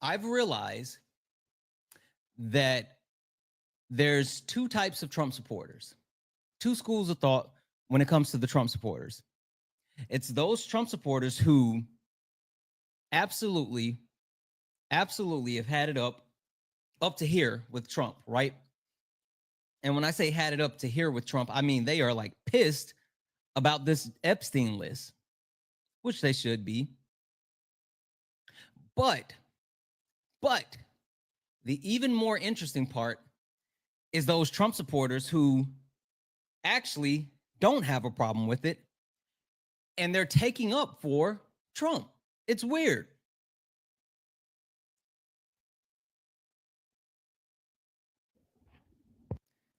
I've realized that there's two types of Trump supporters, two schools of thought when it comes to the Trump supporters. It's those Trump supporters who absolutely, absolutely have had it up to here with Trump, right? And when I say had it up to here with Trump, I mean they are like pissed about this Epstein list, which they should be. But, but the even more interesting part is those Trump supporters who actually don't have a problem with it and they're taking up for Trump. It's weird.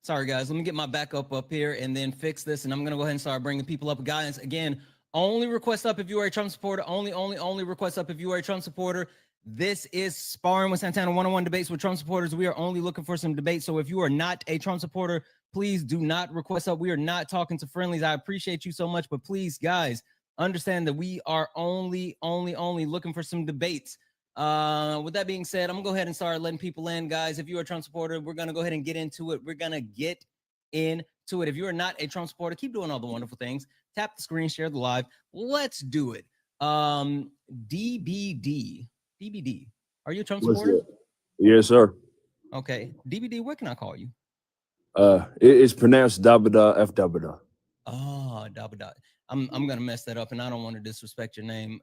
Sorry, guys. Let me get my backup up here and then fix this. And I'm going to go ahead and start bringing people up. Guys, again, only request up if you are a Trump supporter. Only request up if you are a Trump supporter. This is Sparring with Santana 101 debates with Trump supporters. We are only looking for some debates. So if you are not a Trump supporter, please do not request up. We are not talking to friendlies. I appreciate you so much. But please, guys, understand that we are only looking for some debates. With that being said, I'm gonna go ahead and start letting people in, guys. If you're a Trump supporter, we're gonna go ahead and get into it. We're gonna get into it. If you are not a Trump supporter, keep doing all the wonderful things. Tap the screen, share the live. Let's do it. DBD, DBD. Are you a Trump What's supporter? that? Yes, sir. Okay, DBD. What can I call you? It's pronounced Dabada F Dabada. Oh, Dabada. I'm gonna mess that up, and I don't want to disrespect your name.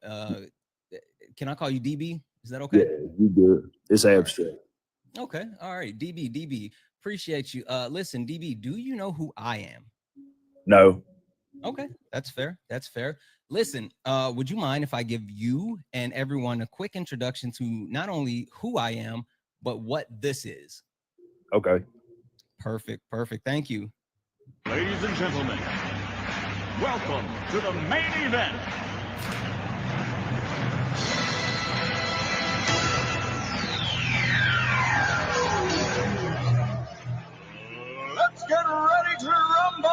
Can I call you DB? Is that okay? Yeah, you good. It's All right. abstract. Okay. All right. DB. Appreciate you. Listen, DB, do you know who I am? No. Okay. That's fair. That's fair. Listen, would you mind if I give you and everyone a quick introduction to not only who I am, but what this is? Okay. Perfect. Thank you. Ladies and gentlemen, welcome to the main event. Let's get ready to rumble!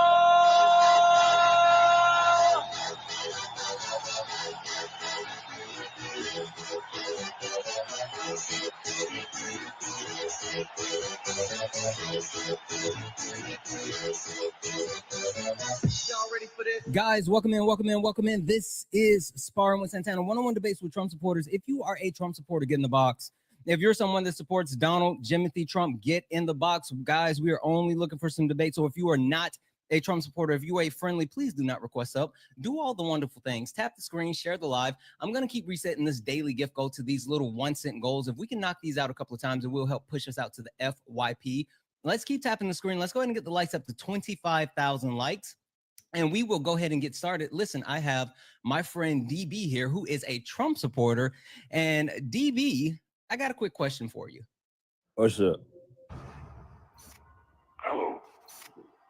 Y'all ready for this? Guys, welcome in. This is Sparring with Santana, one-on-one debates with Trump supporters. If you are a Trump supporter, get in the box. If you're someone that supports Donald Jimothy Trump, get in the box. Guys, we are only looking for some debate. So if you are not a Trump supporter, if you are a friendly, please do not request up. Do all the wonderful things. Tap the screen, share the live. I'm going to keep resetting this daily gift goal to these little 1-cent goals. If we can knock these out a couple of times, it will help push us out to the FYP. Let's keep tapping the screen. Let's go ahead and get the likes up to 25,000 likes. And we will go ahead and get started. Listen, I have my friend DB here, who is a Trump supporter. And DB, I got a quick question for you. What's up? Hello.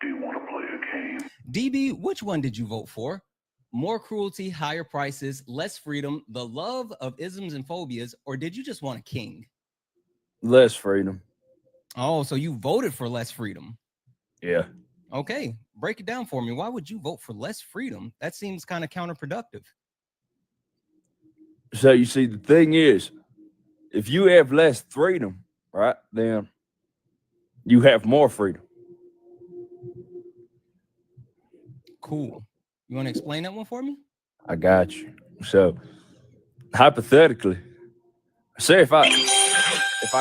Do you want to play a game? DB, which one did you vote for? More cruelty, higher prices, less freedom, the love of isms and phobias, or did you just want a king? Less freedom. Oh, so you voted for less freedom. Yeah. Okay, break it down for me. Why would you vote for less freedom? That seems kind of counterproductive. So you see, the thing is, if you have less freedom, right, then you have more freedom. Cool. You want to explain that one for me? I got you. So hypothetically, say if I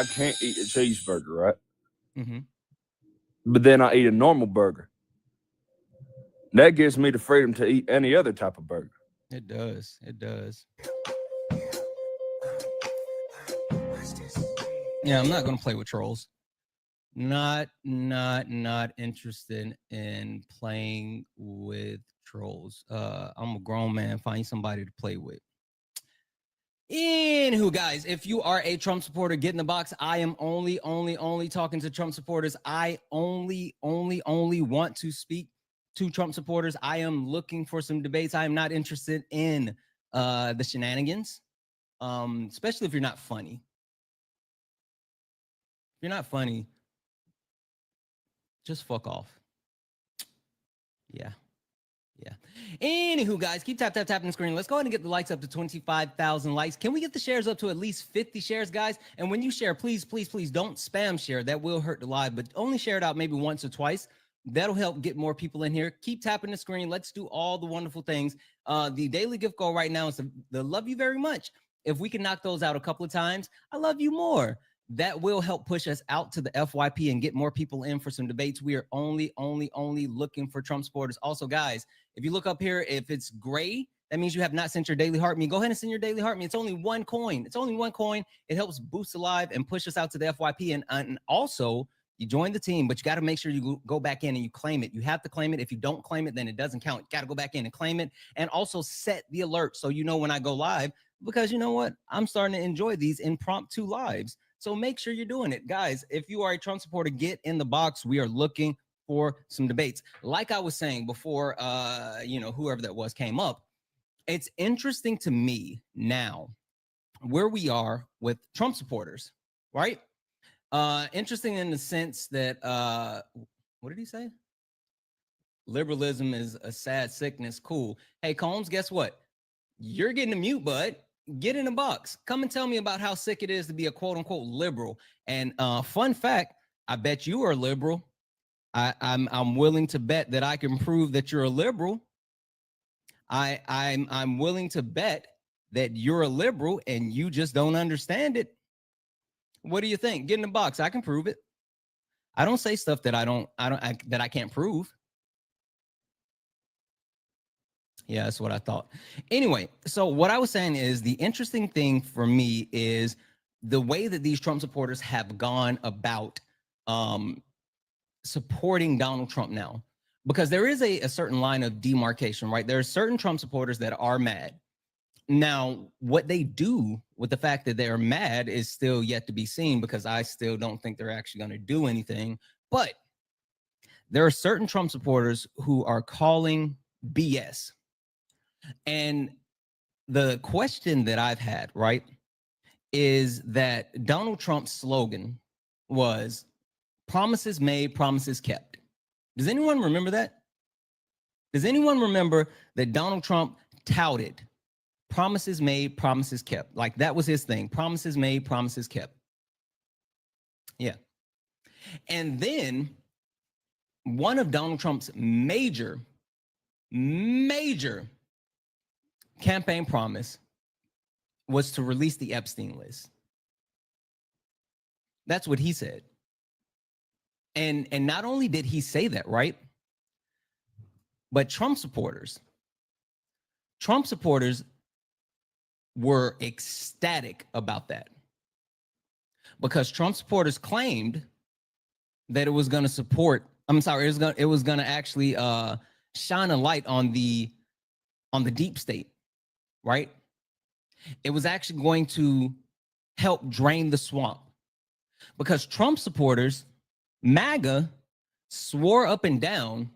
can't eat a cheeseburger, right? Mm-hmm. But then I eat a normal burger. That gives me the freedom to eat any other type of burger. It does. It does. Yeah, I'm not going to play with trolls. Not interested in playing with trolls. I'm a grown man. Find somebody to play with. Anywho, guys, if you are a Trump supporter, get in the box. I am only talking to Trump supporters. I only want to speak to Trump supporters. I am looking for some debates. I am not interested in the shenanigans, especially if you're not funny. If you're not funny, just fuck off. Yeah. Yeah. Anywho, guys, keep tapping the screen. Let's go ahead and get the likes up to 25,000 likes. Can we get the shares up to at least 50 shares, guys? And when you share, please don't spam share. That will hurt the live, but only share it out maybe once or twice. That'll help get more people in here. Keep tapping the screen. Let's do all the wonderful things. The daily gift goal right now is the love you very much. If we can knock those out a couple of times, I love you more. That will help push us out to the FYP and get more people in for some debates. We are only looking for Trump supporters. Also, guys, if you look up here, if it's gray, that means you have not sent your daily heart me. Go ahead and send your daily heart me. It's only one coin. It's only one coin. It helps boost the live and push us out to the FYP. And also, you join the team, but you got to make sure you go back in and you claim it. You have to claim it. If you don't claim it, then it doesn't count. You got to go back in and claim it. And also set the alert so you know when I go live, because you know what? I'm starting to enjoy these impromptu lives. So make sure you're doing it. Guys, if you are a Trump supporter, get in the box. We are looking for some debates. Like I was saying before, whoever that was came up, it's interesting to me now where we are with Trump supporters, right? Interesting in the sense that, what did he say? Liberalism is a sad sickness. Cool. Hey, Combs, guess what? You're getting a mute, bud. Get in the box. Come and tell me about how sick it is to be a quote unquote liberal. And fun fact, I bet you are a liberal. I'm willing to bet that I can prove that you're a liberal. I'm willing to bet that you're a liberal and you just don't understand it. What do you think? Get in the box. I can prove it. I don't say stuff that I can't prove. Yeah, that's what I thought. Anyway, so what I was saying is the interesting thing for me is the way that these Trump supporters have gone about supporting Donald Trump now, because there is a certain line of demarcation, right? There are certain Trump supporters that are mad. Now, what they do with the fact that they're mad is still yet to be seen, because I still don't think they're actually going to do anything. But there are certain Trump supporters who are calling BS. And the question that I've had, right, is that Donald Trump's slogan was promises made, promises kept. Does anyone remember that? Does anyone remember that Donald Trump touted promises made, promises kept? Like that was his thing. Promises made, promises kept. Yeah. And then one of Donald Trump's major campaign promise was to release the Epstein list. That's what he said. And not only did he say that, right? But Trump supporters were ecstatic about that, because Trump supporters claimed that it was going to support, it was going to actually shine a light on the deep state, right? It was actually going to help drain the swamp, because Trump supporters, MAGA, swore up and down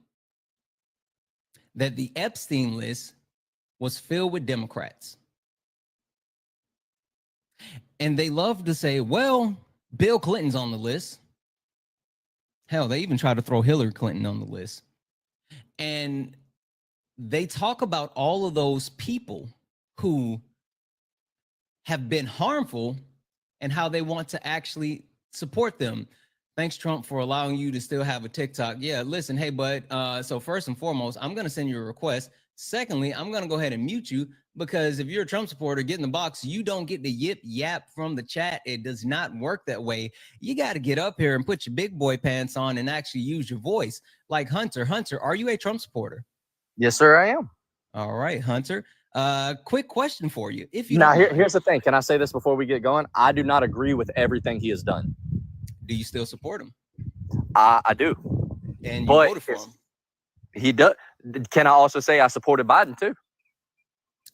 that the Epstein list was filled with Democrats. And they love to say, well, Bill Clinton's on the list. Hell, they even try to throw Hillary Clinton on the list. And they talk about all of those people who have been harmful and how they want to actually support them. Thanks, Trump, for allowing you to still have a TikTok. Yeah, listen, hey, bud. So first and foremost, I'm going to send you a request. Secondly, I'm going to go ahead and mute you, because if you're a Trump supporter, get in the box. You don't get the yip yap from the chat. It does not work that way. You got to get up here and put your big boy pants on and actually use your voice. Like Hunter. Hunter, are you a Trump supporter? Yes, sir, I am. All right, Hunter. Quick question for you. If you now, here's the thing. Can I say this before we get going? I do not agree with everything he has done. Do you still support him? I do. And you voted for him? He does. Can I also say I supported Biden too?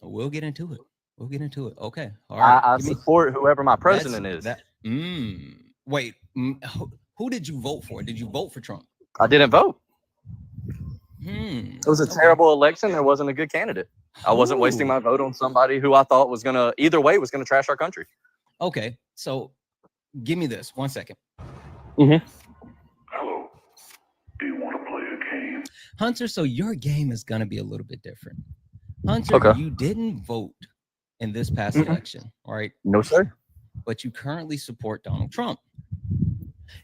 We'll get into it. Okay. All right. I support whoever my president is. Wait. Who did you vote for? Did you vote for Trump? I didn't vote. It was a terrible election. There wasn't a good candidate. I wasn't wasting my vote on somebody who I thought was gonna trash our country. Okay. So give me this 1 second. Hello. Do you want to play a game? game. Hunter, so your game is going to be a little bit different. Hunter, Okay. you didn't vote in this past election, right? No, sir. But you currently support Donald Trump.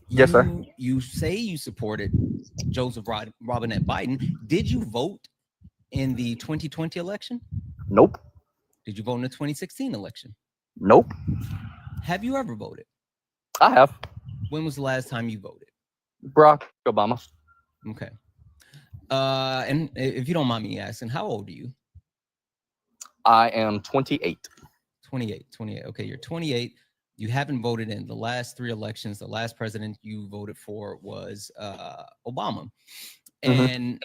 Yes, sir. You say you supported Joseph Robinette Biden. Did you vote in the 2020 election? Nope. Did you vote in the 2016 election? Nope. Have you ever voted? I have. When was the last time you voted? Barack Obama. Okay. And if you don't mind me asking, how old are you? I am 28. 28. Okay, you're 28. You haven't voted in the last 3 elections. The last president you voted for was Obama. And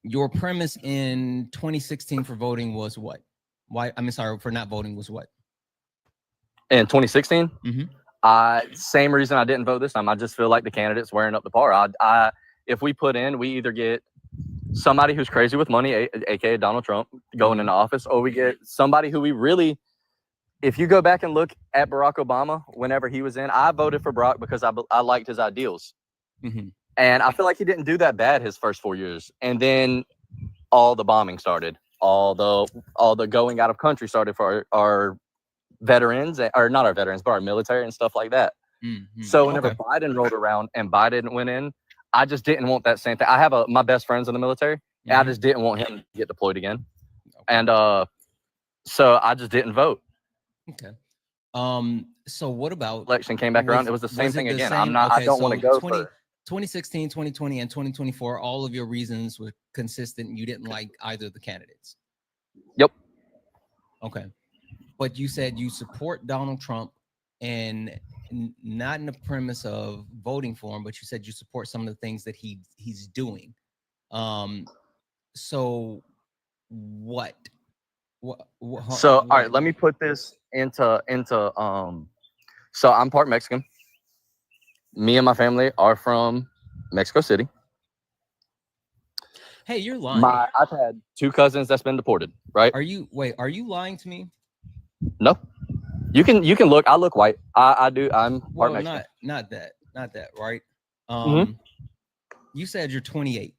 your premise in 2016 for voting was what? For not voting was what? In 2016? Mm-hmm. Same reason I didn't vote this time. I just feel like the candidate's wearing up the par. If we put in, we either get somebody who's crazy with money, aka Donald Trump, going into office, or we get somebody who we really, if you go back and look at Barack Obama, whenever he was in, I voted for Barack because I liked his ideals. And I feel like he didn't do that bad his first 4 years. And then all the bombing started, all the going out of country started for our veterans, or not our veterans, but our military and stuff like that. So whenever Biden rolled around and Biden went in, I just didn't want that same thing. I have my best friends in the military, and I just didn't want him to get deployed again. And so I just didn't vote. Okay. So what about election came back around? It was the same thing again. I don't want to go for 2016, 2020, and 2024. All of your reasons were consistent. You didn't like either of the candidates. Yep. Okay. But you said you support Donald Trump, and not in the premise of voting for him, but you said you support some of the things that he's doing. So what? So all right, let me put this into so I'm part Mexican. Me and my family are from Mexico City. Hey, you're lying. I've had 2 cousins that's been deported, right? Are you lying to me? No. You can look. I look white. I do. I'm part Mexican. Not that, right? You said you're 28.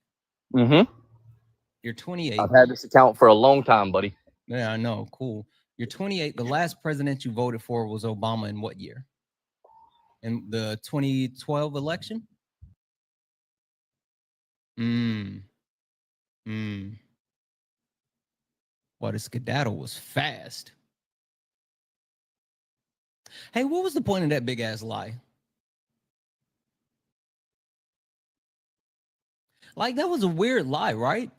You're 28. I've had this account for a long time, buddy. Yeah, I know. Cool. You're 28. The last president you voted for was Obama in what year? In the 2012 election? Well, the skedaddle was fast. Hey, what was the point of that big ass lie? Like, that was a weird lie, right?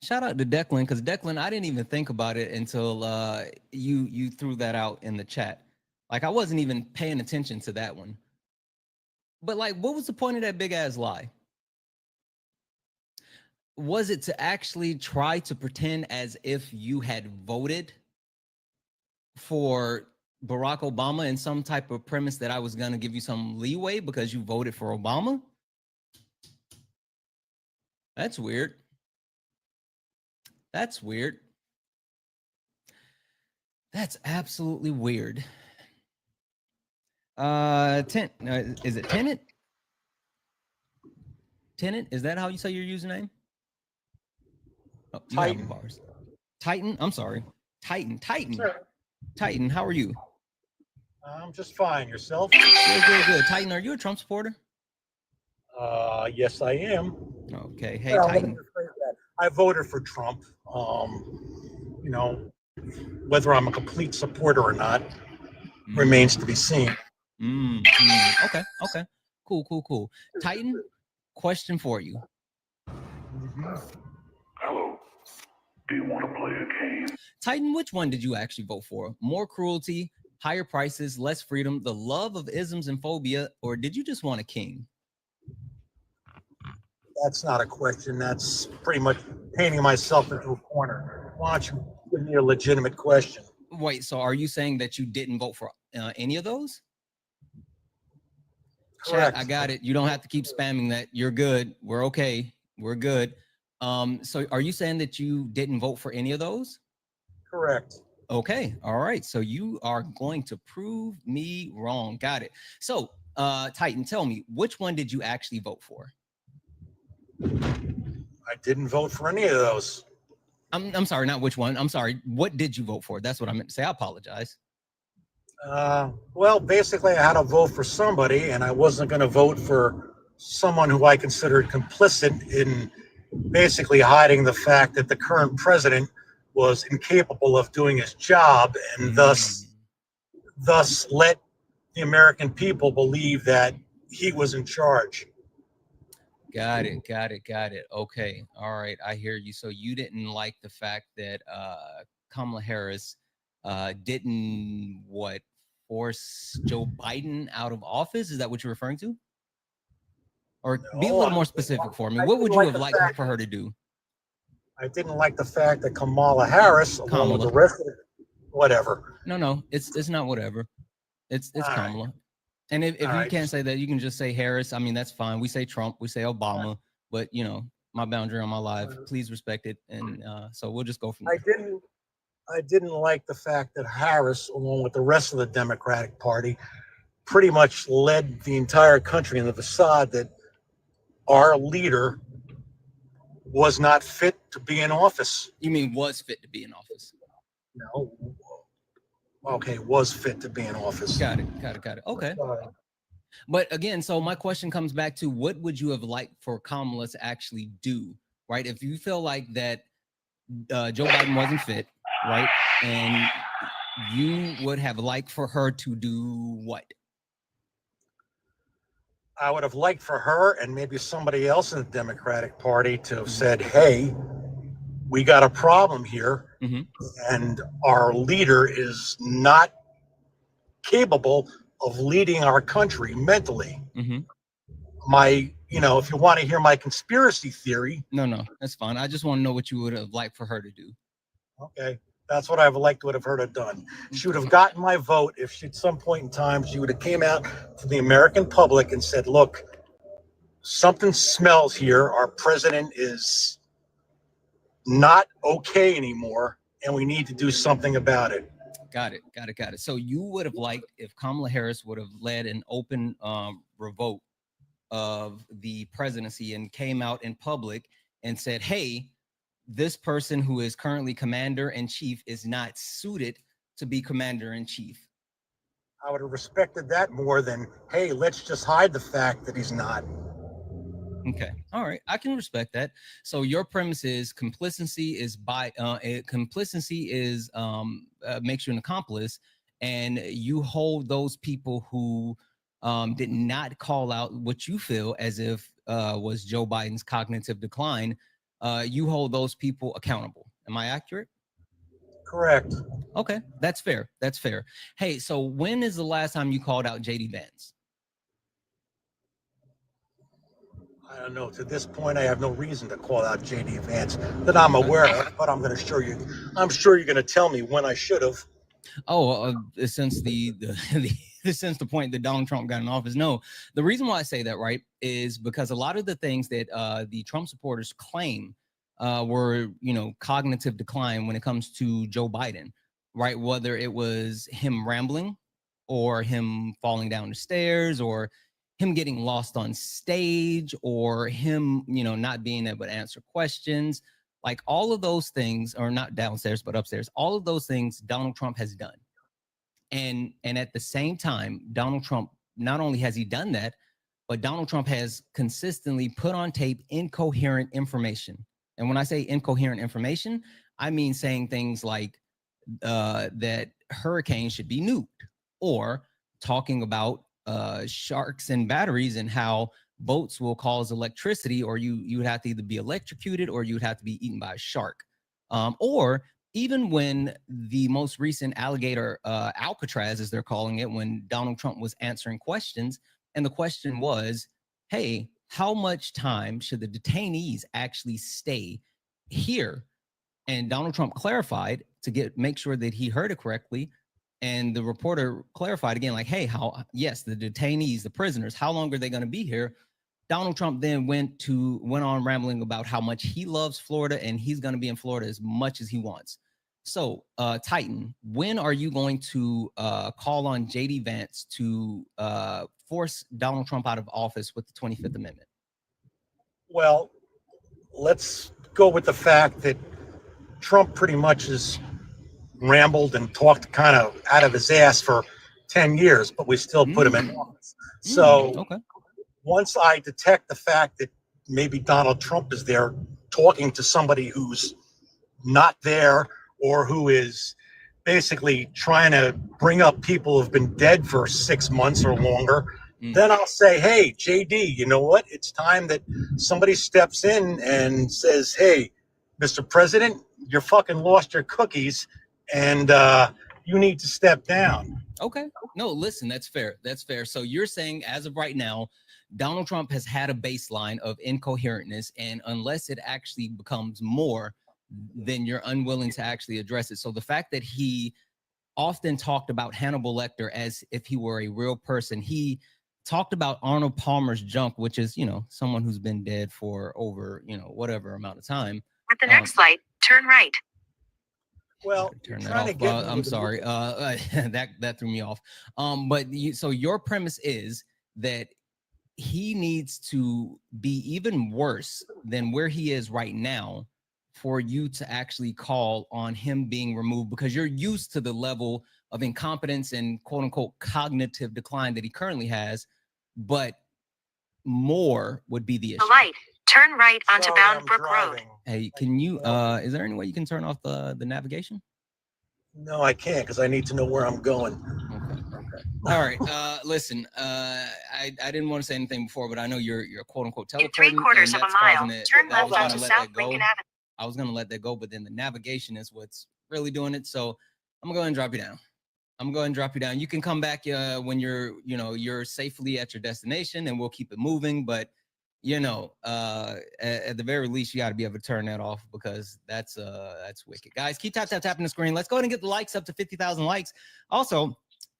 Shout out to Declan, because Declan, I didn't even think about it until you threw that out in the chat. Like, I wasn't even paying attention to that one. But like, what was the point of that big ass lie? Was it to actually try to pretend as if you had voted for Barack Obama in some type of premise that I was going to give you some leeway because you voted for Obama? That's weird. That's weird. That's absolutely weird. Is it Tenant? Tenant, is that how you say your username? Oh, Titan. Bars. Titan, I'm sorry. Titan. Sure. Titan, how are you? I'm just fine. Yourself? Good. Titan, are you a Trump supporter? Yes, I am. Okay. Hey, Well, Titan. I voted for Trump. You know, whether I'm a complete supporter or not remains to be seen. Okay. Cool. Titan, question for you. Hello. Do you want to play a game? Titan, which one did you actually vote for? More cruelty, higher prices, less freedom, the love of isms and phobia, or did you just want a king? That's not a question. That's pretty much painting myself into a corner. Why don't you give me a legitimate question? Wait, so are you saying that you didn't vote for any of those? Correct. Chat, I got it. You don't have to keep spamming that. You're good. We're okay. We're good. So are you saying that you didn't vote for any of those? Correct. Okay. All right. So you are going to prove me wrong. Got it. So, Titan, tell me, which one did you actually vote for? I didn't vote for any of those. I'm sorry, not which one. I'm sorry. What did you vote for? That's what I meant to say. I apologize. Well, basically, I had to vote for somebody, and I wasn't going to vote for someone who I considered complicit in basically hiding the fact that the current president was incapable of doing his job, and thus let the American people believe that he was in charge. Got it. Okay. All right. I hear you. So you didn't like the fact that Kamala Harris didn't force Joe Biden out of office? Is that what you're referring to? Or be a little more specific for me. What would you have liked for her to do? I didn't like the fact that Kamala Harris, along with the rest of it, whatever. No, it's not whatever. It's Kamala. Right. And if you can't say that, you can just say Harris. I mean, that's fine. We say Trump, we say Obama, but you know, my boundary on my live, please respect it. And so we'll just go from there. I didn't like the fact that Harris, along with the rest of the Democratic Party, pretty much led the entire country in the facade that our leader was not fit to be in office. You mean was fit to be in office? No. Okay, was fit to be in office. Got it. Okay. But again, so my question comes back to what would you have liked for Kamala to actually do, right? If you feel like that Joe Biden wasn't fit, right? And you would have liked for her to do what? I would have liked for her and maybe somebody else in the Democratic Party to have said, hey, we got a problem here, and our leader is not capable of leading our country mentally. If you want to hear my conspiracy theory. No, that's fine. I just want to know what you would have liked for her to do. Okay. That's what I would have heard her done. She would have gotten my vote if she, at some point in time, she would have came out to the American public and said, look, something smells here. Our president is not okay anymore, and we need to do something about it. Got it. So you would have liked if Kamala Harris would have led an open revoke of the presidency and came out in public and said, hey, this person who is currently commander-in-chief is not suited to be commander-in-chief. I would have respected that more than, hey, let's just hide the fact that he's not. Okay. All right. I can respect that. So your premise is complicity is makes you an accomplice, and you hold those people who did not call out what you feel as if was Joe Biden's cognitive decline. You hold those people accountable. Am I accurate? Correct. Okay. That's fair. Hey, so when is the last time you called out JD Vance? I don't know. To this point, I have no reason to call out JD Vance that I'm aware of, but I'm going to show you. I'm sure you're going to tell me when I should have. Oh, since since the point that Donald Trump got in office. No, the reason why I say that, right, is because a lot of the things that the Trump supporters claim were, cognitive decline when it comes to Joe Biden, right? Whether it was him rambling or him falling down the stairs or him getting lost on stage or him, not being able to answer questions, like all of those things, or not downstairs, but upstairs, all of those things Donald Trump has done. And at the same time, Donald Trump, not only has he done that, but Donald Trump has consistently put on tape incoherent information. And when I say incoherent information, I mean saying things like that hurricanes should be nuked, or talking about sharks and batteries and how boats will cause electricity, or you would have to either be electrocuted or you would have to be eaten by a shark. Or even when the most recent alligator Alcatraz, as they're calling it, when Donald Trump was answering questions, and the question was, hey, how much time should the detainees actually stay here? And Donald Trump clarified to make sure that he heard it correctly. And the reporter clarified again, like, hey, yes, the detainees, the prisoners, how long are they going to be here? Donald Trump then went on rambling about how much he loves Florida and he's going to be in Florida as much as he wants. So, Titan, when are you going to call on JD Vance to force Donald Trump out of office with the 25th Amendment? Well, let's go with the fact that Trump pretty much has rambled and talked kind of out of his ass for 10 years, but we still put him in office. So Okay. once I detect the fact that maybe Donald Trump is there talking to somebody who's not there, or who is basically trying to bring up people who've been dead for 6 months or longer, then I'll say, hey, JD, you know what? It's time that somebody steps in and says, hey, Mr. President, you fucking lost your cookies, and you need to step down. Okay. No, listen, that's fair. That's fair. So you're saying, as of right now, Donald Trump has had a baseline of incoherentness, and unless it actually becomes more, then you're unwilling to actually address it. So the fact that he often talked about Hannibal Lecter as if he were a real person, he talked about Arnold Palmer's junk, which is, someone who's been dead for over, whatever amount of time. At the next light, turn right. Well, turn that off. I'm sorry. That threw me off. So your premise is that he needs to be even worse than where he is right now for you to actually call on him being removed, because you're used to the level of incompetence and quote unquote cognitive decline that he currently has, but more would be the issue. The light, turn right onto Bound Brook Road. Hey, can you, is there any way you can turn off the navigation? No, I can't, because I need to know where I'm going. Okay. All right. Listen, I didn't want to say anything before, but I know you're quote unquote teleporting. In 3/4 of a mile, turn left onto South Lincoln Avenue. I was gonna let that go, but then the navigation is what's really doing it. So I'm gonna go ahead and drop you down. You can come back when you're safely at your destination, and we'll keep it moving. But at the very least, you got to be able to turn that off, because that's wicked. Guys, keep tapping the screen. Let's go ahead and get the likes up to 50,000 likes. Also,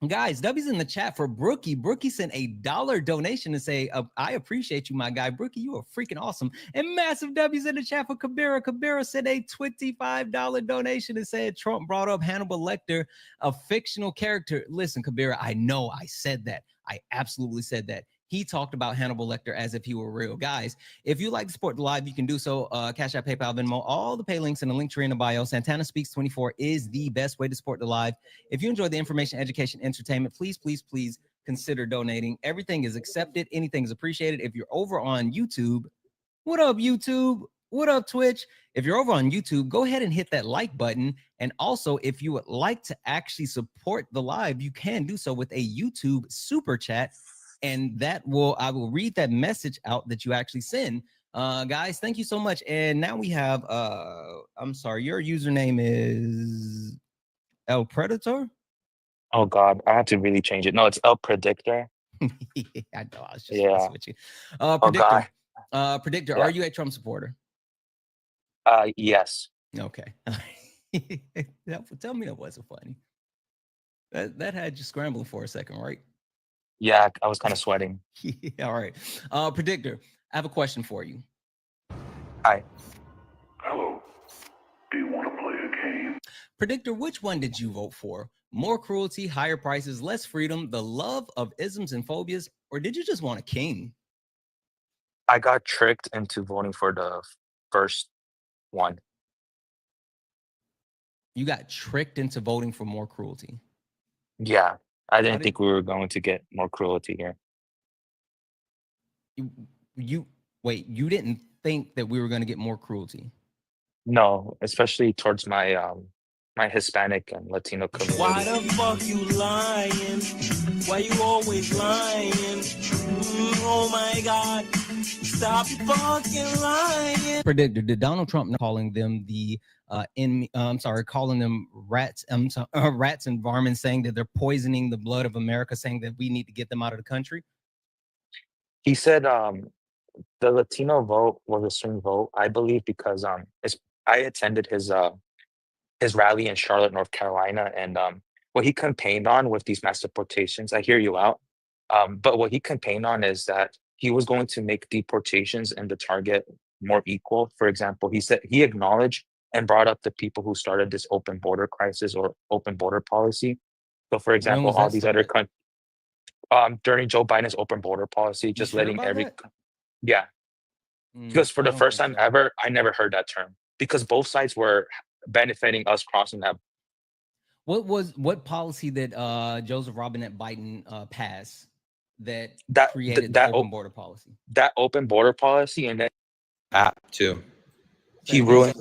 guys, W's in the chat for Brookie. Brookie sent $1 donation to say, I appreciate you, my guy. Brookie, you are freaking awesome. And massive W's in the chat for Kabira. Kabira sent a $25 donation and said Trump brought up Hannibal Lecter, a fictional character. Listen, Kabira, I know I said that. I absolutely said that. He talked about Hannibal Lecter as if he were real. Guys, if you'd like to support the live, you can do so. Cash App, PayPal, Venmo, all the pay links in the link tree in the bio. Santana Speaks 24 is the best way to support the live. If you enjoy the information, education, entertainment, please consider donating. Everything is accepted. Anything is appreciated. If you're over on YouTube, what up, YouTube? What up, Twitch? If you're over on YouTube, go ahead and hit that like button. And also, if you would like to actually support the live, you can do so with a YouTube super chat. And I will read that message out that you actually send. Guys, thank you so much. And now we have, I'm sorry, your username is El Predator? Oh God, I had to really change it. No, it's El Predictor. I know, I was just Yeah. with you. Predictor, God. Are you a Trump supporter? Yes. Okay. Tell me that wasn't funny. That had you scrambling for a second, right? Yeah, I was kind of sweating. All right. Predictor, I have a question for you. Hi. Hello. Do you want to play a game? Predictor, which one did you vote for? More cruelty, higher prices, less freedom, the love of isms and phobias, or did you just want a king? I got tricked into voting for the first one. You got tricked into voting for more cruelty. Yeah, I didn't think we were going to get more cruelty here. You didn't think that we were going to get more cruelty? No, especially towards my my Hispanic and Latino community. Why the fuck you lying? Why you always lying? Oh my God. Stop fucking lying. Predictor, did Donald Trump calling them calling them rats, rats and varmints, saying that they're poisoning the blood of America, saying that we need to get them out of the country? He said the Latino vote was a swing vote, I believe, because I attended his rally in Charlotte, North Carolina, and what he campaigned on with these mass deportations, I hear you out, but what he campaigned on is that he was going to make deportations and the target more equal. For example, he said he acknowledged and brought up the people who started this open border crisis or open border policy. So, for example, all these other countries, during Joe Biden's open border policy, just letting every, yeah. Because for I the don't first think time so. ever, I never heard that term because both sides were benefiting us crossing that. What policy that Joseph Robinette Biden passed that That created the that open border policy? that open border policy, and then app too. Say it again.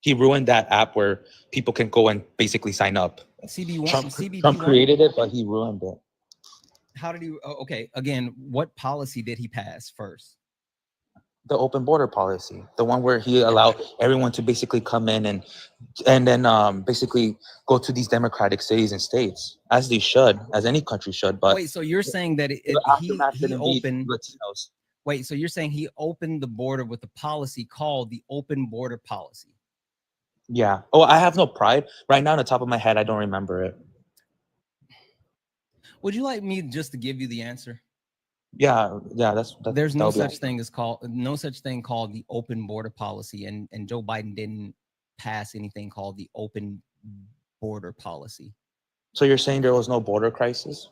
He ruined that app where people can go and basically sign up. Trump CBP created it, but he ruined it. How did he? Okay, again, what policy did he pass first? The open border policy, the one where he allowed everyone to basically come in and then basically go to these democratic cities and states, as they should, as any country should. But Wait, so you're saying that the aftermath he didn't be opened? Latinos. Wait, so you're saying he opened the border with a policy called the open border policy? Yeah. Oh, I have no pride right now. On the top of my head, I don't remember it. Would you like me just to give you the answer? Yeah. There's no such thing called the open border policy, and Joe Biden didn't pass anything called the open border policy. So you're saying there was no border crisis?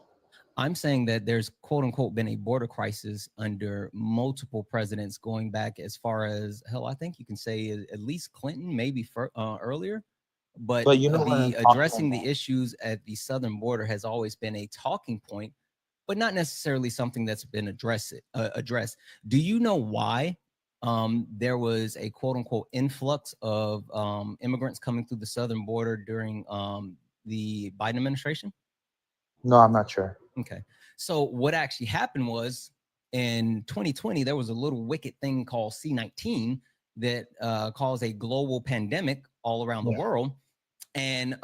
I'm saying that there's quote unquote been a border crisis under multiple presidents going back as far as hell. I think you can say at least Clinton, maybe earlier. But you know, the addressing the issues at the southern border has always been a talking point, but not necessarily something that's been addressed. Do you know why there was a quote unquote influx of immigrants coming through the southern border during the Biden administration? No, I'm not sure. Okay. So what actually happened was in 2020, there was a little wicked thing called C-19 that caused a global pandemic all around the world. And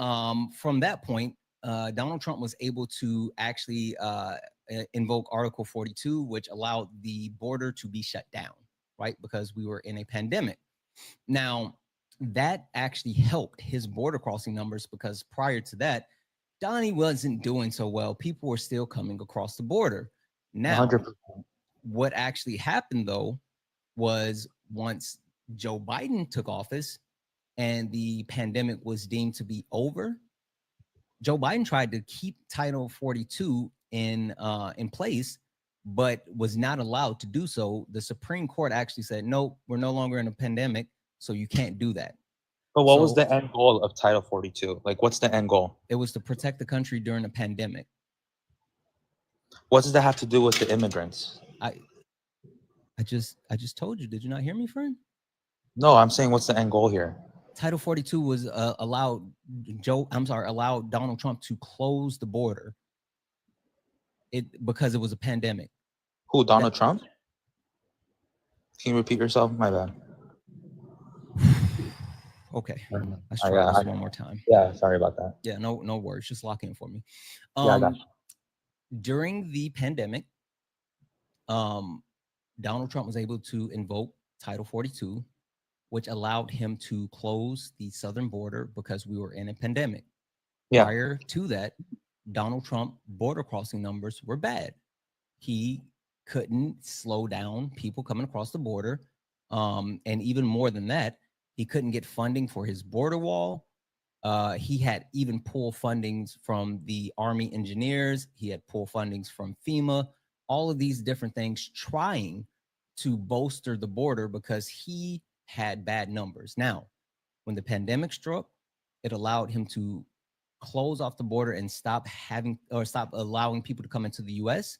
from that point, Donald Trump was able to actually invoke Article 42, which allowed the border to be shut down, right? Because we were in a pandemic. Now, that actually helped his border crossing numbers because prior to that, Donnie wasn't doing so well. People were still coming across the border. Now, 100%. what actually happened, though, was once Joe Biden took office and the pandemic was deemed to be over, Joe Biden tried to keep Title 42 in place, but was not allowed to do so. The Supreme Court actually said, no, we're no longer in a pandemic, so you can't do that. But what was the end goal of Title 42? Like, what's the end goal? It was to protect the country during a pandemic. What does that have to do with the immigrants? I just told you. Did you not hear me, friend? No, I'm saying what's the end goal here? Title 42 was allowed Donald Trump to close the border. Because it was a pandemic. Who, Donald Trump? Can you repeat yourself? My bad. Okay, let's try this one more time. Yeah, sorry about that. Yeah, no worries. Just lock in for me. Yeah, I got you. During the pandemic, Donald Trump was able to invoke Title 42, which allowed him to close the southern border because we were in a pandemic. Yeah. Prior to that, Donald Trump border crossing numbers were bad. He couldn't slow down people coming across the border. And even more than that, he couldn't get funding for his border wall. He had even pulled fundings from the Army engineers. He had pulled fundings from FEMA, all of these different things trying to bolster the border because he had bad numbers. Now, when the pandemic struck, it allowed him to close off the border and stop allowing people to come into the U.S.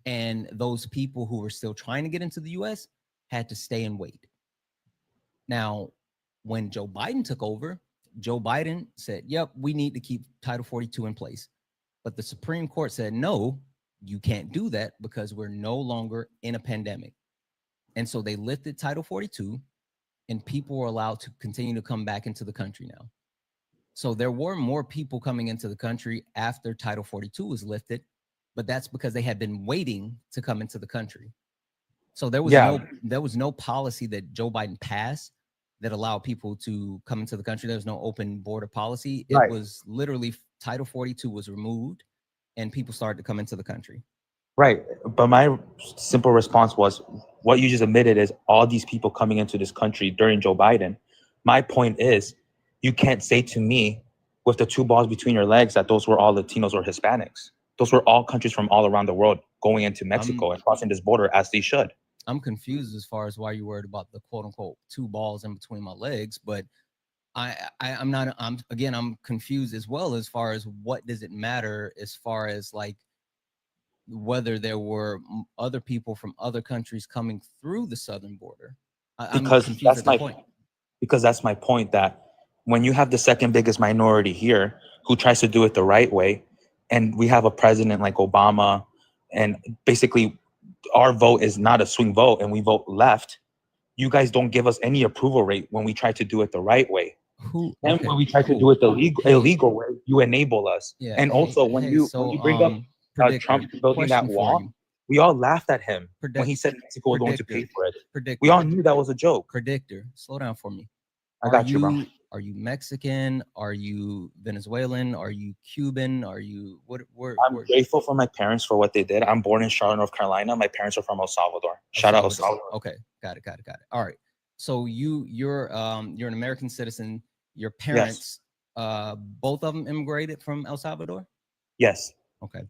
And those people who were still trying to get into the U.S. had to stay and wait. Now, when Joe Biden took over, Joe Biden said, yep, we need to keep Title 42 in place. But the Supreme Court said, no, you can't do that because we're no longer in a pandemic. And so they lifted Title 42 and people were allowed to continue to come back into the country now. So there were more people coming into the country after Title 42 was lifted, but that's because they had been waiting to come into the country. So there was no policy that Joe Biden passed that allowed people to come into the country. There was no open border policy. It was literally Title 42 was removed and people started to come into the country. Right. But my simple response was what you just admitted is all these people coming into this country during Joe Biden. My point is you can't say to me with the two balls between your legs that those were all Latinos or Hispanics. Those were all countries from all around the world going into Mexico and crossing this border as they should. I'm confused as far as why you're worried about the quote unquote 2 balls in between my legs, but I'm not. I'm confused as well as far as what does it matter as far as like whether there were other people from other countries coming through the southern border. I'm Because confused that's at that my point. because that's my point, that when you have the second biggest minority here who tries to do it the right way, and we have a president like Obama, and basically our vote is not a swing vote and we vote left, you guys don't give us any approval rate when we try to do it the right way. Who? And Okay, when we try to cool. do it the illegal way, you enable us. Yeah. And also when you bring up Trump building that wall, we all laughed at him when he said Mexico was going to pay for it. We all knew that was a joke. Predictor, slow down for me. I got you, bro. Are you Mexican? Are you Venezuelan? Are you Cuban? Are you what? I'm grateful for my parents for what they did. I'm born in Charlotte, North Carolina. My parents are from El Salvador. Shout out El Salvador. Okay, got it. All right. So you're an American citizen. Your parents, both of them immigrated from El Salvador? Yes. Okay.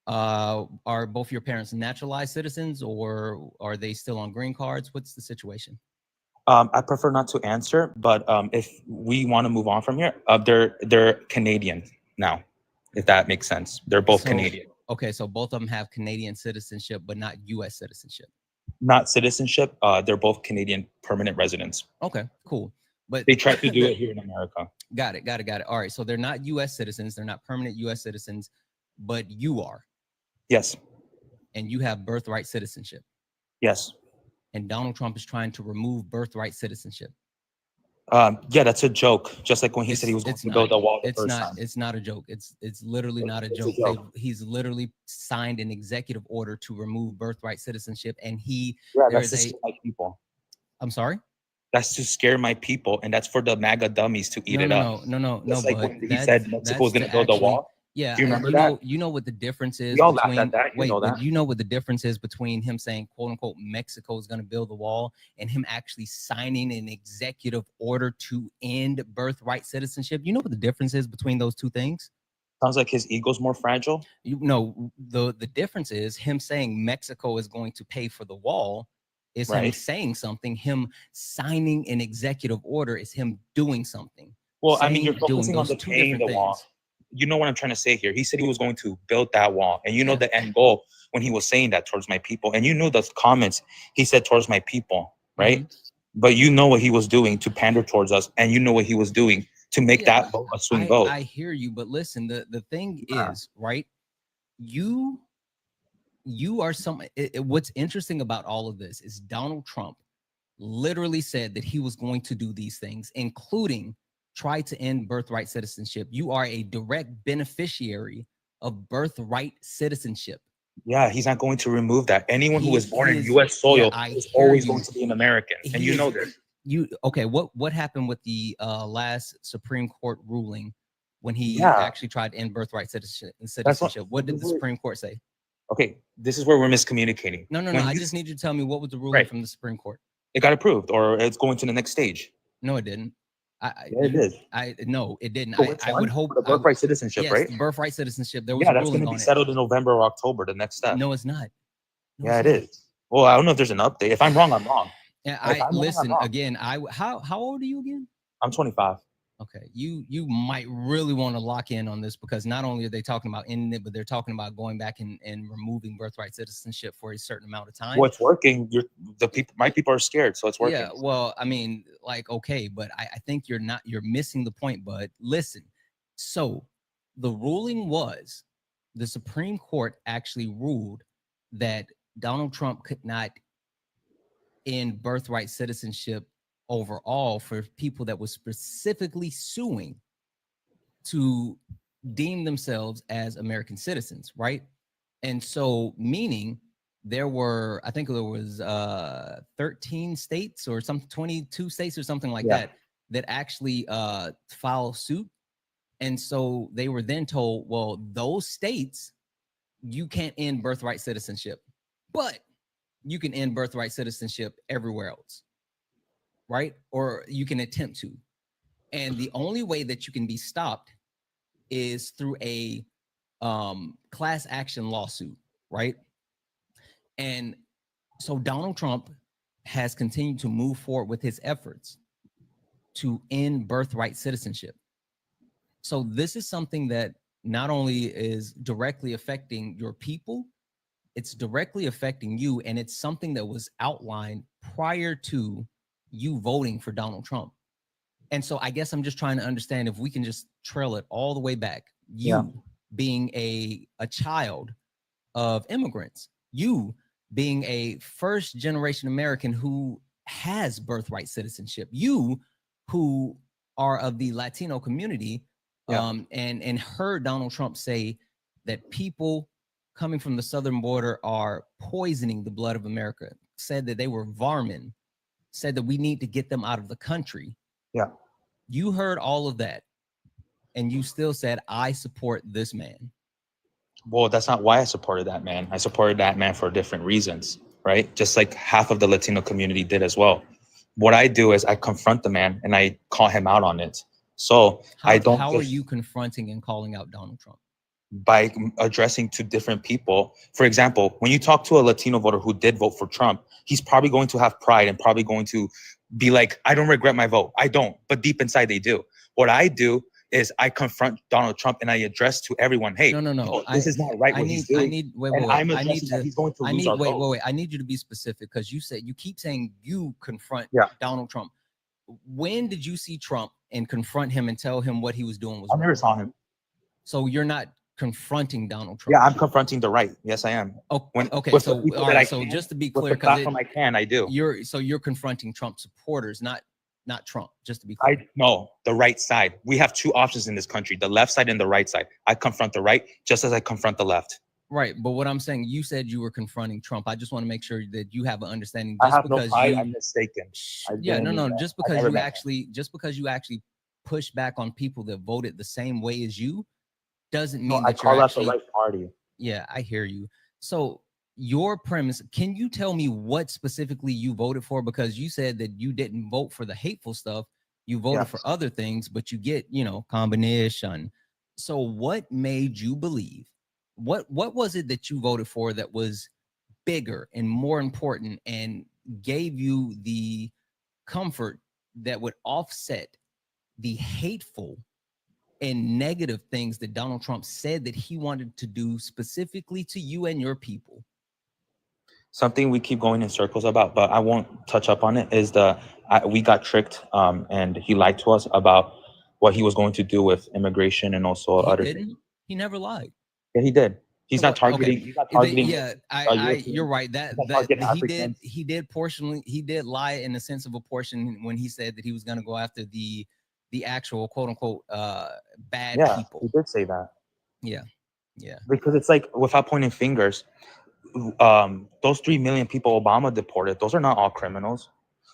Are both your parents naturalized citizens, or are they still on green cards? What's the situation? I prefer not to answer, but if we want to move on from here, they're Canadian now, if that makes sense. They're both Canadian. Okay, so both of them have Canadian citizenship, but not U.S. citizenship. Not citizenship. They're both Canadian permanent residents. Okay, cool. But they try to do it here in America. Got it. All right, so they're not U.S. citizens. They're not permanent U.S. citizens, but you are. Yes. And you have birthright citizenship. Yes. And Donald Trump is trying to remove birthright citizenship. Yeah, that's a joke. Just like when he said he was going to build a wall the first time. It's not a joke. It's literally not a joke. He's literally signed an executive order to remove birthright citizenship, and that's to scare my people. I'm sorry. That's to scare my people, and that's for the MAGA dummies to eat it up. No. Just like when he said Mexico was going to build a wall. Yeah, do you remember that? You know what the difference is. We all laughed at that. You know what the difference is between him saying "quote unquote" Mexico is going to build the wall and him actually signing an executive order to end birthright citizenship. You know what the difference is between those two things? Sounds like his ego's more fragile. The difference is him saying Mexico is going to pay for the wall is him saying something. Him signing an executive order is him doing something. Well, I mean, you're focusing on the paying the wall. You know what I'm trying to say here. He said he was going to build that wall, and you know the end goal when he was saying that towards my people, and you knew the comments he said towards my people, right? Mm-hmm. But you know what he was doing to pander towards us, and you know what he was doing to make that vote a swing vote. I hear you, but listen, the thing is, right? You are what's interesting about all of this is Donald Trump literally said that he was going to do these things, including try to end birthright citizenship. You are a direct beneficiary of birthright citizenship. Yeah, he's not going to remove that. Anyone who was born in U.S. soil is always going to be an American, and you know this. What happened with the last Supreme Court ruling when he actually tried to end birthright citizenship? What did the Supreme Court say? Okay, this is where we're miscommunicating. No. I just need you to tell me what was the ruling from the Supreme Court. It got approved, or it's going to the next stage. No, it didn't. It did. No, it didn't. I would hope the birthright citizenship, right? Birthright citizenship. There was a that's going to be settled in November or October. The next step. No, it's not. It is. Well, I don't know if there's an update. If I'm wrong, I'm wrong. Yeah, listen again. How old are you again? I'm 25. Okay, you might really want to lock in on this because not only are they talking about ending it, but they're talking about going back and removing birthright citizenship for a certain amount of time. Well, it's working. My people are scared, so it's working. Yeah, well, I mean, okay, but I think you're missing the point. But listen, so the ruling was the Supreme Court actually ruled that Donald Trump could not end birthright citizenship overall for people that were specifically suing to deem themselves as American citizens, right? And so meaning there were, I think there was 13 states or 22 states or something like that actually filed suit. And so they were then told, well, those states, you can't end birthright citizenship, but you can end birthright citizenship everywhere else. Right? Or you can attempt to. And the only way that you can be stopped is through a class action lawsuit, right? And So Donald Trump has continued to move forward with his efforts to end birthright citizenship. So this is something that not only is directly affecting your people, it's directly affecting you, and it's something that was outlined prior to you voting for Donald Trump. And so I guess I'm just trying to understand if we can just trail it all the way back. You being a child of immigrants, you being a first generation American who has birthright citizenship, you who are of the Latino community, and heard Donald Trump say that people coming from the southern border are poisoning the blood of America, said that they were varmin, said that we need to get them out of the country. Yeah. You heard all of that, and you still said, I support this man. Well, that's not why I supported that man. I supported that man for different reasons, right? Just like half of the Latino community did as well. What I do is I confront the man and I call him out on it. So How are you confronting and calling out Donald Trump? By addressing to different people. For example, when you talk to a Latino voter who did vote for Trump, he's probably going to have pride and probably going to be like, I don't regret my vote. I don't, but deep inside they do. What I do is I confront Donald Trump and I address to everyone, hey, no, this is not right what he's doing. I need you to be specific, because you keep saying you confront Donald Trump. When did you see Trump and confront him and tell him what he was doing was wrong? I never saw him. So you're not confronting Donald Trump? Yeah, I'm confronting the right. Yes, I am. Okay, so all right, so just to be clear, because I do. You're confronting Trump supporters, not Trump, just to be clear. No, the right side. We have two options in this country, the left side and the right side. I confront the right just as I confront the left. Right, but what I'm saying, you said you were confronting Trump. I just want to make sure that you have an understanding. I have no pride. I'm mistaken. Just because you actually push back on people that voted the same way as you doesn't mean that you're actually the right party. Yeah, I hear you. So your premise, can you tell me what specifically you voted for? Because you said that you didn't vote for the hateful stuff. You voted for other things, but you get, combination. So what made you believe? What was it that you voted for that was bigger and more important and gave you the comfort that would offset the hateful and negative things that Donald Trump said that he wanted to do specifically to you and your people? Something we keep going in circles about, but I won't touch up on it, is we got tricked, and he lied to us about what he was going to do with immigration and also other things. He never lied. Yeah, he did. He's not targeting. Okay. He's not targeting. You're right. That he did lie in the sense of a portion when he said that he was going to go after the actual quote unquote bad people. He did say that. Yeah. Because it's like, without pointing fingers, those 3 million people Obama deported, those are not all criminals.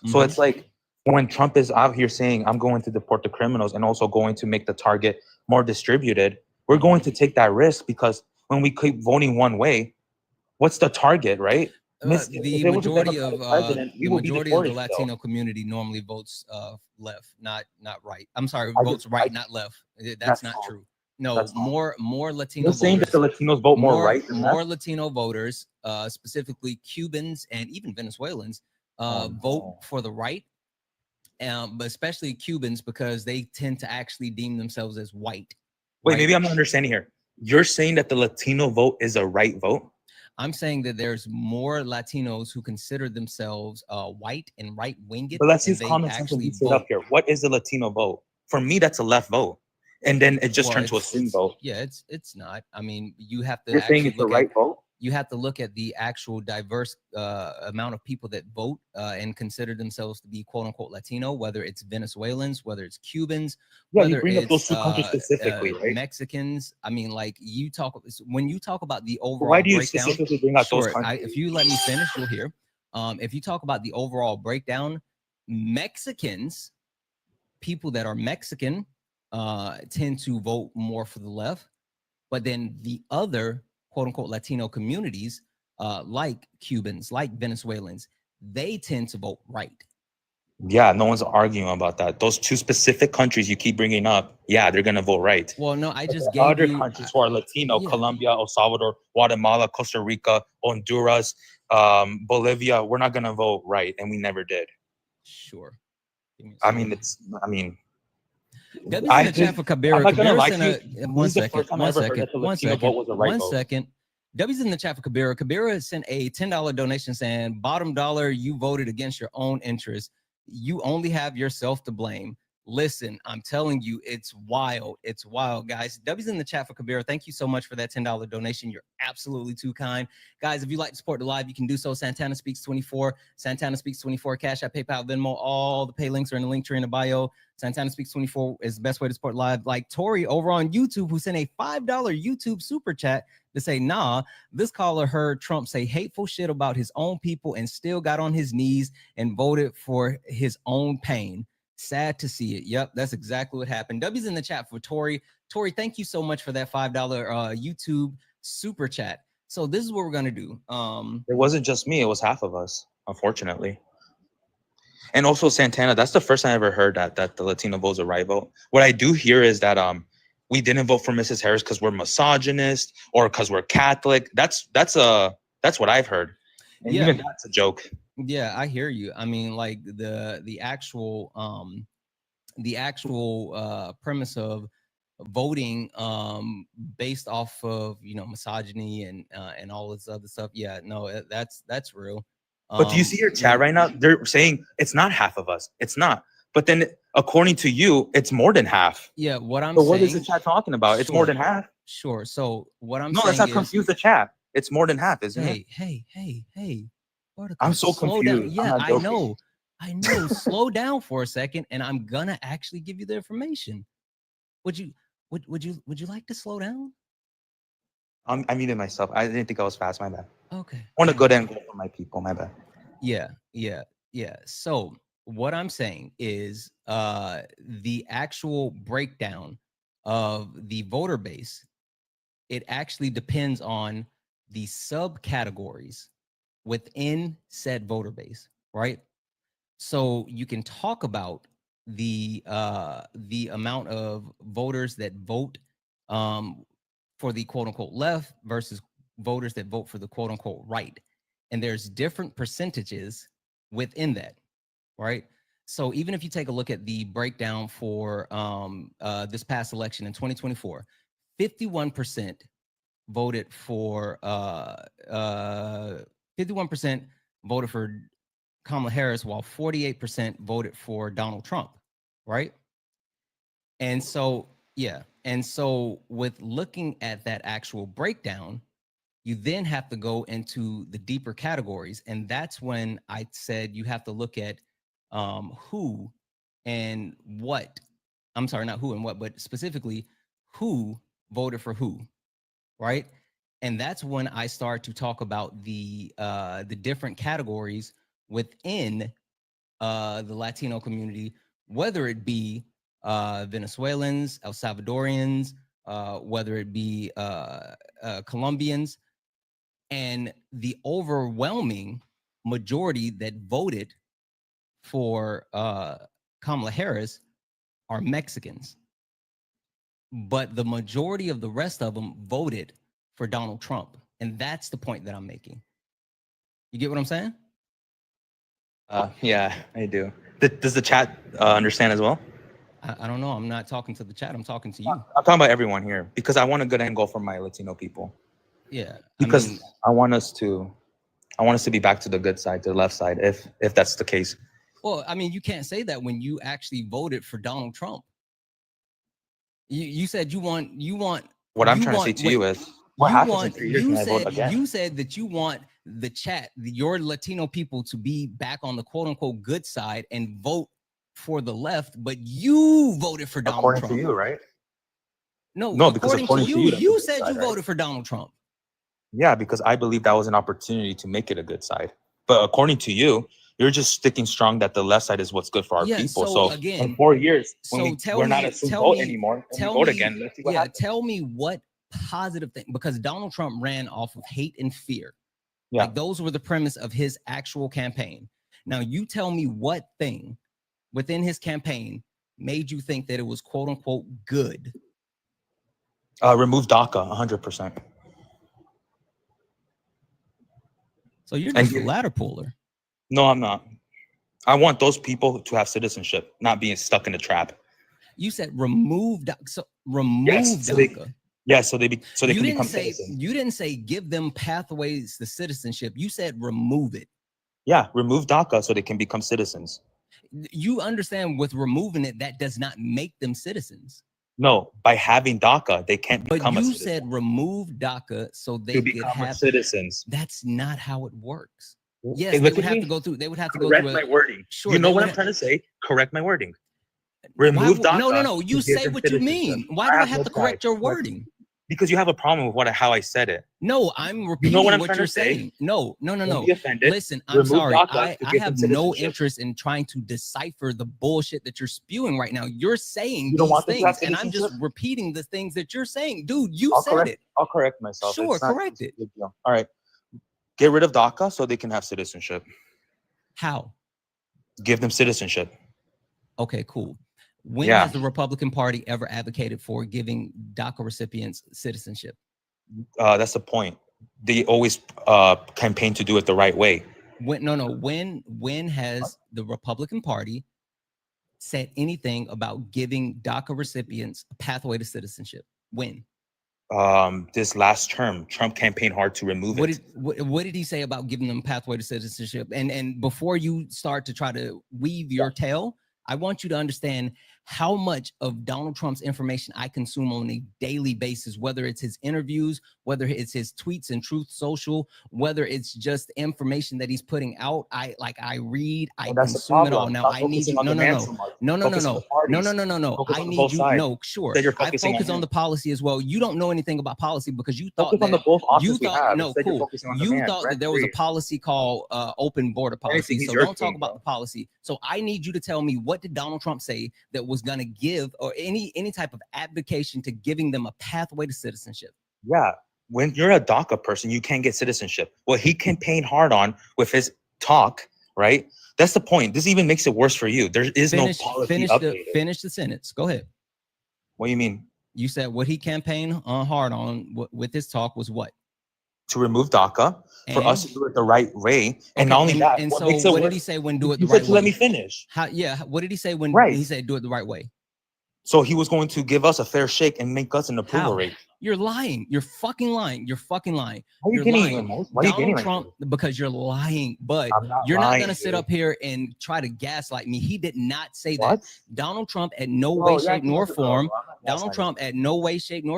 So it's like when Trump is out here saying, I'm going to deport the criminals and also going to make the target more distributed, we're going to take that risk, because when we keep voting one way, what's the target, right? The majority of the Latino community normally votes left, not right. I'm sorry, votes right, not left. That's not true. No, more Latino. You're saying that the Latinos vote more right than left? More Latino voters, specifically Cubans and even Venezuelans, vote for the right, but especially Cubans, because they tend to actually deem themselves as white. Wait, maybe I'm not understanding here. You're saying that the Latino vote is a right vote? I'm saying that there's more Latinos who consider themselves white and right-winged. But let's use common sense and piece it up here. What is the Latino vote? For me, that's a left vote. And then it just turned to a swing vote. Yeah, it's not. I mean, you have to. You're saying it's the right vote? You have to look at the actual diverse amount of people that vote and consider themselves to be quote unquote Latino, whether it's Venezuelans, whether it's Cubans, whether you bring up those two countries specifically, right? Mexicans. I mean, like when you talk about the overall why do you breakdown, specifically bring out those countries? If you let me finish, you'll hear. If you talk about the overall breakdown, Mexicans, people that are Mexican, tend to vote more for the left, but then the other quote unquote Latino communities, like Cubans, like Venezuelans, they tend to vote right. Yeah, no one's arguing about that. Those two specific countries you keep bringing up, yeah, they're gonna vote right. Well, no, I just gave other countries who are Latino, Colombia, El Salvador, Guatemala, Costa Rica, Honduras, Bolivia, we're not gonna vote right, and we never did. Sure. I mean, W's in the chat for Kabira. I'm not gonna Kabira lie sent to you. a This one is the second. first time I One ever heard second. that the One Latino second. vote was the right One vote. second. W's in the chat for Kabira. Kabira sent a $10 donation saying, "Bottom dollar, you voted against your own interests. You only have yourself to blame." Listen, I'm telling you, it's wild. It's wild, guys. W's in the chat for Kabira. Thank you so much for that $10 donation. You're absolutely too kind. Guys, if you'd like to support the live, you can do so. Santana Speaks 24. Santana Speaks 24. Cash App, PayPal, Venmo. All the pay links are in the link tree in the bio. Santana Speaks 24 is the best way to support live. Like Tori over on YouTube, who sent a $5 YouTube super chat to say, nah, this caller heard Trump say hateful shit about his own people and still got on his knees and voted for his own pain. Sad to see it. Yep, that's exactly what happened. W's in the chat for Tori. Tori, thank you so much for that $5 YouTube super chat. So this is what we're gonna do. It wasn't just me; it was half of us, unfortunately. And also Santana, that's the first time I ever heard that the Latino vote is a right vote. What I do hear is that we didn't vote for Mrs. Harris because we're misogynist or because we're Catholic. That's what I've heard. And even that's a joke. Yeah, I hear you. I mean, like the actual premise of voting based off of misogyny and all this other stuff. Yeah, no, that's real. But do you see your chat right now? They're saying it's not half of us. It's not. But then according to you, it's more than half. Yeah, what I'm so saying. What is the chat talking about? Sure. It's more than half. Sure. So what I'm saying let's not confuse the chat. It's more than half, isn't it? Hey. I'm so confused. Yeah, I know. Slow down for a second, and I'm gonna actually give you the information. Would you like to slow down? I muted myself. I didn't think I was fast. My bad. Okay. I want to go there and go for my people. My bad. Yeah. So what I'm saying is the actual breakdown of the voter base, it actually depends on the subcategories within said voter base, right? So you can talk about the amount of voters that vote for the quote unquote left versus voters that vote for the quote unquote right. And there's different percentages within that, right? So even if you take a look at the breakdown for this past election in 2024, 51% voted for 51% voted for Kamala Harris, while 48% voted for Donald Trump, right? And so, with looking at that actual breakdown, you then have to go into the deeper categories. And that's when I said you have to look at who and what. I'm sorry, not who and what, but specifically who voted for who, right? And that's when I start to talk about the different categories within the Latino community, whether it be Venezuelans, El Salvadorians, whether it be Colombians, and the overwhelming majority that voted for Kamala Harris are Mexicans. But the majority of the rest of them voted for Donald Trump. And that's the point that I'm making. You get what I'm saying? Yeah, I do. Does the chat understand as well? I don't know. I'm not talking to the chat. I'm talking to you. I'm talking about everyone here because I want a good angle for my Latino people. Yeah. Because I want us to be back to the good side, to the left side, if that's the case. Well, I mean, you can't say that when you actually voted for Donald Trump. You said you want. What I'm trying to say to you is, what happens in 3 years when I vote again? You said that you want the chat, your Latino people, to be back on the quote unquote good side and vote for the left, but you voted for Donald Trump. According to you, right? No, because according to you, you said you voted right? for Donald Trump. Yeah, because I believe that was an opportunity to make it a good side. But according to you, you're just sticking strong that the left side is what's good for our people. So again, in 4 years, when we're not a swing vote anymore, and we vote again, let's see what happens. Tell me what positive thing, because Donald Trump ran off of hate and fear. Yeah. Like those were the premise of his actual campaign. Now you tell me what thing within his campaign made you think that it was quote unquote good. Remove DACA 100%. So you're just a ladder puller. No, I'm not. I want those people to have citizenship, not being stuck in a trap. You said remove DACA. So remove Yes, DACA. So they can become citizens. You didn't say give them pathways to citizenship. You said remove it. Yeah, remove DACA so they can become citizens. You understand with removing it, that does not make them citizens. No, by having DACA, they can't become But a you citizen. said remove DACA so they To could become have citizens. That's not how it works. Hey, Yes, they look would at have me. to go through. They would have to Correct go my through. wording. Sure, You know they what would I'm trying to say? Correct my wording. Remove DACA. No. You to give say them what you citizenship. mean. Why do I have no to correct pride. your wording? Because you have a problem with how I said it. No, I'm repeating You know what I'm what trying you're to say? saying. No. Don't be offended. Listen, I'm Remove sorry. DACA I to give have them no citizenship. interest in trying to decipher the bullshit that you're spewing right now. You're saying You don't these want them to have things, and I'm just citizenship? repeating the things that you're saying. Dude, you I'll said correct, it. I'll correct myself. Sure, It's not- correct it's it. a big deal. All right. Get rid of DACA so they can have citizenship. How? Give them citizenship. Okay, cool. When Yeah. has the Republican Party ever advocated for giving DACA recipients citizenship? That's the point. They always campaign to do it the right way. When has the Republican Party said anything about giving DACA recipients a pathway to citizenship? When? This last term, Trump campaigned hard to remove it. What did he say about giving them a pathway to citizenship? And before you start to try to weave your tale, I want you to understand how much of Donald Trump's information I consume on a daily basis, whether it's his interviews, whether it's his tweets and Truth Social, whether it's just information that he's putting out. I read, I consume it all. Now I need you. No. I need you. No, sure. I focus on the policy as well. You don't know anything about policy because you thought that you thought that there was a policy called open border policy. So don't talk about the policy. So I need you to tell me, what did Donald Trump say that was going to give, or any type of abdication to giving them a pathway to citizenship? Yeah, when you're a DACA person, you can't get citizenship. What he campaigned hard on with his talk, right? That's the point. This even makes it worse for you. There is no policy updated. Finish the sentence. Go ahead. What do you mean? You said what he campaigned hard on with his talk was what? To remove DACA, for us to do it the right way. And not only that, and so what did he say when do it the right right way? way? Let me finish. What did he say when he said do it the right way? So he was going to give us a fair shake and make us an approval rate. You're lying. You're fucking lying. You're fucking lying. Why are you getting lying. Why are you getting Trump, because you're lying, but you're not going to sit up here and try to gaslight me. He did not say that. Donald Trump at no way, shape, nor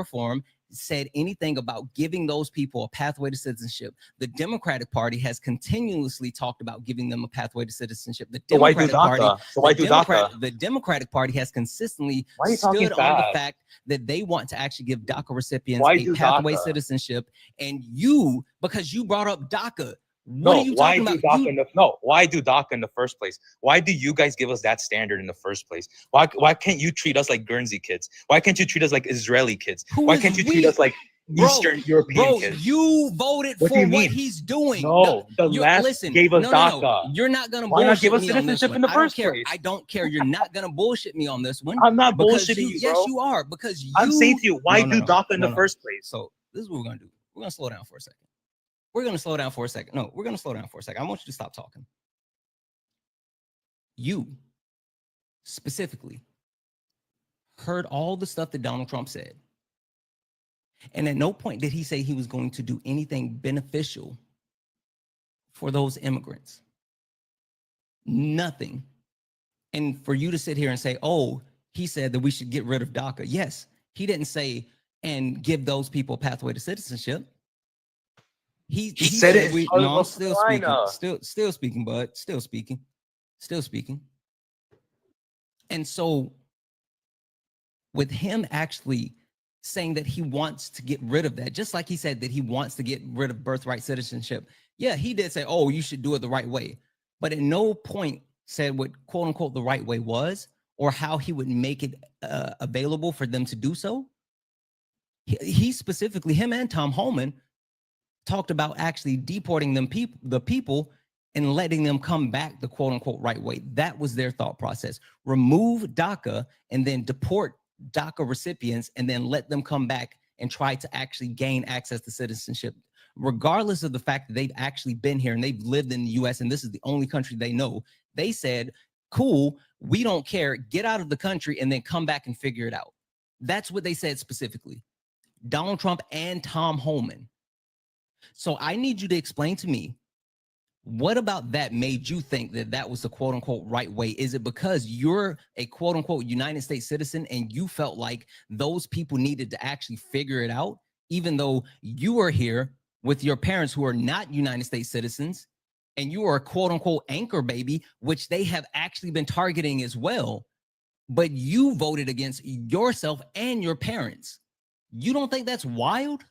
form, said anything about giving those people a pathway to citizenship. The Democratic Party has continuously talked about giving them a pathway to citizenship. The Democratic Party has consistently stood on the fact that they want to actually give DACA recipients a pathway citizenship. And you, because you brought up DACA, why do DACA in the first place? Why do you guys give us that standard in the first place? Why can't you treat us like Guernsey kids? Why can't you treat us like Israeli kids? Why can't you treat us like Eastern European kids? You voted for what he's doing. No, gave us DACA. You're not gonna Why not give us bullshit me on this citizenship one. in the first place? I don't care. You're not gonna bullshit me on this one. I'm not bullshitting you, bro. Yes, you are, because I'm saying to you, why do DACA in the first place? So this is what we're gonna do. We're gonna slow down for a second. We're going to slow down for a second. No, we're going to slow down for a second. I want you to stop talking. You specifically heard all the stuff that Donald Trump said. And at no point did he say he was going to do anything beneficial for those immigrants. Nothing. And for you to sit here and say, oh, he said that we should get rid of DACA. Yes, he didn't say and give those people a pathway to citizenship. He said it. No, I'm still speaking. Still speaking, bud. Still speaking. And so, with him actually saying that he wants to get rid of that, just like he said that he wants to get rid of birthright citizenship. Yeah, he did say, "Oh, you should do it the right way," but at no point said what "quote unquote" the right way was, or how he would make it available for them to do so. He specifically, him and Tom Homan, talked about actually deporting the people and letting them come back the quote unquote right way. That was their thought process. Remove DACA and then deport DACA recipients and then let them come back and try to actually gain access to citizenship. regardless of the fact that they've actually been here and they've lived in the US and this is the only country they know, they said, cool, we don't care, get out of the country and then come back and figure it out. That's what they said specifically. Donald Trump and Tom Homan. So I need you to explain to me, what about that made you think that that was the quote unquote right way? Is it because you're a quote unquote United States citizen and you felt like those people needed to actually figure it out, even though you are here with your parents who are not United States citizens and you are a quote unquote anchor baby, which they have actually been targeting as well, but you voted against yourself and your parents? You don't think that's wild?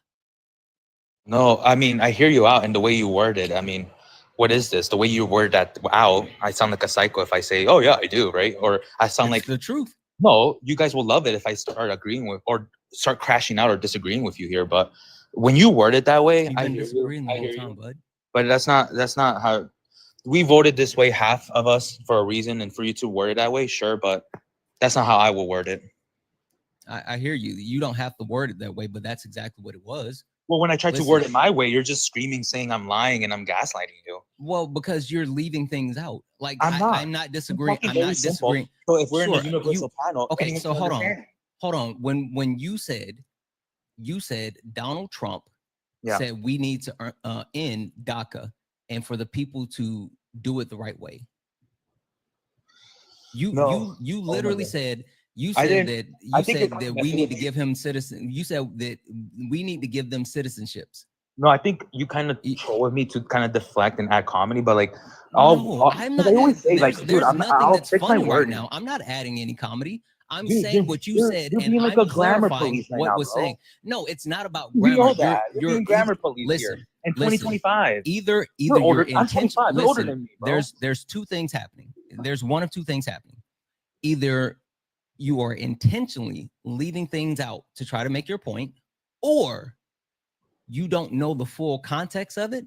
No, I mean, I hear you out and the way you word it. I mean, what is this? The way you word that out, I sound like a psycho if I say, oh yeah, I do, right? Or I sound like the truth. No, you guys will love it if I start agreeing with or start crashing out or disagreeing with you here. But when you word it that way, You've been disagreeing the whole time, bud. But that's not how we voted this way, half of us, for a reason, and for you to word it that way, sure, but that's not how I will word it. I hear you. You don't have to word it that way, but that's exactly what it was. Well, when I tried to word it my way, you're just screaming, saying I'm lying and I'm gaslighting you. Well, because you're leaving things out. Like I'm not disagreeing. I'm very not simple. disagreeing. So if we're in Sure, the universal panel, okay. anyone So can hold understand. on. When you said Donald Trump said we need to end DACA and for the people to do it the right way. You literally said. You said that we need to give him citizen. You said that we need to give them citizenships. No, I think you kind of troll with me to kind of deflect and add comedy, but like, I'm not. I always say, like, There's dude, nothing that's fix my funny right wording. now. I'm not adding any comedy. I'm Dude, saying what you said, you're and being like I'm a grammar clarifying police right what now, was bro. saying. No, it's not about We grammar. know that. You're being grammar police listen, here in listen. 2025. Either You're older. your I'm intention. 25. You're older Listen, than me, bro. there's two things happening. There's one of two things happening. Either you are intentionally leaving things out to try to make your point, or you don't know the full context of it,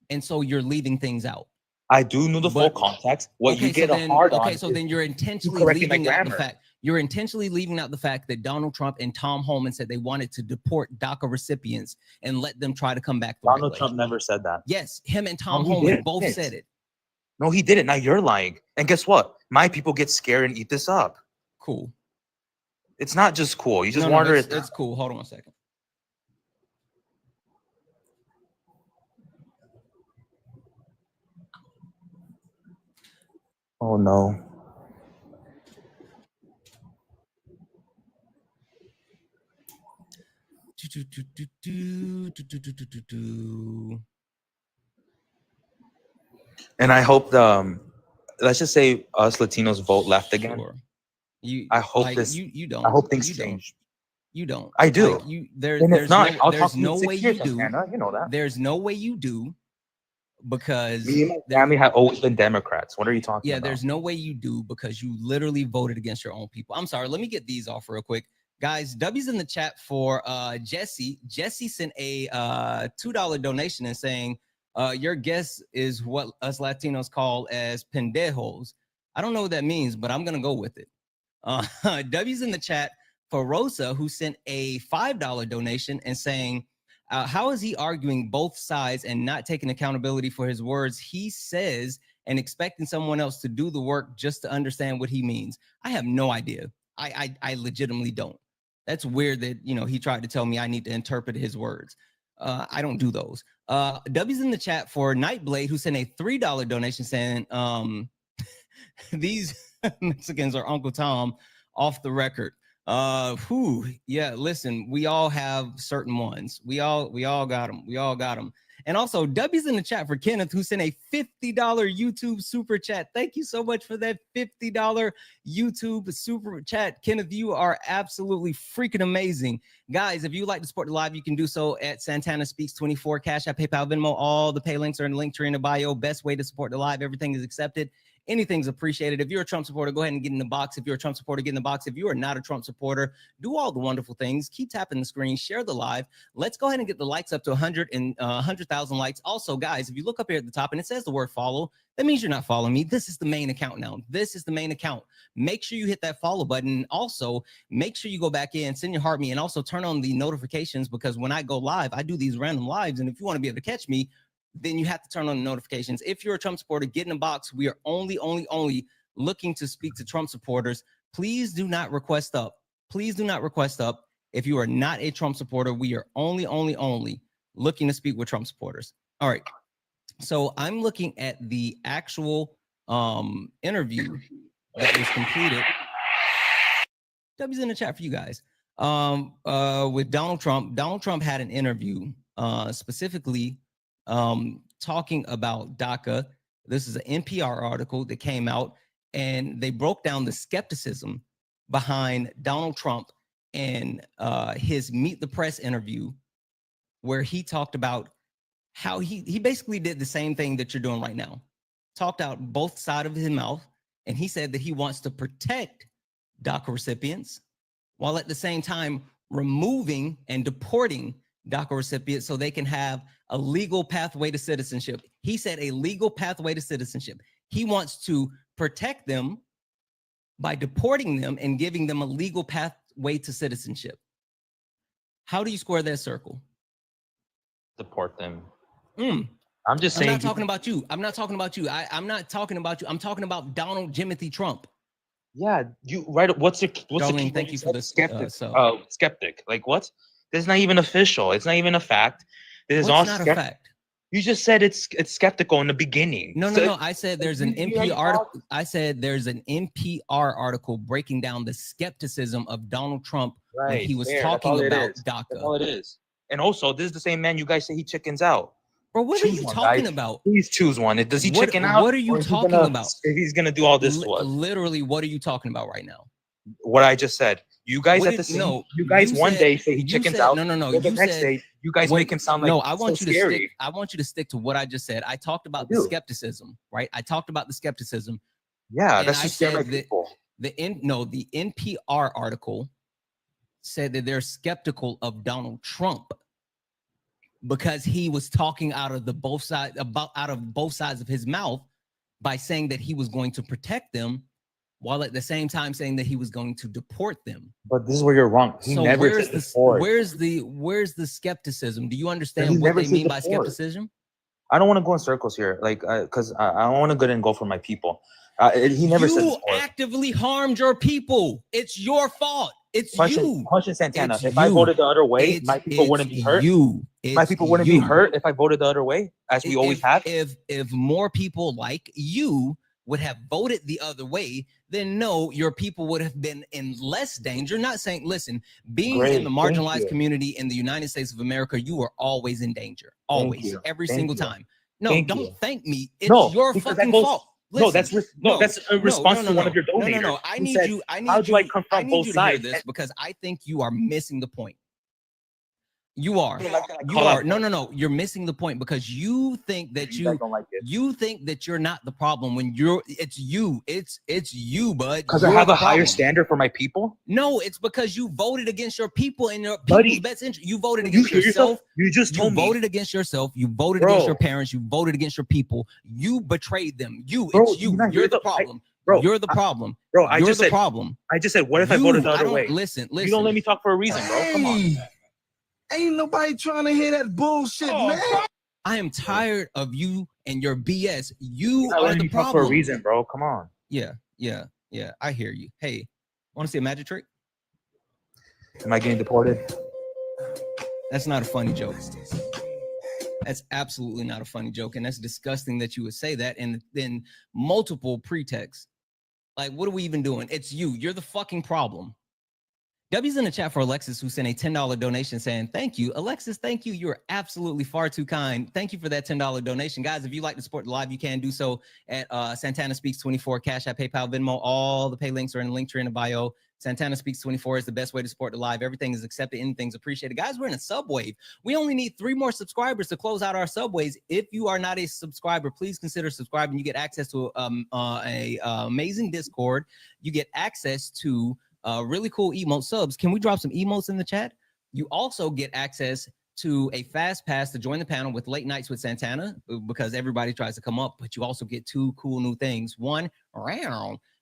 and so you're leaving things out. I do know the full context. What you get hard on. Okay, so then you're intentionally leaving out the fact. You're intentionally leaving out the fact that Donald Trump and Tom Homan said they wanted to deport DACA recipients and let them try to come back the right way. Donald Trump never said that. Yes, him and Tom Homan both said it. No, he didn't. Now you're lying. And guess what? My people get scared and eat this up. Cool. It's not just cool. You just wonder it. It's cool. Hold on a second. Oh no. And I hope let's just say us Latinos vote left again. Sure. I hope like, this. You don't. I hope things you change. You don't. I do. Like there's no way you do. Santana, you know that. There's no way you do, because me and my family have always been Democrats. What are you talking about? Yeah, there's no way you do because you literally voted against your own people. I'm sorry. Let me get these off real quick. Guys, W's in the chat for Jesse. Jesse sent a $2 donation and saying, your guess is what us Latinos call as pendejos. I don't know what that means, but I'm going to go with it. W's in the chat for Rosa, who sent a $5 donation and saying, how is he arguing both sides and not taking accountability for his words he says and expecting someone else to do the work just to understand what he means? I have no idea. I legitimately don't. That's weird that, he tried to tell me I need to interpret his words. I don't do those. W's in the chat for Nightblade, who sent a $3 donation saying, these Mexicans are Uncle Tom off the record. Yeah, listen, we all have certain ones. We all got them. We all got them. And also W's in the chat for Kenneth, who sent a $50 YouTube super chat. Thank you so much for that $50 YouTube super chat. Kenneth, you are absolutely freaking amazing. Guys, if you'd like to support the live, you can do so at Santana Speaks 24, Cash App, PayPal, Venmo. All the pay links are in the link tree in the bio. Best way to support the live. Everything is accepted. Anything's appreciated. If you're a Trump supporter, go ahead and get in the box. If you're a Trump supporter, get in the box. If you are not a Trump supporter, do all the wonderful things. Keep tapping the screen, share the live. Let's go ahead and get the likes up to 100,000 likes. Also, guys, if you look up here at the top and it says the word follow, that means you're not following me. This is the main account now. This is the main account. Make sure you hit that follow button. Also, make sure you go back in, send your heart me, and also turn on the notifications, because when I go live, I do these random lives. And if you want to be able to catch me, then you have to turn on the notifications. If you're a Trump supporter, get in the box. We are only looking to speak to Trump supporters. Please do not request up. Please do not request up. If you are not a Trump supporter, we are only looking to speak with Trump supporters. All right. So I'm looking at the actual interview that was completed. W's in the chat for you guys. With Donald Trump. Donald Trump had an interview specifically talking about DACA. This is an NPR article that came out, and they broke down the skepticism behind Donald Trump and his Meet the Press interview, where he talked about how he basically did the same thing that you're doing right now. Talked out both sides of his mouth, and he said that he wants to protect DACA recipients while at the same time removing and deporting DACA recipients so they can have a legal pathway to citizenship. He said a legal pathway to citizenship. He wants to protect them by deporting them and giving them a legal pathway to citizenship. How do you square that circle? Deport them. I'm just saying. I'm not talking about you. I'm not talking about you. I'm not talking about you. I'm talking about Donald Jimothy Trump. Yeah, you right. What's the Darlene, thank you for the skeptic? Skeptic. Like what? This is not even official. It's not even a fact. This is all not a fact. You just said it's skeptical in the beginning. No. I said there's an NPR article. I said there's an NPR article breaking down the skepticism of Donald Trump when he was talking about DACA. That's all it is. And also, this is the same man you guys say he chickens out. Bro, what are you talking about? Please choose one. Does he chicken out? What are you talking about? He's gonna do all this to us. Literally, what are you talking about right now? What I just said. You guys at the same. No, you guys one day say he chickens out. No. The next day, you guys make him sound like no. I want you to stick. I want you to stick to what I just said. I talked about the skepticism, right? I talked about the skepticism. Yeah, that's just scary people. The NPR article said that they're skeptical of Donald Trump because he was talking out of both sides of his mouth by saying that he was going to protect them, while at the same time saying that he was going to deport them. But this is where you're wrong. He never said deport. Where's the skepticism? Do you understand what they mean by skepticism? I don't want to go in circles here, like, because I want to go and go for my people. He never said deport. You actively harmed your people. It's your fault. It's you. Question Santana. If I voted the other way, my people wouldn't be hurt. My people wouldn't be hurt if I voted the other way, as we always have. If more people like you would have voted the other way, then no, your people would have been in less danger. Not saying, listen, being in the marginalized community in the United States of America, you are always in danger. Always. Every single time. No, don't thank me. It's your fucking fault. Listen, that's a response to one of your donators. No. I need you to hear this because I think you are missing the point. You are. No. You're missing the point because you think that you think that you're not the problem when it's you, bud. Because I have a higher standard for my people? No, it's because you voted against your people and your people's best interest. You voted against yourself. You just told me. You voted against yourself. You voted against your parents. You voted against your people. You betrayed them. You're the problem. You're the problem. You're the problem. I just said, what if I voted the other way? Listen. You don't let me talk for a reason, bro. Come on. Ain't nobody trying to hear that bullshit, man. I am tired of you and your BS. You are the problem. For a reason, bro. Come on. Yeah. I hear you. Hey, want to see a magic trick? Am I getting deported? That's not a funny joke. That's absolutely not a funny joke. And that's disgusting that you would say that. And then multiple pretexts. Like, what are we even doing? It's you. You're the fucking problem. W's in the chat for Alexis, who sent a $10 donation saying, thank you. Alexis, thank you. You're absolutely far too kind. Thank you for that $10 donation. Guys, if you'd like to support the live, you can do so at Santana Speaks 24, Cash App, PayPal, Venmo. All the pay links are in the link tree in the bio. Santana Speaks 24 is the best way to support the live. Everything is accepted. Anything's appreciated. Guys, we're in a subwave. We only need 3 more subscribers to close out our subways. If you are not a subscriber, please consider subscribing. You get access to amazing Discord. You get access to really cool emote subs. Can we drop some emotes in the chat? You also get access to a fast pass to join the panel with Late Nights with Santana, because everybody tries to come up, but you also get 2 cool new things. One,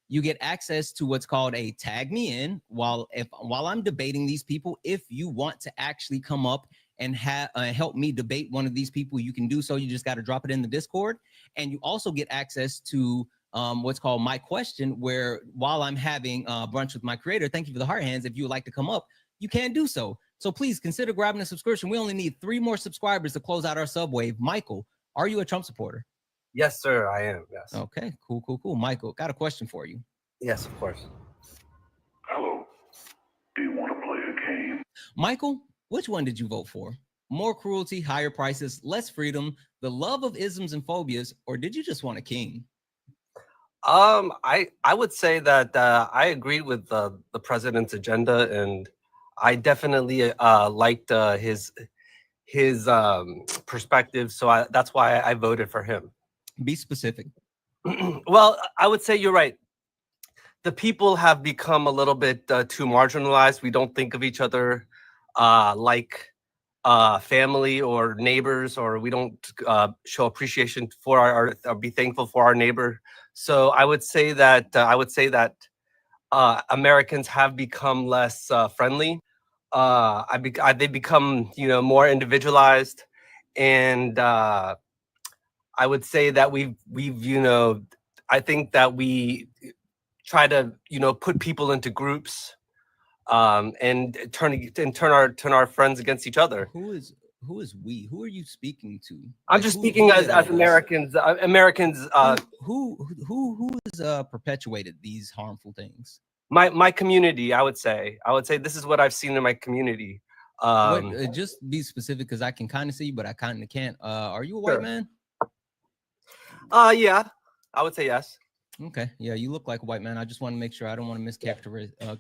you get access to what's called a tag me in while I'm debating these people. If you want to actually come up and help me debate one of these people, you can do so. You just got to drop it in the Discord. And you also get access to what's called My Question, where while I'm having brunch with my creator, thank you for the heart hands, if you would like to come up, you can do so. So please consider grabbing a subscription. We only need 3 more subscribers to close out our subwave. Michael, are you a Trump supporter? Yes, sir, I am. Yes. Okay, cool. Michael, got a question for you. Yes, of course. Hello. Do you want to play a game? Michael, which one did you vote for? More cruelty, higher prices, less freedom, the love of isms and phobias, or did you just want a king? I would say that I agreed with the president's agenda, and I definitely liked his perspective. So that's why I voted for him. Be specific. Well, I would say you're right. The people have become a little bit too marginalized. We don't think of each other like family or neighbors, or we don't show appreciation for our or be thankful for our neighbor. So I would say that Americans have become less friendly. They become more individualized, and I would say that we've I think that we try to put people into groups and turn our friends against each other. Who is we? Who are you speaking to? I'm just speaking as Americans. Americans. Who is perpetuated these harmful things? My community. I would say this is what I've seen in my community. Just be specific, because I can kind of see, but I kind of can't. Are you a white man? Yeah, I would say yes. Okay, yeah, you look like a white man. I just want to make sure I don't want to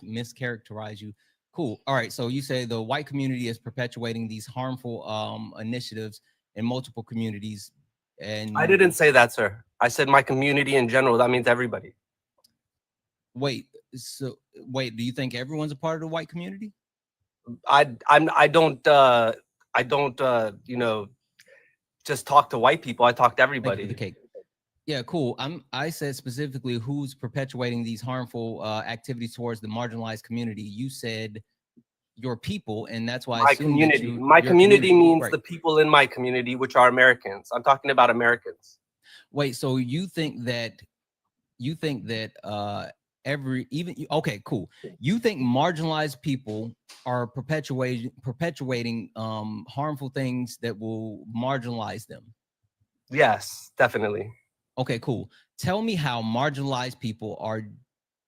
mischaracterize you. Cool. All right, so you say the white community is perpetuating these harmful initiatives in multiple communities, and I didn't say that, sir. I said my community in general. That means everybody. Wait, do you think everyone's a part of the white community? I don't just talk to white people. I talk to everybody. The cake. Yeah, cool. I said specifically who's perpetuating these harmful activities towards the marginalized community. You said your people, and that's why my community. My community means right. The people in my community, which are Americans. I'm talking about Americans. Wait, so you think that okay, cool. You think marginalized people are perpetuating harmful things that will marginalize them? Yes, definitely. Okay, cool. Tell me how marginalized people are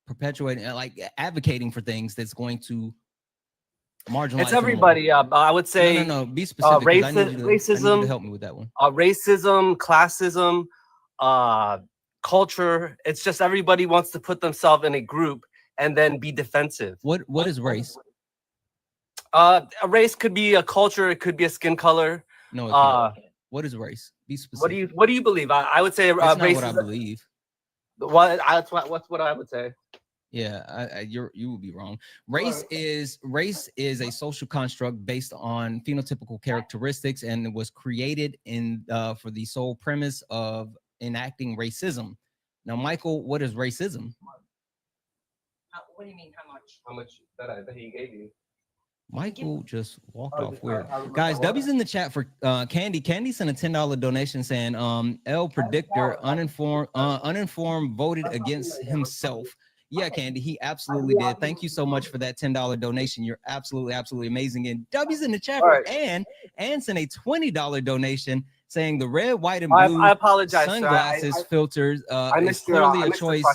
perpetuating, like advocating for things that's going to marginalize. It's everybody. I would say no. Be specific. Racism. I need you to help me with that one. Racism, classism, culture. It's just everybody wants to put themselves in a group and then be defensive. What is race? A race could be a culture. It could be a skin color. No. What is race? Be specific. What do you believe? I would say That's race. Not what I believe. What's what I would say. Yeah, you would be wrong. Race is a social construct based on phenotypical characteristics, and it was created for the sole premise of enacting racism. Now, Michael, what is racism? What do you mean? How much? How much that he gave you? Michael just walked off weird. Guys, W's in the chat for Candy. Candy sent a $10 donation saying L Predictor uninformed voted against himself. Yeah, Candy, he absolutely did. Thank you so much for that $10 donation. You're absolutely amazing. And W's in the chat for Ann sent a $20 donation saying the red, white, and blue I apologize, sunglasses sir. filters is clearly a choice.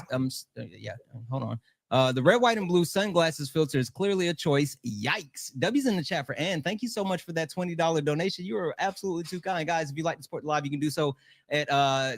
Yeah, hold on. The red, white, and blue sunglasses filter is clearly a choice. Yikes. W's in the chat for Ann. Thank you so much for that $20 donation. You are absolutely too kind, guys. If you'd like to support the live, you can do so at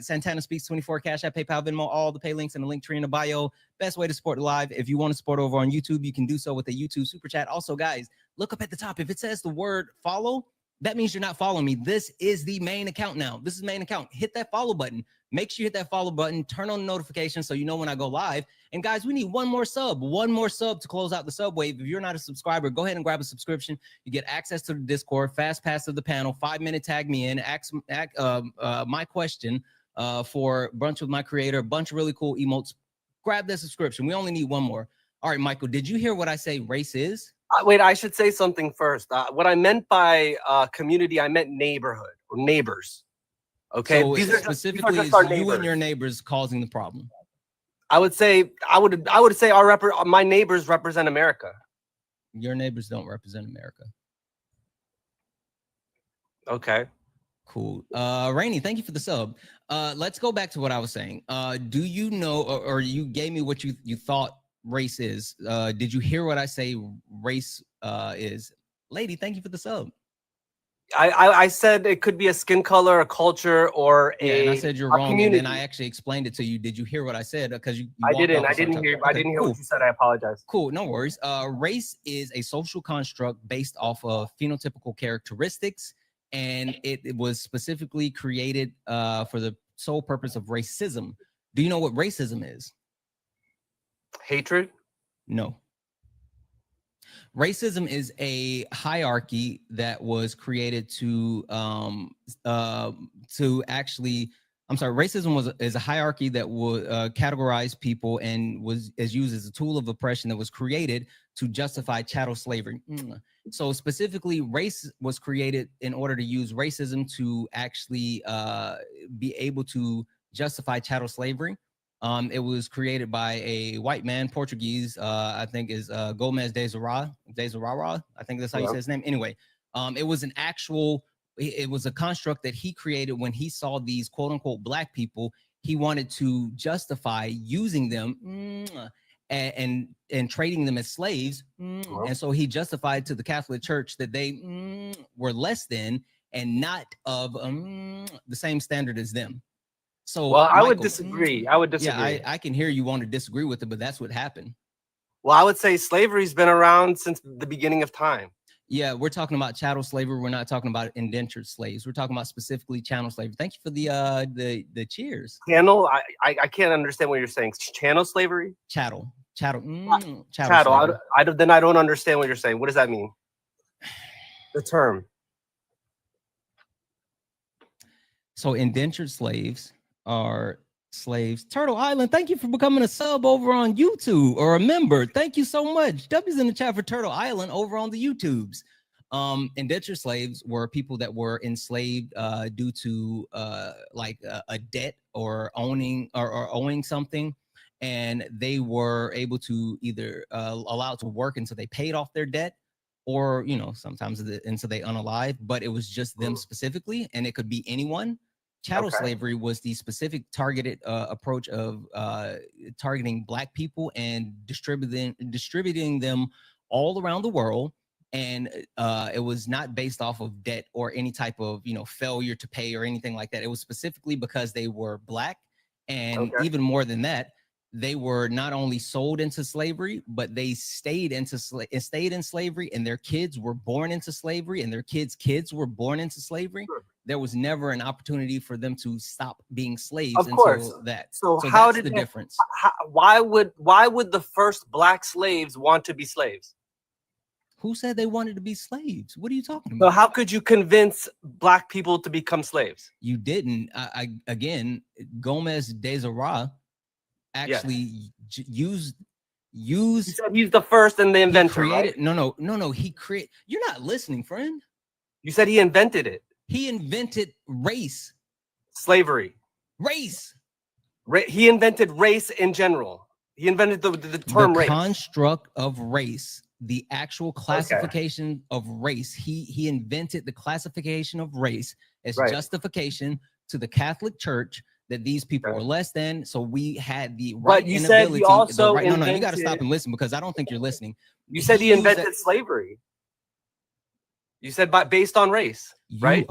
Santana Speaks 24, Cash App, PayPal, Venmo, all the pay links in the link tree in the bio. Best way to support the live. If you want to support over on YouTube, you can do so with a YouTube super chat. Also, guys, look up at the top. If it says the word follow, that means you're not following me. This is the main account now. This is main account. Hit that follow button. Make sure you hit that follow button. Turn on the notifications so you know when I go live. And guys, we need one more sub to close out the sub wave. If you're not a subscriber, go ahead and grab a subscription. You get access to the Discord, fast pass to the panel, 5-minute tag me in, my question for brunch with my creator, a bunch of really cool emotes. Grab that subscription. We only need one more. All right, Michael, did you hear what I say race is? Wait, I should say something first. What I meant by community, I meant neighborhood or neighbors. Okay, so these are specifically just our is you neighbors. and your neighbors causing the problem. I would say my neighbors represent America. Your neighbors don't represent America. Okay. Cool. Rainey, thank you for the sub. Let's go back to what I was saying. Do you know, or you gave me what you thought race is? Did you hear what I say race is? Lady, thank you for the sub. I said it could be a skin color, a culture, or and I said you're wrong, community. and then I actually explained it to you. Did you hear what I said? Because you I didn't hear cool. what you said. I apologize. Cool, no worries. Race is a social construct based off of phenotypical characteristics, and it was specifically created for the sole purpose of racism. Do you know what racism is? Hatred? No. Racism is a hierarchy that was created to actually, I'm sorry, racism is a hierarchy that would categorize people and is used as a tool of oppression that was created to justify chattel slavery. So specifically, race was created in order to use racism to actually be able to justify chattel slavery. It was created by a white man, Portuguese, I think is Gomez de Zara. I think that's how you say his name. Anyway, it was a construct that he created when he saw these quote unquote black people. He wanted to justify using them and trading them as slaves. And so he justified to the Catholic Church that they were less than and not of the same standard as them. So well, I Michael, would disagree. Yeah, I can hear you want to disagree with it, but that's what happened. Well, I would say slavery's been around since the beginning of time. Yeah, we're talking about chattel slavery. We're not talking about indentured slaves. We're talking about specifically chattel slavery. Thank you for the cheers. Channel? I can't understand what you're saying. Channel slavery? Chattel. Chattel. Slavery. Then I don't understand what you're saying. What does that mean? The term. So indentured slaves are slaves. Turtle Island, thank you for becoming a sub over on YouTube or a member. Thank you so much. W's in the chat for Turtle Island over on the YouTubes. Indentured slaves were people that were enslaved due to a debt or owning something, and they were able to either allowed to work until they paid off their debt, or sometimes until they unalive. But it was just them specifically, and it could be anyone. Chattel slavery was the specific targeted approach of targeting black people and distributing them all around the world. And it was not based off of debt or any type of failure to pay or anything like that. It was specifically because they were black, and even more than that, they were not only sold into slavery, but they stayed in slavery, and their kids were born into slavery, and their kids were born into slavery. There was never an opportunity for them to stop being slaves until that. So how that's did the difference? Why would the first black slaves want to be slaves? Who said they wanted to be slaves? What are you talking about? So how could you convince black people to become slaves? You didn't. Again, Gomez de Zara actually used. He's the first and the inventor. Created, right? No. He created. You're not listening, friend. You said he invented it. He invented race. Slavery. Race. He invented race in general. He invented the term race. The construct of race, the actual classification of race. He invented the classification of race as justification to the Catholic Church that these people were less than. So we had the right But you and said ability. he also No, you got to stop invented- and listen because I don't think you're listening. You said he used invented that- slavery. You said based on race, right?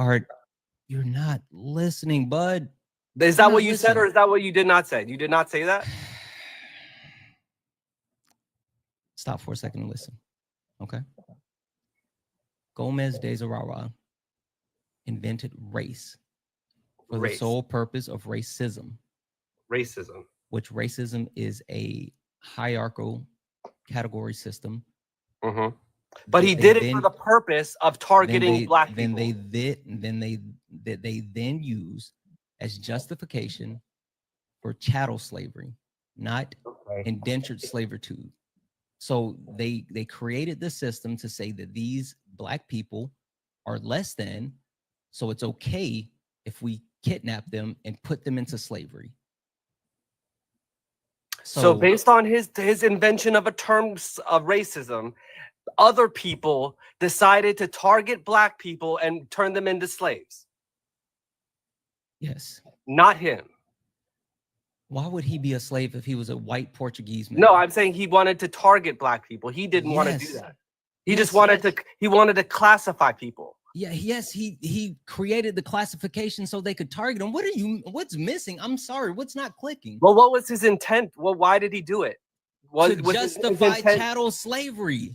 You're not listening, bud. Is that what you said, or is that what you did not say? You did not say that? Stop for a second and listen. Okay. Gomez de Zurara invented race for the sole purpose of racism. Racism. Which racism is a hierarchical category system. Mm-hmm. But he did it for the purpose of targeting black people. They then use as justification for chattel slavery, not indentured servitude. So they created the system to say that these black people are less than, so it's okay if we kidnap them and put them into slavery. So based on his invention of a term of racism, other people decided to target black people and turn them into slaves. Yes. Not him. Why would he be a slave if he was a white Portuguese man? No, I'm saying he wanted to target black people. He didn't want to do that. He just wanted to classify people. Yeah, yes, he created the classification so they could target them. What's missing? I'm sorry, what's not clicking? Well, what was his intent? Well, why did he do it? To justify chattel slavery.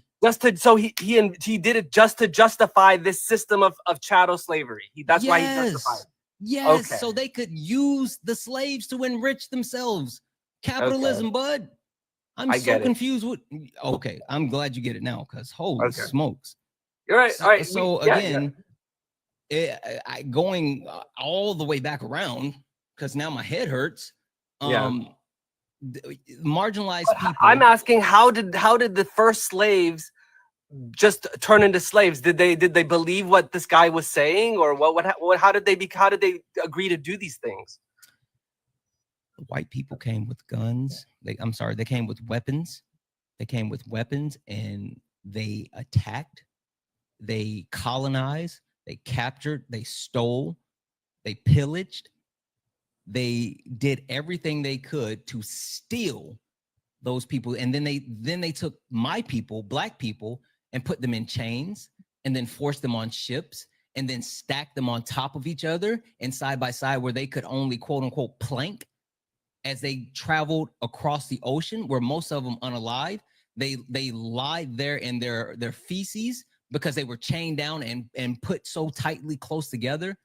So he did it just to justify this system of chattel slavery. That's why he justified it. Yes, so they could use the slaves to enrich themselves. Capitalism, bud. I'm so confused with. Okay, I'm glad you get it now, because holy smokes. You're right. All right. So again, going all the way back around, because now my head hurts. Marginalized people. I'm asking, how did the first slaves just turn into slaves? Did they believe what this guy was saying, or what how did they agree to do these things? The white people came with guns. They came with weapons. They came with weapons and they attacked, they colonized, they captured, they stole, they pillaged. They did everything they could to steal those people. And then they took my people, black people, and put them in chains and then forced them on ships and then stacked them on top of each other and side by side where they could only quote unquote plank as they traveled across the ocean, where most of them unalive. They lied there in their feces because they were chained down and put so tightly close together.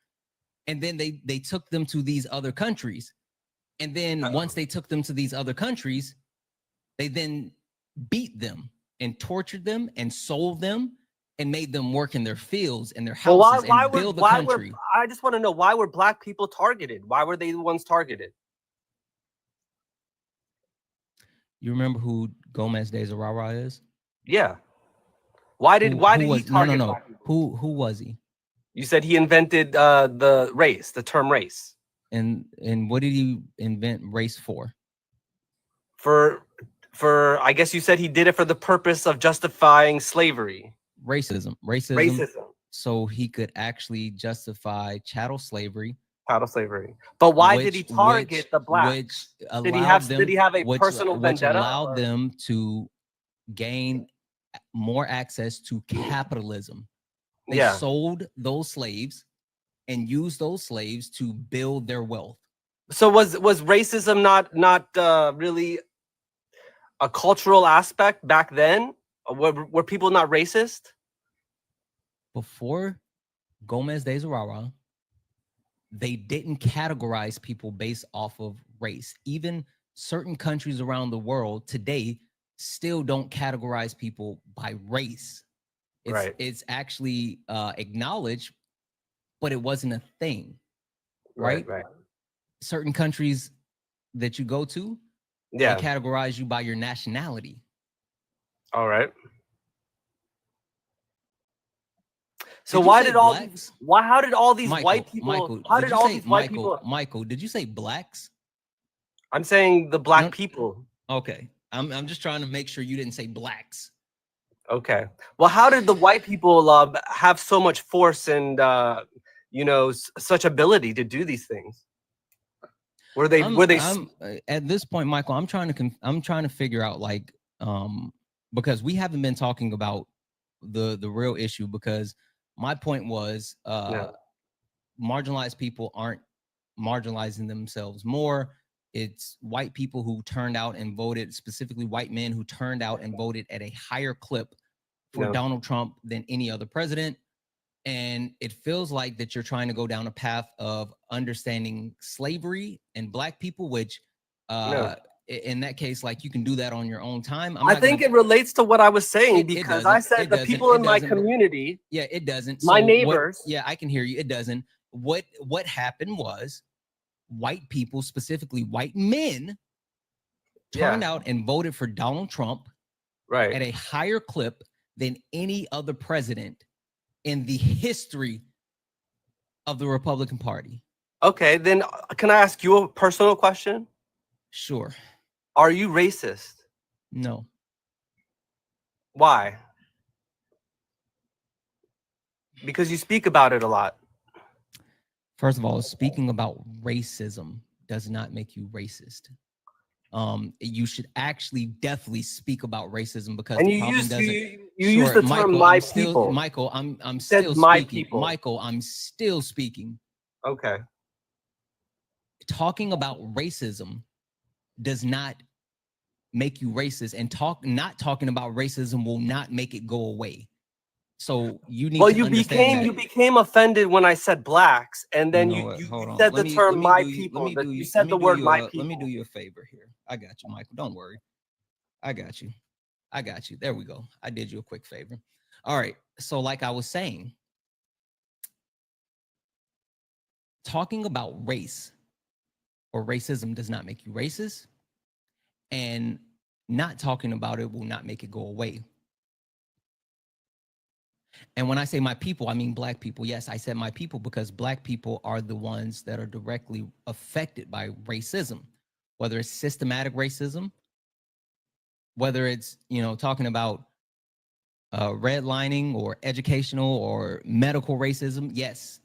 And then they took them to these other countries. And then once they took them to these other countries, they then beat them and tortured them and sold them and made them work in their fields and their houses and build the country. I just want to know, why were black people targeted? Why were they the ones targeted? You remember who Gomez de Zurara is? Yeah. Why did he target black people? Who was he? You said he invented the term race. And what did he invent race for? For I guess you said he did it for the purpose of justifying slavery. Racism. So he could actually justify chattel slavery. But why did he target the blacks? Did he have a personal vendetta? Which allowed them to gain more access to capitalism. They sold those slaves and used those slaves to build their wealth. So was racism not really a cultural aspect back then? Were people not racist? Before Gomez de Zurara, they didn't categorize people based off of race. Even certain countries around the world today still don't categorize people by race. It's actually acknowledged, but it wasn't a thing. Right. Certain countries that you go to, they categorize you by your nationality. All right. So how did all these white people? Michael, did you say blacks? I'm saying the black people. Okay. I'm just trying to make sure you didn't say blacks. Okay. Well, how did the white people have so much force and such ability to do these things? Were they? At this point, Michael? I'm trying to figure out because we haven't been talking about the real issue. Because my point was marginalized people aren't marginalizing themselves more. It's white people who turned out and voted, specifically white men who turned out and voted at a higher clip for Donald Trump than any other president. And it feels like that you're trying to go down a path of understanding slavery and black people, which in that case, like, you can do that on your own time. I think it relates to what I was saying, because I said the people in my community. Yeah, it doesn't. My neighbors. I can hear you. It doesn't. What happened was white people, specifically white men, turned out and voted for Donald Trump at a higher clip than any other president in the history of the Republican Party. Okay, then can I ask you a personal question? Sure. Are you racist? No. Why? Because you speak about it a lot. First of all, speaking about racism does not make you racist. You should actually definitely speak about racism, because and the you problem use doesn't. you use the term Michael, "my I'm still, people." Michael, I'm still my speaking. people. Michael, I'm still speaking. Okay. Talking about racism does not make you racist, and not talking about racism will not make it go away. So you need to understand that. You became offended when I said blacks, and then you said the term "my people." You said the word "my people." Let me do you a favor here. I got you, Michael. Don't worry. I got you. There we go. I did you a quick favor. All right. So like I was saying, talking about race or racism does not make you racist, and not talking about it will not make it go away. And when I say my people, I mean black people. Yes, I said my people because black people are the ones that are directly affected by racism, whether it's systematic racism, whether it's, talking about redlining or educational or medical racism. Yes,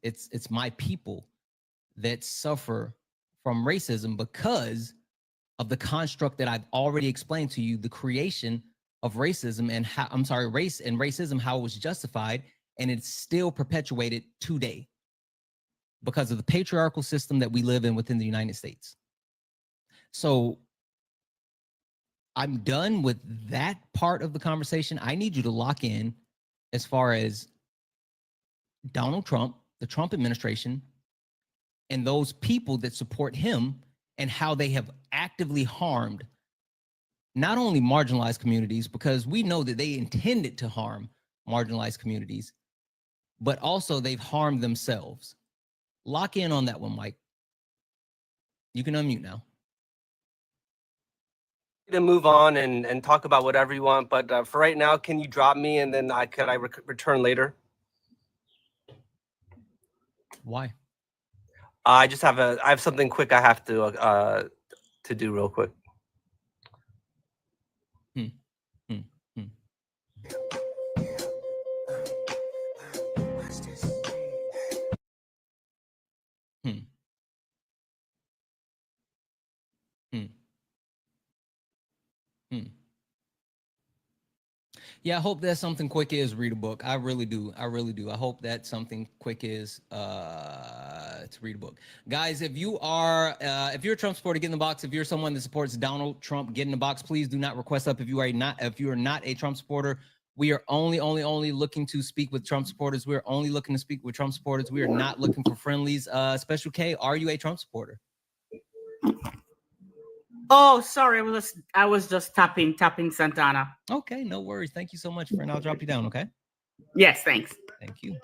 it's my people that suffer from racism because of the construct that I've already explained to you, the creation of racism and race and racism, how it was justified, and it's still perpetuated today because of the patriarchal system that we live in within the United States. So I'm done with that part of the conversation. I need you to lock in as far as Donald Trump, the Trump administration, and those people that support him, and how they have actively harmed not only marginalized communities, because we know that they intended to harm marginalized communities, but also they've harmed themselves. Lock in on that one, Mike. You can unmute now. To move on and talk about whatever you want, but for right now, can you drop me and then I return later? Why? I have something quick I have to do real quick. Yeah, I hope that something quick is read a book. I really do. I hope that something quick is to read a book. Guys, if you're a Trump supporter, get in the box. If you're someone that supports Donald Trump, get in the box. Please do not request up if you are not a Trump supporter. We are only looking to speak with Trump supporters. We're only looking to speak with Trump supporters. We are not looking for friendlies. Special K, are you a Trump supporter? Oh, sorry. I was just tapping Santana. Okay, no worries. Thank you so much, friend. I'll drop you down, okay? Yes, thanks. Thank you.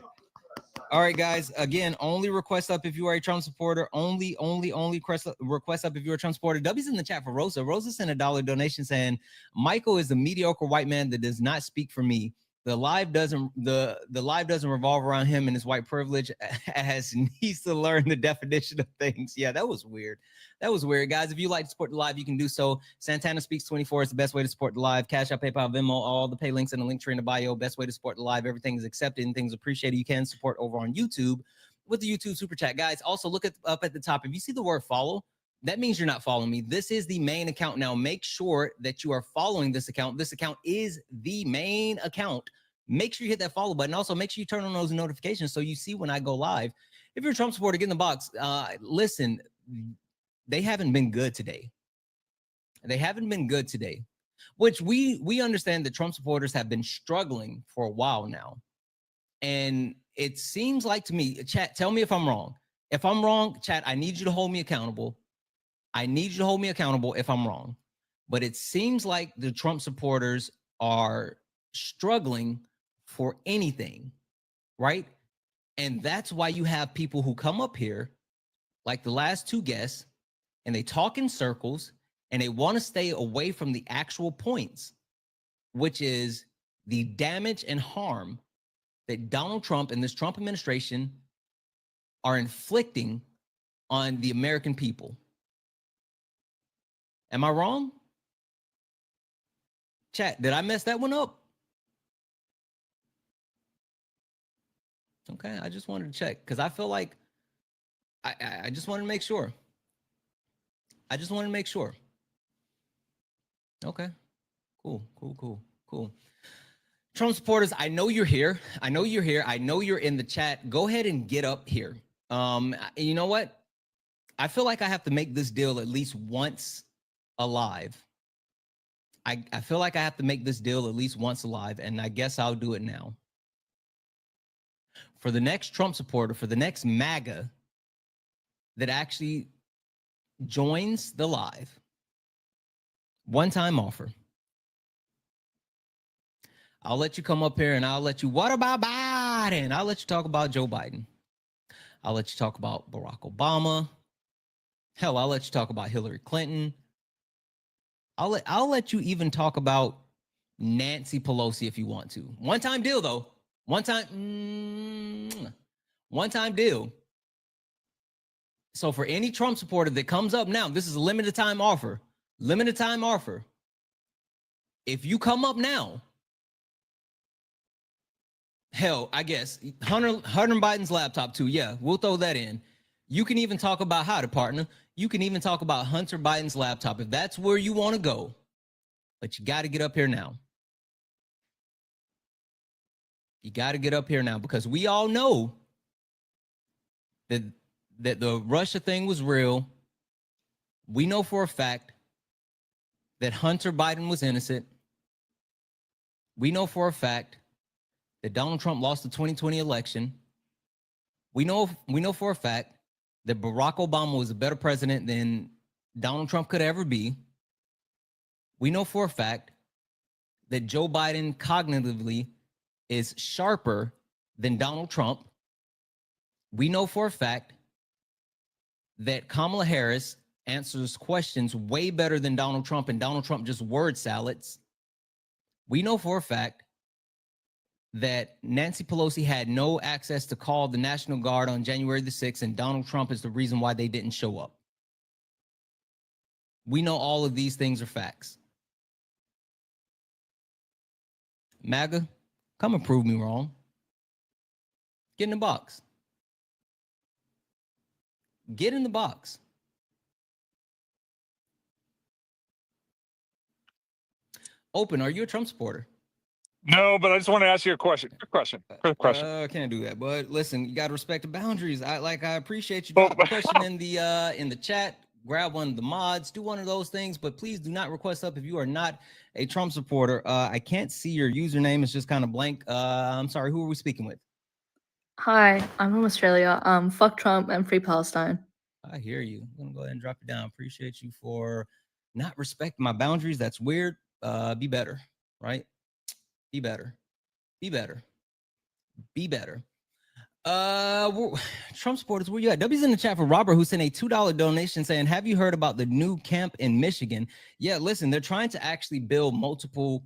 All right, guys. Again, only request up if you are a Trump supporter. Only request up if you're a Trump supporter. W's in the chat for Rosa. Rosa sent a $1 donation saying, Michael is a mediocre white man that does not speak for me. The live doesn't revolve around him and his white privilege, as needs to learn the definition of things. Yeah, that was weird. Guys. If you like to support the live, you can do so. Santana Speaks 24 is the best way to support the live. Cash App, PayPal, Venmo, all the pay links in the link tree in the bio. Best way to support the live. Everything is accepted and things appreciated. You can support over on YouTube. with the YouTube super chat, guys. Also, look up at the top. If you see the word follow, that means you're not following me. This is the main account now. Make sure that you are following this account. This account is the main account. Make sure you hit that follow button. Also, make sure you turn on those notifications so you see when I go live. If you're a Trump supporter, get in the box. Listen, they haven't been good today. They haven't been good today, which we understand that Trump supporters have been struggling for a while now. And it seems like to me, chat, tell me if I'm wrong. If I'm wrong, chat, I need you to hold me accountable. I need you to hold me accountable if I'm wrong. But it seems like the Trump supporters are struggling for anything, right? And that's why you have people who come up here, like the last two guests, and they talk in circles, and they want to stay away from the actual points, which is the damage and harm that Donald Trump and this Trump administration are inflicting on the American people. Am I wrong? Chat, did I mess that one up? Okay, I just wanted to check because I feel like I just wanted to make sure. I just wanted to make sure. Okay, cool. Trump supporters, I know you're here. I know you're here. I know you're in the chat. Go ahead and get up here. You know what? I feel like I have to make this deal at least once alive. I feel like I have to make this deal at least once alive, and I guess I'll do it now. For the next Trump supporter, for the next MAGA that actually joins the live, one-time offer. I'll let you come up here and I'll let you, what about Biden? I'll let you talk about Joe Biden. I'll let you talk about Barack Obama. Hell, I'll let you talk about Hillary Clinton. I'll let you even talk about Nancy Pelosi if you want to. One-time deal, though. One-time deal. So for any Trump supporter that comes up now, this is a limited time offer. Limited time offer. If you come up now, hell, I guess Hunter Biden's laptop too. Yeah, we'll throw that in. You can even talk about how to partner. You can even talk about Hunter Biden's laptop if that's where you want to go. But you got to get up here now. You got to get up here now because we all know that the Russia thing was real. We know for a fact that Hunter Biden was innocent. We know for a fact that Donald Trump lost the 2020 election. We know for a fact that Barack Obama was a better president than Donald Trump could ever be. We know for a fact that Joe Biden cognitively is sharper than Donald Trump. We know for a fact that Kamala Harris answers questions way better than Donald Trump, and Donald Trump just word salads. We know for a fact that Nancy Pelosi had no access to call the National Guard on January the 6th, and Donald Trump is the reason why they didn't show up. We know all of these things are facts. MAGA, come and prove me wrong. Get in the box. Get in the box. Open, are you a Trump supporter? No, but I just want to ask you a question. Quick question. I can't do that. But listen, you got to respect the boundaries. I appreciate you dropping the question in the chat. Grab one of the mods, do one of those things, but please do not request up if you are not a Trump supporter. I can't see your username. It's just kind of blank. I'm sorry. Who are we speaking with? Hi, I'm from Australia. Fuck Trump and free Palestine. I hear you. I'm gonna go ahead and drop it down. Appreciate you for not respecting my boundaries. That's weird. Be better, right? Be better. Be better. Be better. Trump supporters, where you at? W's in the chat for Robert, who sent a $2 donation saying, have you heard about the new camp in Michigan? Yeah, listen, they're trying to actually build multiple,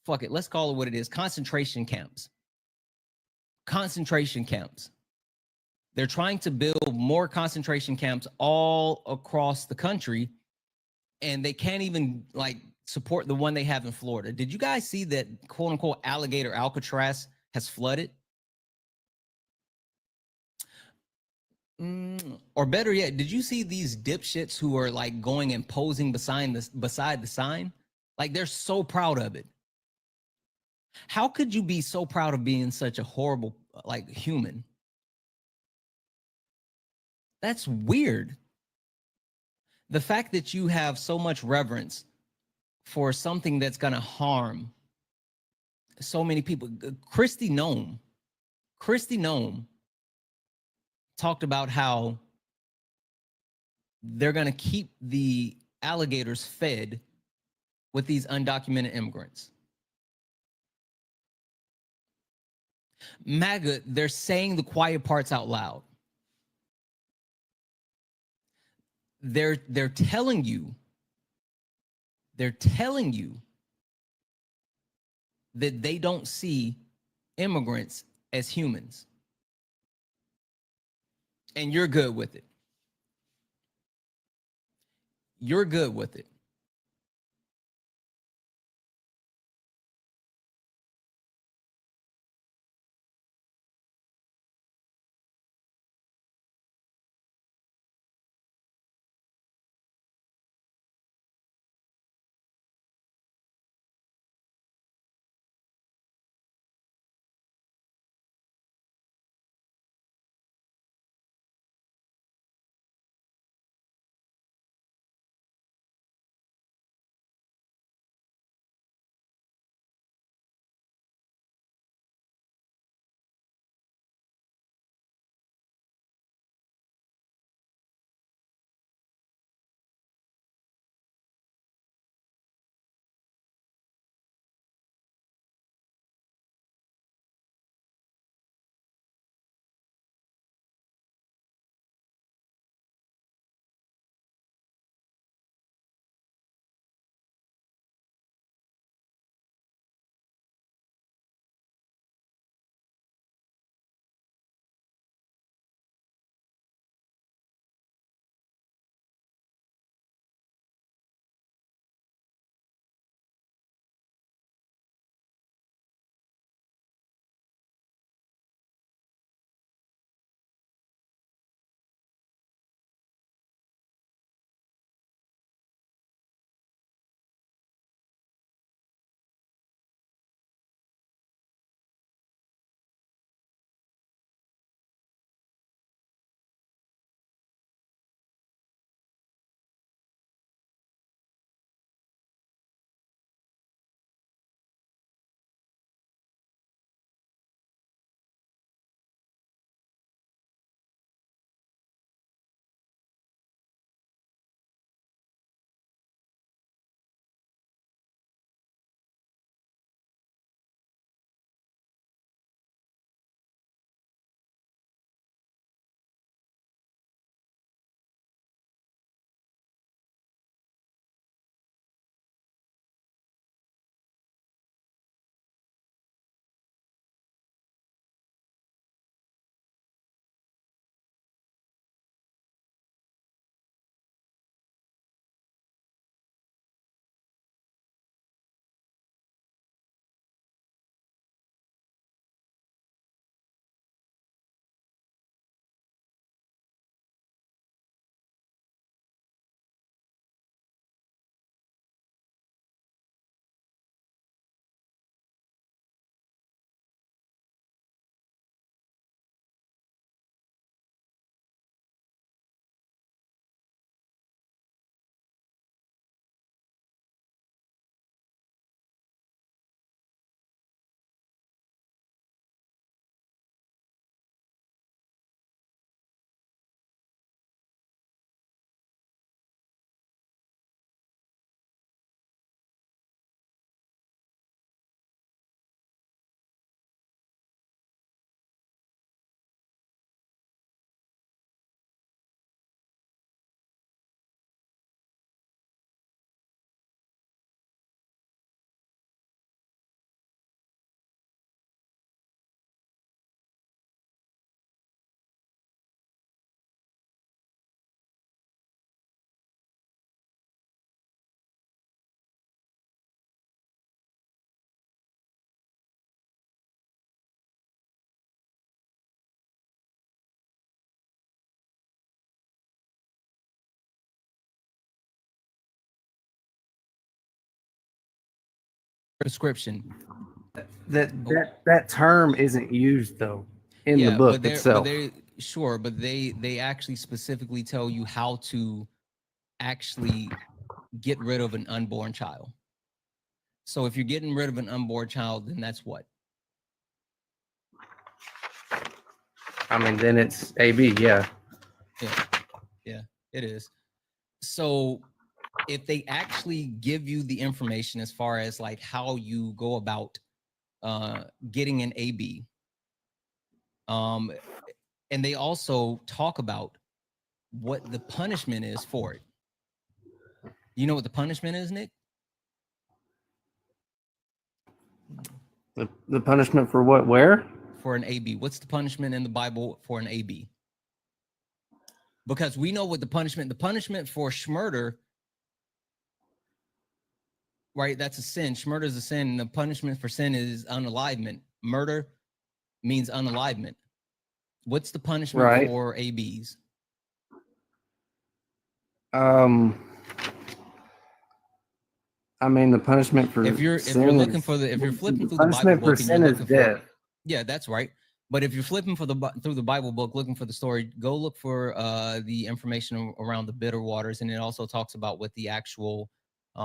let's call it what it is, concentration camps. Concentration camps. They're trying to build more concentration camps all across the country, and they can't even support the one they have in Florida. Did you guys see that quote unquote alligator Alcatraz has flooded? Or better yet, did you see these dipshits who are like going and posing beside the sign? Like they're so proud of it. How could you be so proud of being such a horrible like human? That's weird. The fact that you have so much reverence for something that's going to harm so many people. Christy Nome talked about how they're going to keep the alligators fed with these undocumented immigrants. MAGA, they're saying the quiet parts out loud. They're telling you that they don't see immigrants as humans. And you're good with it. You're good with it. description. That term isn't used though in the book itself. But they actually specifically tell you how to actually get rid of an unborn child. So if you're getting rid of an unborn child, then that's what? I mean, then it's AB, yeah. Yeah, it is. So if they actually give you the information as far as like how you go about getting an AB, and they also talk about what the punishment is for it. You know what the punishment is, Nick? The punishment for what? Where? For an AB. What's the punishment in the Bible for an AB? Because we know what the punishment for schmurder, right? That's a sin. Schmurder is a sin. And the punishment for sin is unalivement. Murder means unalivement. What's the punishment for ABs? I mean, the punishment for if you're flipping through the Bible book and you're looking for, yeah, that's right. But if you're flipping through the Bible book looking for the story, go look for the information around the bitter waters, and it also talks about what the actual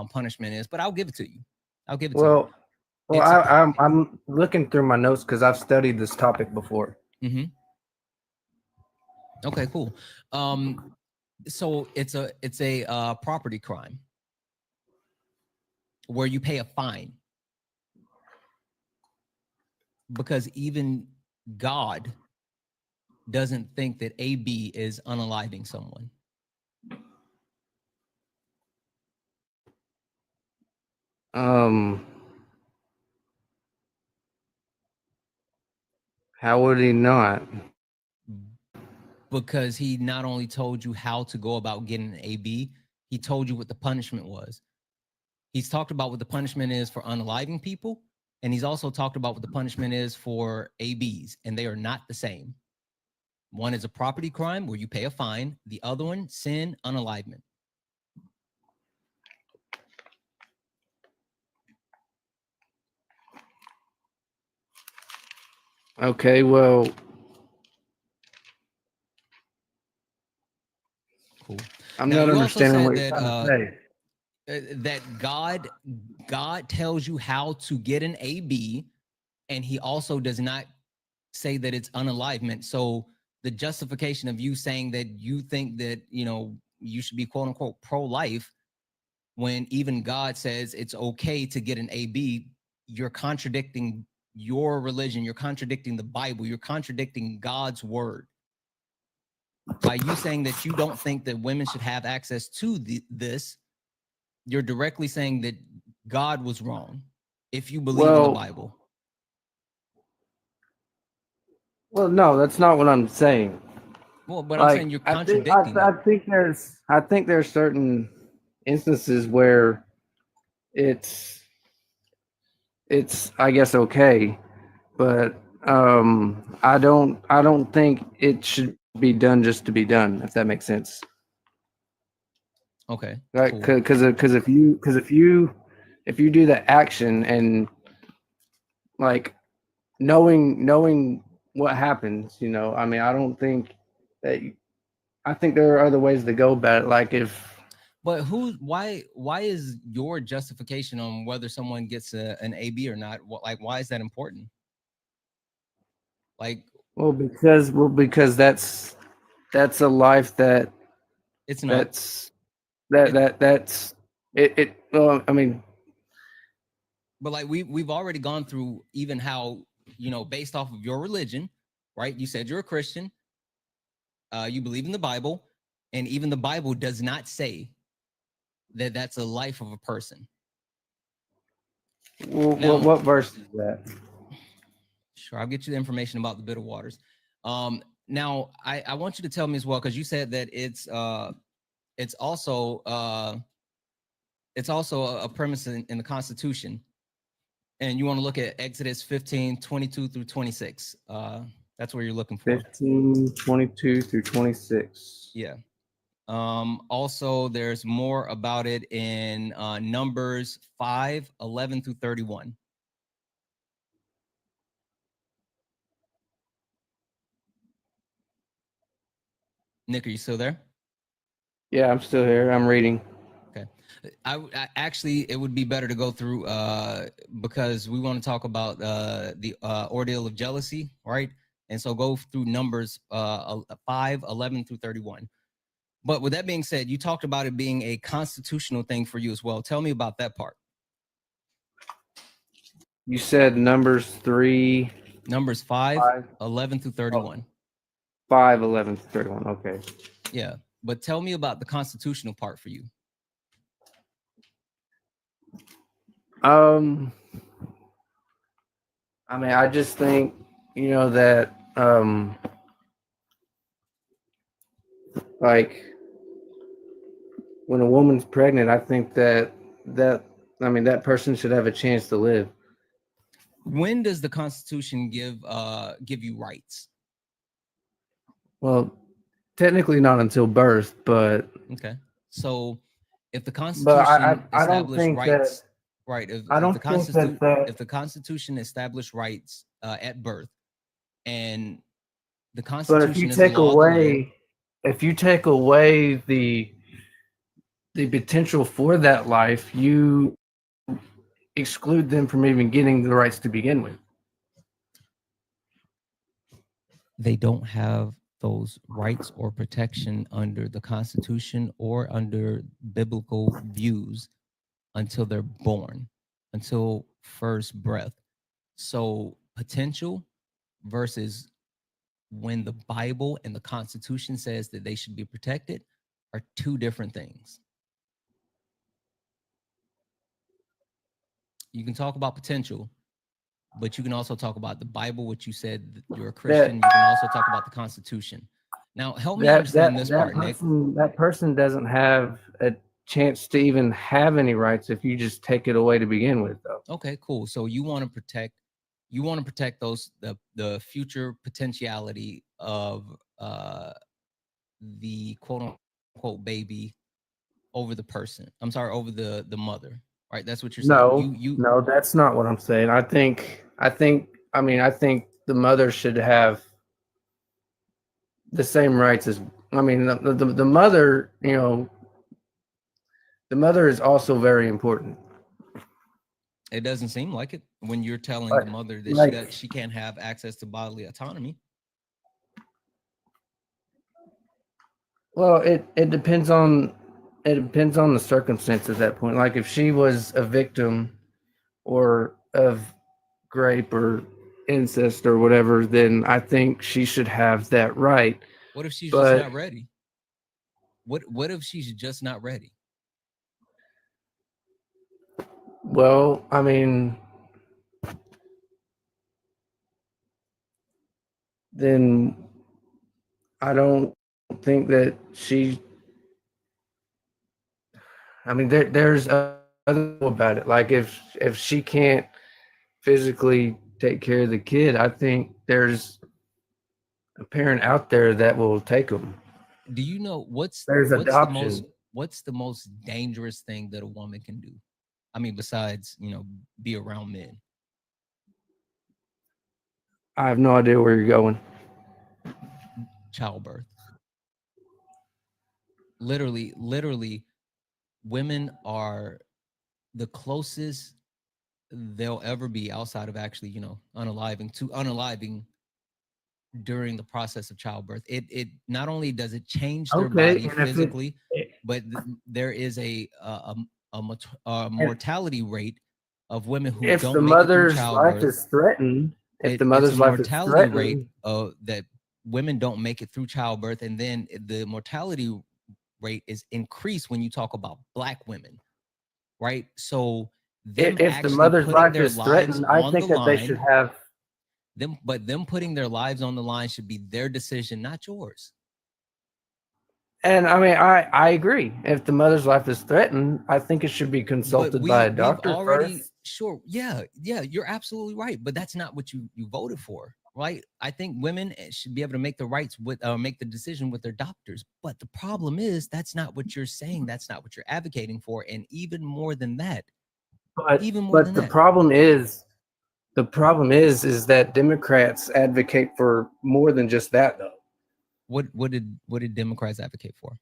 punishment is. But I'll give it to you. I'll give it to you. Well, I'm looking through my notes because I've studied this topic before. Mm-hmm. Okay, cool. So it's a property crime where you pay a fine, because even God doesn't think that AB is unaliving someone. How would he not? Because he not only told you how to go about getting an AB, he told you what the punishment was. He's talked about what the punishment is for unaliving people, and he's also talked about what the punishment is for ABs, and they are not the same. One is a property crime where you pay a fine. The other one, sin, unalivement. Okay, well, cool. I'm not understanding what you're trying to say. That God tells you how to get an AB, and he also does not say that it's unalivement. So the justification of you saying that you think that, you know, you should be quote unquote pro-life, when even God says it's okay to get an AB, you're contradicting your religion, you're contradicting the Bible, you're contradicting God's word. By you saying that you don't think that women should have access to this, you're directly saying that God was wrong if you believe in the Bible. Well, no, that's not what I'm saying. Well, but I'm saying you're contradicting. I think there's certain instances where it's I guess okay, but I don't think it should be done just to be done, if that makes sense. Okay. Right, because if you do the action and like knowing what happens, you know, I mean, I don't think that I think there are other ways to go about it. Like but why is your justification on whether someone gets an AB or not? Why is that important? Because that's a life that it's not. That's it. Well, I mean, but like we've already gone through even how, you know, based off of your religion, right? You said you're a Christian. You believe in the Bible, and even the Bible does not say that that's a life of a person. Well, now, what verse is that? Sure, I'll get you the information about the bitter waters. Now I want you to tell me as well, because you said that it's also a premise in the Constitution, and you want to look at Exodus 15:22 through 26. That's where you're looking for. 15:22 through 26. Yeah. Also, there's more about it in Numbers 5:11 through 31. Nick, are you still there? Yeah, I'm still here. I'm reading. Okay. I actually, it would be better to go through because we want to talk about the ordeal of jealousy, right? And so go through Numbers 5:11 through 31. But with that being said, you talked about it being a constitutional thing for you as well. Tell me about that part. You said Numbers 3. Numbers 5:11 through 31. 5:11 to 31. Okay. Yeah. But tell me about the constitutional part for you. I mean, I just think, that like when a woman's pregnant, I think that that person should have a chance to live. When does the Constitution give you rights? Well, technically not until birth, but okay. So if the Constitution established rights, right? If the Constitution established rights at birth, and the Constitution, but if you take away the potential for that life, you exclude them from even getting the rights to begin with. They don't have those rights or protection under the Constitution or under biblical views until they're born, until first breath. So potential versus when the Bible and the Constitution says that they should be protected are two different things. You can talk about potential, but you can also talk about the Bible, which you said you're a Christian. You can also talk about the Constitution. Now, help me understand this part, Nick. That person doesn't have a chance to even have any rights if you just take it away to begin with, though. Okay, cool. So you want to protect those the future potentiality of the quote unquote baby over the person. I'm sorry, over the mother. Right, that's what you're saying. No, that's not what I'm saying. I think the mother should have the same rights as. I mean, the mother. The mother is also very important. It doesn't seem like it when you're telling the mother that she can't have access to bodily autonomy. Well, it depends on. It depends on the circumstance at that point. Like if she was a victim or of rape or incest or whatever, then I think she should have that right. What if she's just not ready? What if she's just not ready? Well, I mean, then I don't think that she. I mean, there's other about it. Like if she can't physically take care of the kid, I think there's a parent out there that will take them. Do you know what's adoption. What's the most dangerous thing that a woman can do? I mean, besides be around men. I have no idea where you're going. Childbirth. Literally, women are the closest they'll ever be outside of actually, unaliving during the process of childbirth. It not only does it change their body physically, but there is a mortality rate of women who if don't the make mother's it through childbirth. life is threatened, if the mother's life is threatened, rate that women don't make it through childbirth, and then the mortality rate is increased when you talk about Black women, right? So if the mother's life is threatened, I think that they should have them, but them putting their lives on the line should be their decision, not yours. And I mean, I agree. If the mother's life is threatened, I think it should be consulted by a doctor first. Sure, yeah, you're absolutely right. But that's not what you voted for, right? I think women should be able to make the decision with their doctors. But the problem is that's not what you're saying. That's not what you're advocating for. And even more than that, But the problem is that Democrats advocate for more than just that, though. What did Democrats advocate for?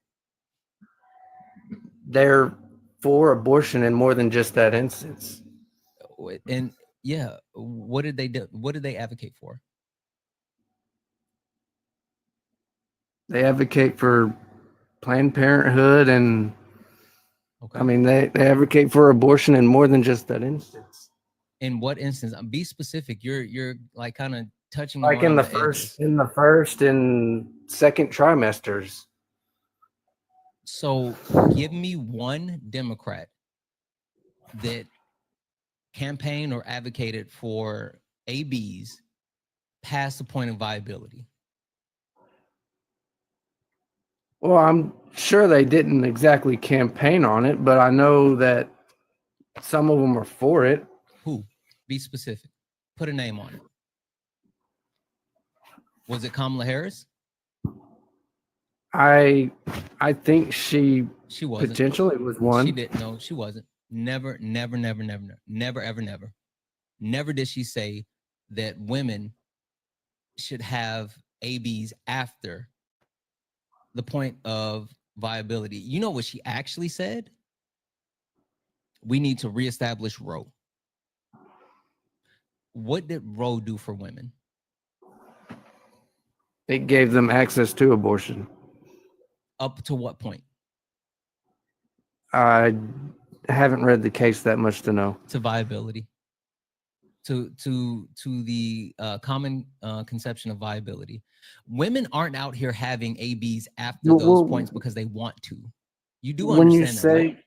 They're for abortion in more than just that instance. And yeah, what did they do? What did they advocate for? They advocate for Planned Parenthood, and I mean they advocate for abortion in more than just that instance. In what instance? Be specific. You're like kind of touching Like around in the the first edges. and second trimesters. So give me one Democrat that campaigned or advocated for ABs past the point of viability. Well, I'm sure they didn't exactly campaign on it, but I know that some of them are for it. Who? Be specific. Put a name on it. Was it Kamala Harris? I think she wasn't. potentially was one. She didn't. No, she wasn't. Never did she say that women should have ABs after the point of viability. You know what she actually said? We need to reestablish Roe. What did Roe do for women? It gave them access to abortion. Up to what point? I haven't read the case that much to know. To viability. To the common conception of viability. Women aren't out here having ABs after those points because they want to. You do understand that, right?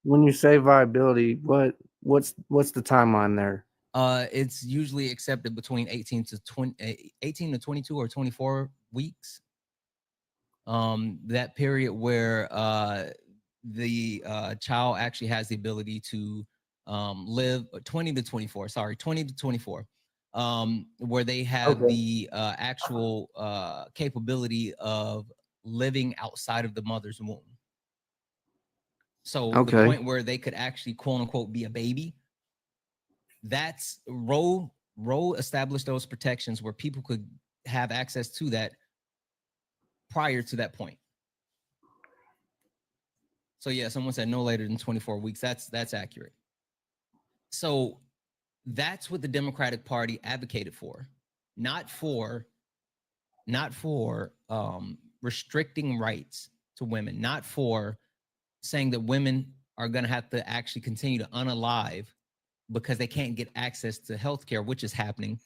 When you say viability, what's the timeline there? It's usually accepted between 18 to 22 or 24 weeks. That period where the child actually has the ability to live 20 to 24, where they have the actual capability of living outside of the mother's womb. So the point where they could actually quote unquote be a baby, that's Roe established those protections where people could have access to that prior to that point. So yeah, someone said no later than 24 weeks. That's accurate. So that's what the Democratic Party advocated for, not for restricting rights to women, not for saying that women are going to have to actually continue to unalive because they can't get access to healthcare, which is happening,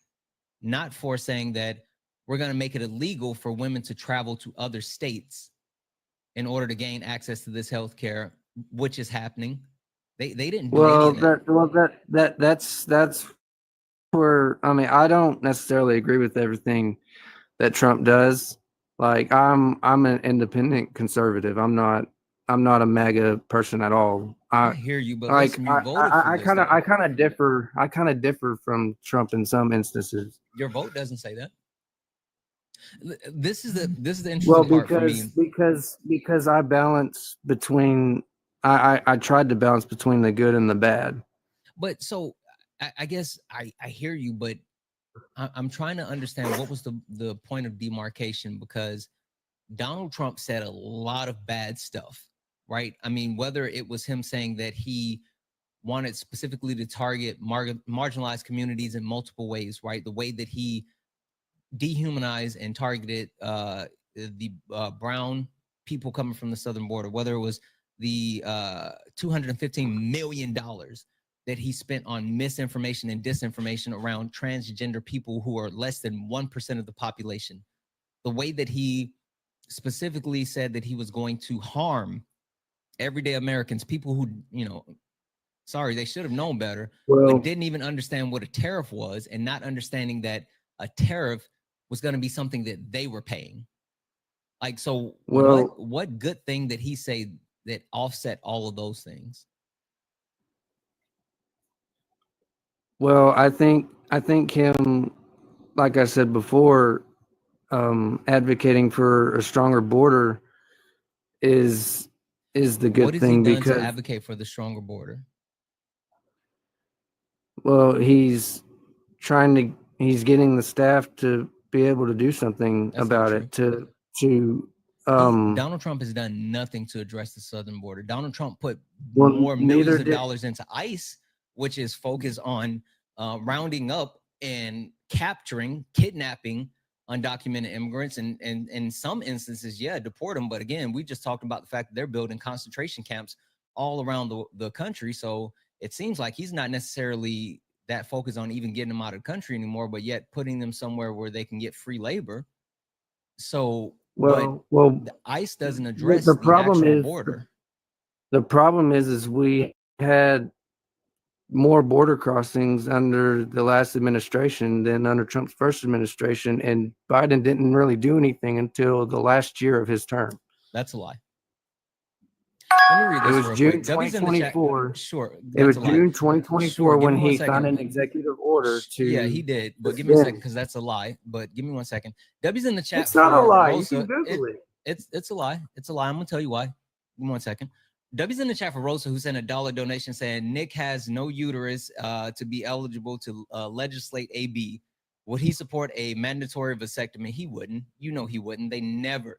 not for saying that we're going to make it illegal for women to travel to other states in order to gain access to this healthcare, which is happening. They didn't do any of that. That's where, I mean, I don't necessarily agree with everything that Trump does. Like I'm an independent conservative. I'm not a MAGA person at all. I hear you, but like listen, you voted for this. I kind of differ from Trump in some instances. Your vote doesn't say that. This is the interesting part for me. Because I balance between I tried to balance between the good and the bad. But so I guess I hear you, but I'm trying to understand what was the point of demarcation, because Donald Trump said a lot of bad stuff, right? I mean, whether it was him saying that he wanted specifically to target marginalized communities in multiple ways, right? The way that he dehumanized and targeted the brown people coming from the southern border, whether it was the $215 million that he spent on misinformation and disinformation around transgender people who are less than 1% of the population, the way that he specifically said that he was going to harm everyday Americans, people who, sorry, they should have known better, but didn't even understand what a tariff was, and not understanding that a tariff was going to be something that they were paying. Like, so what good thing did he say that offset all of those things? Well, I think him like I said before, advocating for a stronger border is the good What has thing he done to because advocate for the stronger border? well, he's getting the staff to be able to do something That's not about true. it to Donald Trump has done nothing to address the southern border. Donald Trump put Well, more neither millions of did- dollars into ICE, which is focused on rounding up and capturing, kidnapping undocumented immigrants, and in some instances, yeah, deport them. But again, we just talked about the fact that they're building concentration camps all around the country. So it seems like he's not necessarily that focused on even getting them out of the country anymore, but yet putting them somewhere where they can get free labor. So, well, the ICE doesn't address the the problem actual is border. the problem is we had more border crossings under the last administration than under Trump's first administration, and Biden didn't really do anything until the last year of his term. That's a lie. Let me read this It was real June quick. W's in the chat. 2024. Sure, It was that's a lie. June 2024 Sure, give when me 1 he signed an second. executive order to. Yeah, he did. But give me a second suspend. because that's a lie. But give me 1 second. W's in the chat. It's not a for lie. You Rosa. can Google it. It's a lie. It's a lie. I'm gonna tell you why. Give me 1 second. W's in the chat for Rosa, who sent a $1 donation saying Nick has no uterus to be eligible to legislate AB. Would he support a mandatory vasectomy? He wouldn't. You know he wouldn't. They never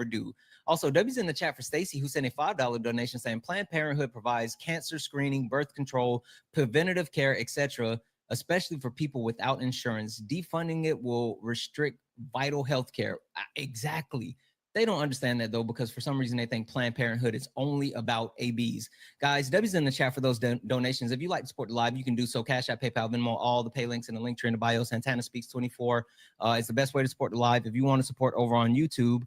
do. Also, W's in the chat for Stacy, who sent a $5 donation saying Planned Parenthood provides cancer screening, birth control, preventative care, etc., especially for people without insurance. Defunding it will restrict vital health care. Exactly. They don't understand that, though, because for some reason they think Planned Parenthood is only about ABs. Guys, W's in the chat for those donations. If you like to support the live, you can do so. Cash App, PayPal, Venmo, all the pay links in the link tree in the bio. Santana Speaks 24 is the best way to support the live. If you want to support over on YouTube,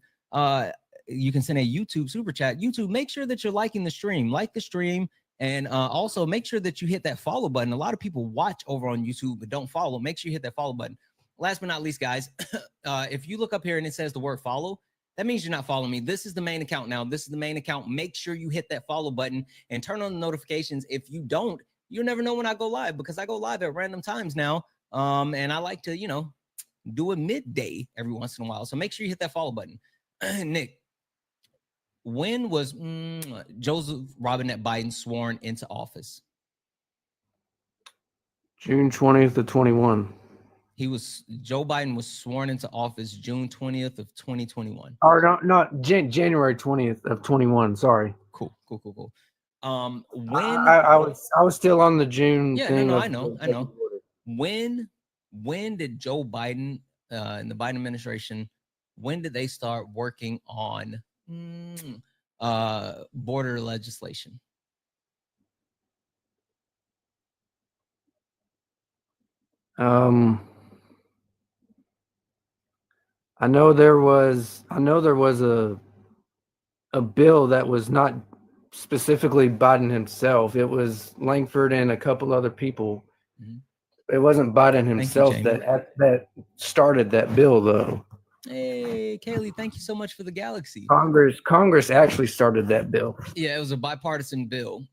you can send a YouTube super chat. YouTube, make sure that you're liking the stream. Like the stream. And also make sure that you hit that follow button. A lot of people watch over on YouTube but don't follow. Make sure you hit that follow button. Last but not least, guys, if you look up here and it says the word follow, that means you're not following me. This is the main account now. This is the main account. Make sure you hit that follow button and turn on the notifications. If you don't, you'll never know when I go live because I go live at random times now. And I like to, do it midday every once in a while. So make sure you hit that follow button. Nick, when was Joseph Robinette Biden sworn into office? June 20th of 21. Joe Biden was sworn into office June 20th of 2021. Or not January 20th of 21. Sorry. Cool. When I was still on the June thing. I know. When did Joe Biden and the Biden administration, when did they start working on border legislation? I know there was a bill that was not specifically Biden himself. It was Langford and a couple other people. It wasn't Biden himself that started that bill, though. Hey, Kaylee, thank you so much for the galaxy. Congress actually started that bill. Yeah, it was a bipartisan bill.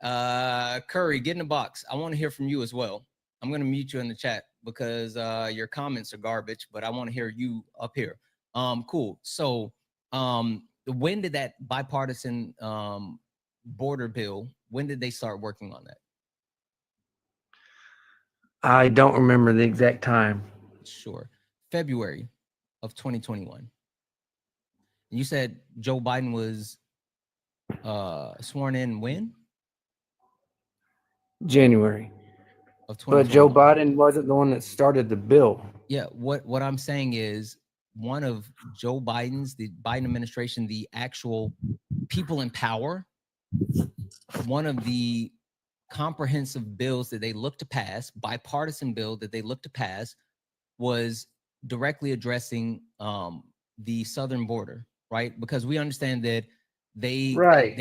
Curry, get in the box. I want to hear from you as well. I'm going to mute you in the chat because your comments are garbage, but I want to hear you up here. Cool. So when did that bipartisan border bill, when did they start working on that? I don't remember the exact time. Sure. February of 2021. You said Joe Biden was sworn in when? January. Of 2021. But Joe Biden wasn't the one that started the bill. Yeah, what I'm saying is one of Joe Biden's, the Biden administration, the actual people in power, one of the comprehensive bills that they looked to pass, bipartisan bill that they looked to pass, was directly addressing the southern border, right? Because we understand that they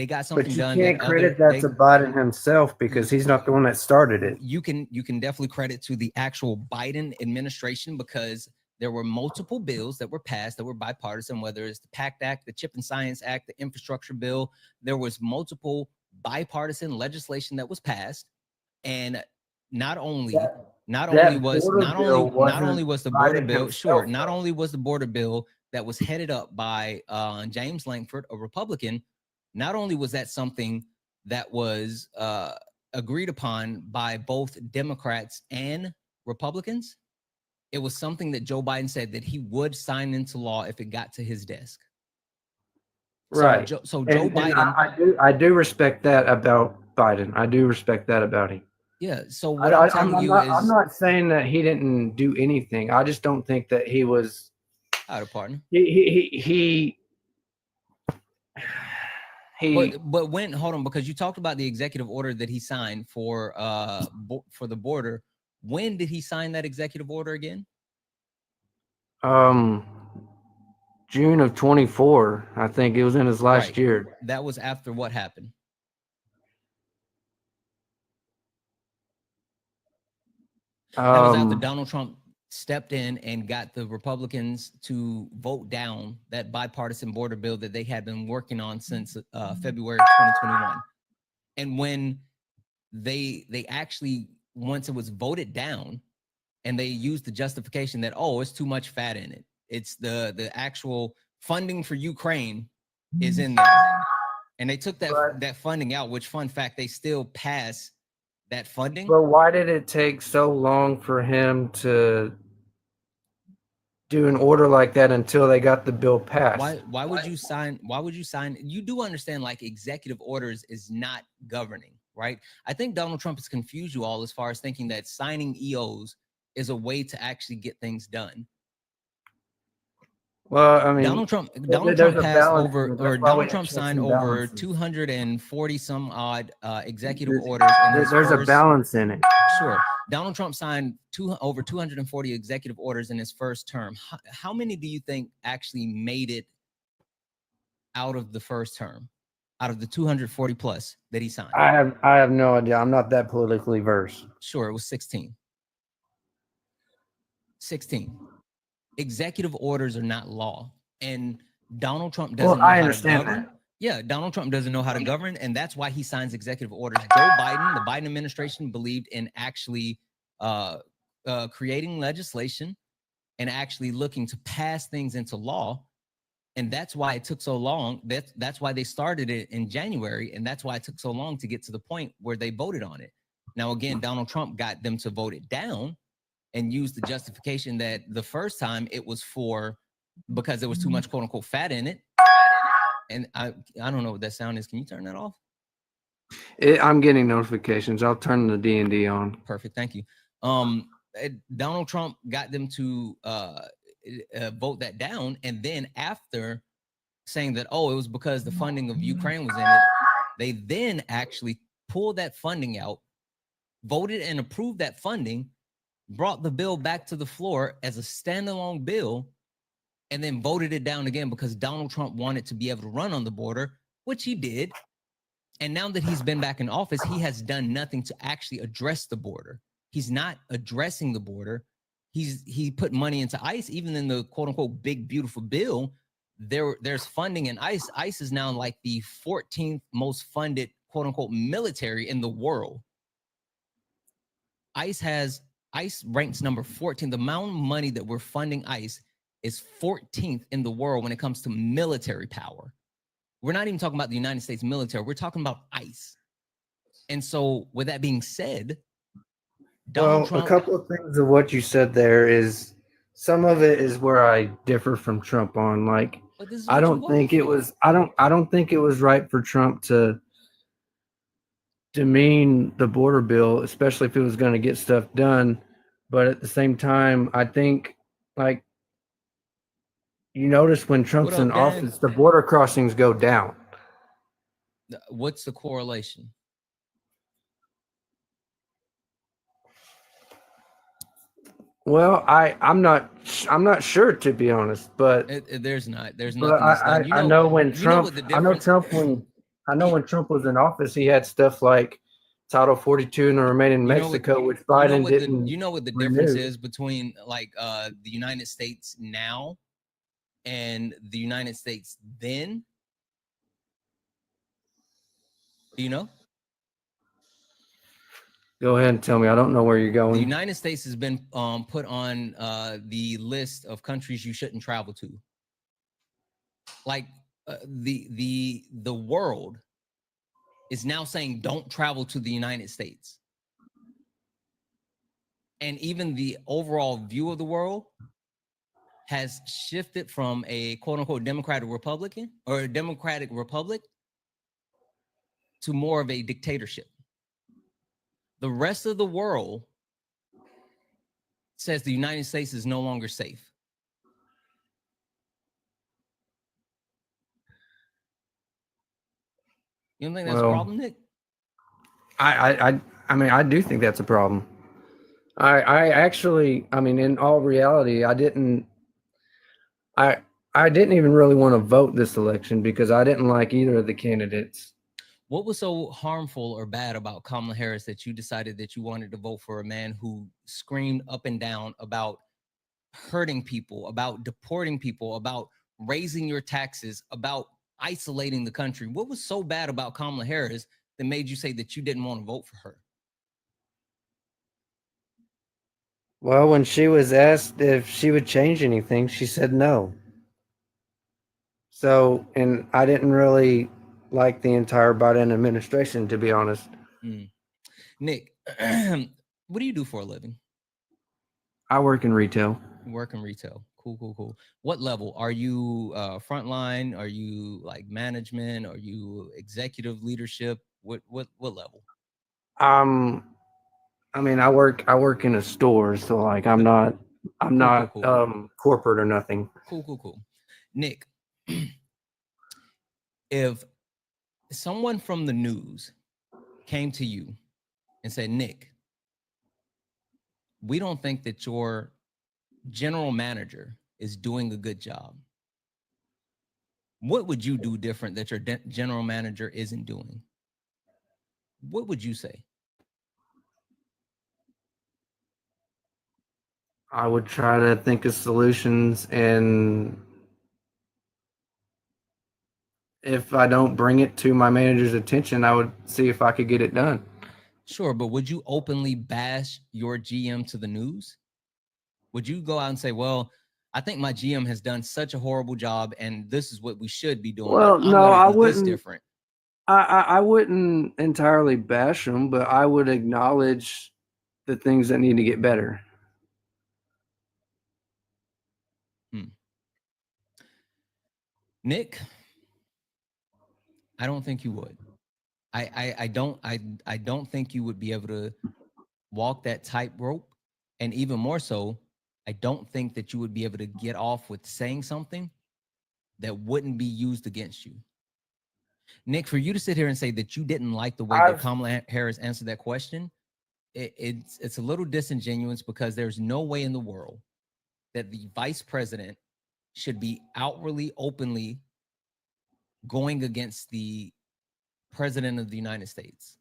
got something done. But you can't credit that to Biden himself because he's not the one that started it. You can definitely credit to the actual Biden administration because there were multiple bills that were passed that were bipartisan, whether it's the PACT Act, the Chip and Science Act, the infrastructure bill. There was multiple bipartisan legislation that was passed. And not only Not That only was border not bill only not only wasn't was the border Biden bill sure, himself, not though. only was the border bill that was headed up by James Lankford, a Republican, not only was that something that was agreed upon by both Democrats and Republicans, it was something that Joe Biden said that he would sign into law if it got to his desk. Right. So Joe Biden, I do respect that about Biden. I do respect that about him. yeah. So what I'm telling you is, I'm not saying that he didn't do anything. I just don't think that he was out of partner. He But when, hold on, because you talked about the executive order that he signed for the border. When did he sign that executive order again? June of 24. I think it was in his last Right. year. That was after what happened? That was after Donald Trump stepped in and got the Republicans to vote down that bipartisan border bill that they had been working on since February of 2021. And when they actually, once it was voted down, and they used the justification that, oh, it's too much fat in it. It's the actual funding for Ukraine is in there. And they took that funding out, which, fun fact, they still pass that funding. But why did it take so long for him to do an order like that until they got the bill passed? Why would you sign? Why would you sign? You do understand, like, executive orders is not governing, right? I think Donald Trump has confused you all as far as thinking that signing EOs is a way to actually get things done. Well, I mean, Donald Trump passed over, or Donald Trump signed over 240 some odd executive orders. There's a balance in it. Sure. Donald Trump signed over 240 executive orders in his first term. How many do you think actually made it out of the first term, out of the 240 plus that he signed? I have no idea. I'm not that politically versed. Sure, it was 16. 16. Executive orders are not law, and Donald Trump doesn't know how to govern. Yeah, Donald Trump doesn't know how to govern, and that's why he signs executive orders. Joe Biden, the Biden administration, believed in actually creating legislation and actually looking to pass things into law, and that's why it took so long. That's why they started it in January, and that's why it took so long to get to the point where they voted on it. Now, again, Donald Trump got them to vote it down and used the justification that the first time it was because there was too much quote unquote fat in it. And I don't know what that sound is. Can you turn that off? I'm getting notifications. I'll turn the D&D on. Perfect. Thank you. Donald Trump got them to vote that down. And then after saying that, oh, it was because the funding of Ukraine was in it, they then actually pulled that funding out, voted and approved that funding, brought the bill back to the floor as a standalone bill, and then voted it down again because Donald Trump wanted to be able to run on the border, which he did. And now that he's been back in office, he has done nothing to actually address the border. He's not addressing the border. He put money into ICE, even in the quote unquote big beautiful bill. There's funding in ICE. ICE is now like the 14th most funded quote unquote military in the world. ICE ranks number 14. The amount of money that we're funding ICE is 14th in the world when it comes to military power. We're not even talking about the United States military. We're talking about ICE. And so with that being said, Donald Trump, a couple of things of what you said there is, some of it is where I differ from Trump on. Like, I don't think it was right for Trump to demean the border bill, especially if it was going to get stuff done. But at the same time, I think, like, you notice when Trump's in office, the border crossings go down. What's the correlation? Well, I'm not sure, to be honest, but there's nothing. I know when Trump was in office, he had stuff like Title 42 and the remain in Mexico, which Biden didn't. You know what the difference is between like the United States now and the United States then? Do you know? Go ahead and tell me. I don't know where you're The going. United States has been put on the list of countries you shouldn't travel to. Like the world is now saying don't travel to the United States. And even the overall view of the world has shifted from a quote unquote democratic republican or a democratic republic to more of a dictatorship. The rest of the world says the United States is no longer safe. You don't think that's a problem, Nick? I mean, I do think that's a problem. I actually, I mean, in all reality, I didn't even really want to vote this election because I didn't like either of the candidates. What was so harmful or bad about Kamala Harris that you decided that you wanted to vote for a man who screamed up and down about hurting people, about deporting people, about raising your taxes, about isolating the country? What was so bad about Kamala Harris that made you say that you didn't want to vote for her? Well, when she was asked if she would change anything, she said no. So, and I didn't really like the entire Biden administration, to be honest. Nick, what do you do for a living? I work in retail. You work in retail. Cool. What level? Are you frontline? Are you like management? Are you executive leadership? What level? I mean, I work in a store, so like I'm not corporate or nothing. Cool. Nick, if someone from the news came to you and said, Nick, we don't think that your general manager is doing a good job, what would you do different that your general manager isn't doing? What would you say? I would try to think of solutions, and if I don't bring it to my manager's attention, I would see if I could get it done. Sure, but would you openly bash your GM to the news? Would you go out and say, well, I think my GM has done such a horrible job and this is what we should be doing? Well, I'm no, I do this wouldn't. different. I wouldn't entirely bash them, but I would acknowledge the things that need to get better. Nick, I don't think you would. I don't think you would be able to walk that tightrope. And even more so, I don't think that you would be able to get off with saying something that wouldn't be used against you. Nick, for you to sit here and say that you didn't like the way that Kamala Harris answered that question, it's a little disingenuous, because there's no way in the world that the vice president should be outwardly, openly going against the president of the United States.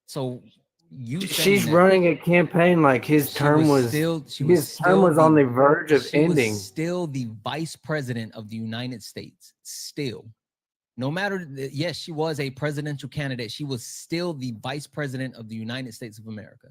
So she's running a campaign like his term was on the verge of ending. Was still the vice president of the United States. Still, no matter, yes, she was a presidential candidate. She was still the vice president of the United States of America.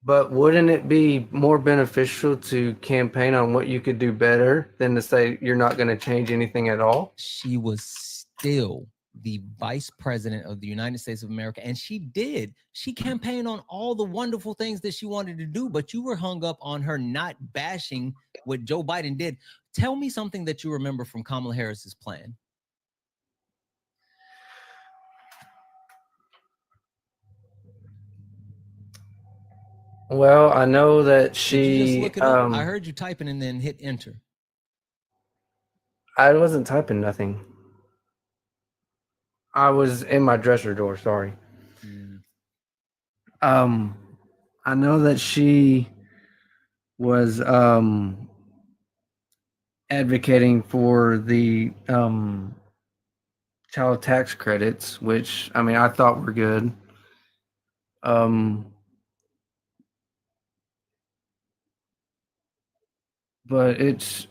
But wouldn't it be more beneficial to campaign on what you could do better than to say you're not going to change anything at all? She was still the vice president of the United States of America. And she campaigned on all the wonderful things that she wanted to do, but you were hung up on her not bashing what Joe Biden did. Tell me something that you remember from Kamala Harris's plan. Well, I know that she. Did you just look it up? I heard you typing and then hit enter. I wasn't typing nothing. I was in my dresser drawer. Sorry. I know that she was advocating for the child tax credits, which I mean I thought were good. But it's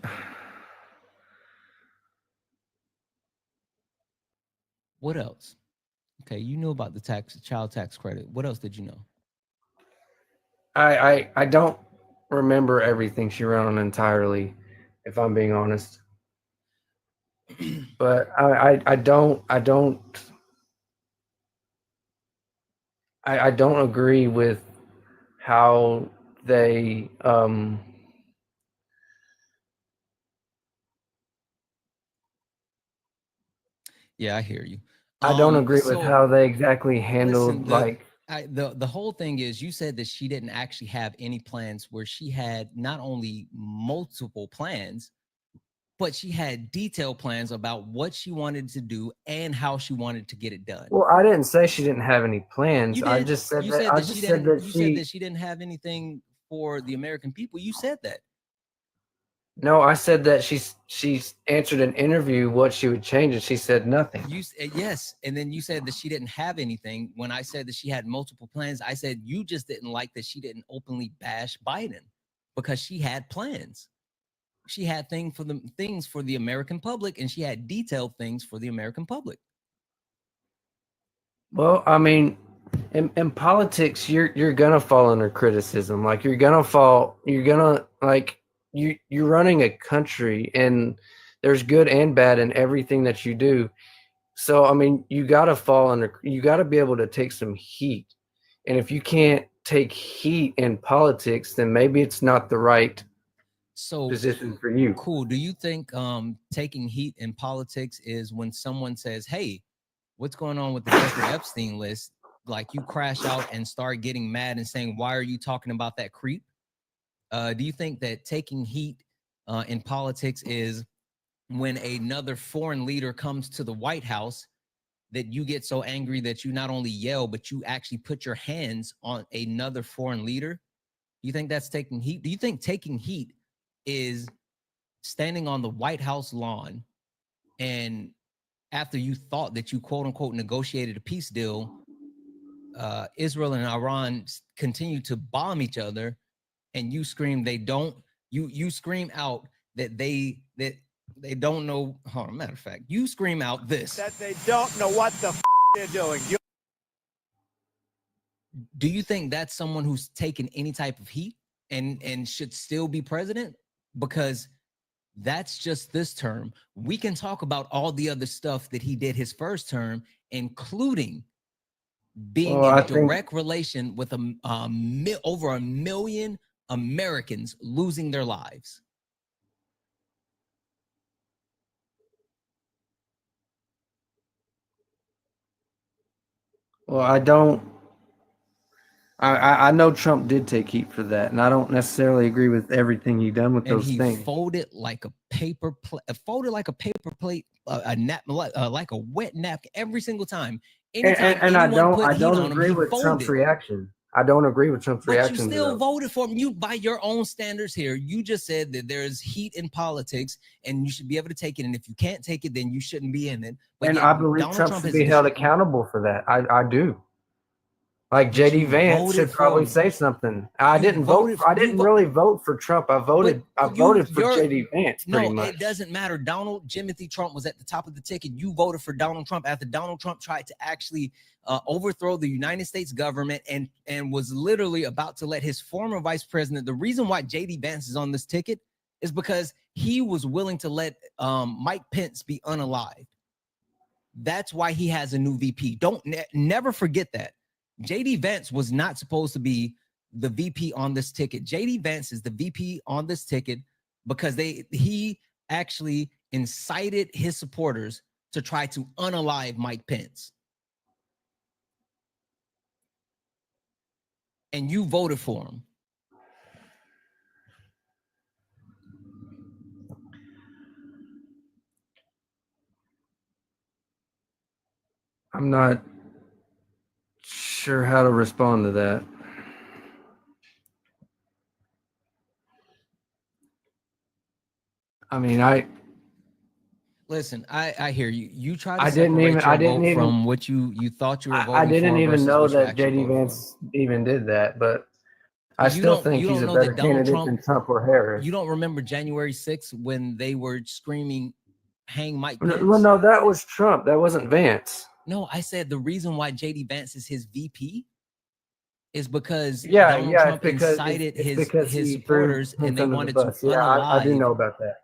What else? Okay, you knew about the child tax credit. What else did you know? I don't remember everything she ran on entirely, if I'm being honest. But I don't agree with how they Yeah, I hear you. I don't agree with So how they exactly handled listen, the whole thing is you said that she didn't actually have any plans, where she had not only multiple plans, but she had detailed plans about what she wanted to do and how she wanted to get it done. Well, I didn't say she didn't have any plans. You I did. just said You that said I that just she said didn't. that You said she that she didn't have anything for the American people. You said that. No, I said that she's answered an interview what she would change, and she said nothing. Yes, and then you said that she didn't have anything. When I said that she had multiple plans, I said you just didn't like that she didn't openly bash Biden because she had plans. She had things for the American public, and she had detailed things for the American public. Well, I mean, in politics, you're gonna fall under criticism. Like you're gonna like you're running a country, and there's good and bad in everything that you do. So I mean, you gotta be able to take some heat. And if you can't take heat in politics, then maybe it's not the right position for you. Cool. Do you think taking heat in politics is when someone says, "Hey, what's going on with the Jeffrey Epstein list?" Like you crash out and start getting mad and saying, "Why are you talking about that creep?" Do you think that taking heat in politics is when another foreign leader comes to the White House, that you get so angry that you not only yell, but you actually put your hands on another foreign leader? Do you think that's taking heat? Do you think taking heat is standing on the White House lawn, and after you thought that you quote unquote negotiated a peace deal, Israel and Iran continue to bomb each other, and you scream you scream out that they don't know. Matter of fact, you scream out this, that they don't know what the they're doing. Do you think that's someone who's taken any type of heat and should still be president? Because that's just this term. We can talk about all the other stuff that he did his first term, including being in direct relation with over 1 million Americans losing their lives. Well, I know Trump did take heat for that, and I don't necessarily agree with everything he done with And those he things. folded like a paper plate, like a wet napkin every single time. And I don't agree with Trump's reaction. I don't agree with Trump's reaction. But you still voted for him. You, by your own standards here, you just said that there's heat in politics and you should be able to take it. And if you can't take it, then you shouldn't be in it. But and I believe Trump should be held accountable for that. I do. Like JD Vance should probably say something. I didn't really vote for Trump. I voted for JD Vance pretty much. It doesn't matter. Timothy Trump was at the top of the ticket. You voted for Donald Trump after Donald Trump tried to actually overthrow the United States government and was literally about to let his former vice president. The reason why JD Vance is on this ticket is because he was willing to let Mike Pence be unalived. That's why he has a new VP. Never forget that. JD Vance was not supposed to be the VP on this ticket. JD Vance is the VP on this ticket because he actually incited his supporters to try to unalive Mike Pence. And you voted for him. I'm not sure how to respond to that. I mean, listen. I hear you. You try to I didn't even from what you thought you were voting for. I didn't even know that JD Vance even did that, but I still think he's a better candidate than Trump or Harris. You don't remember January 6th when they were screaming, "Hang Mike Pence"? Well, no, that was Trump. That wasn't Vance. No, I said the reason why JD Vance is his VP is because Yeah, Donald yeah, Trump it's because incited it's because his he threw supporters him and they under the wanted to bus. Yeah, I do unalive. know about that.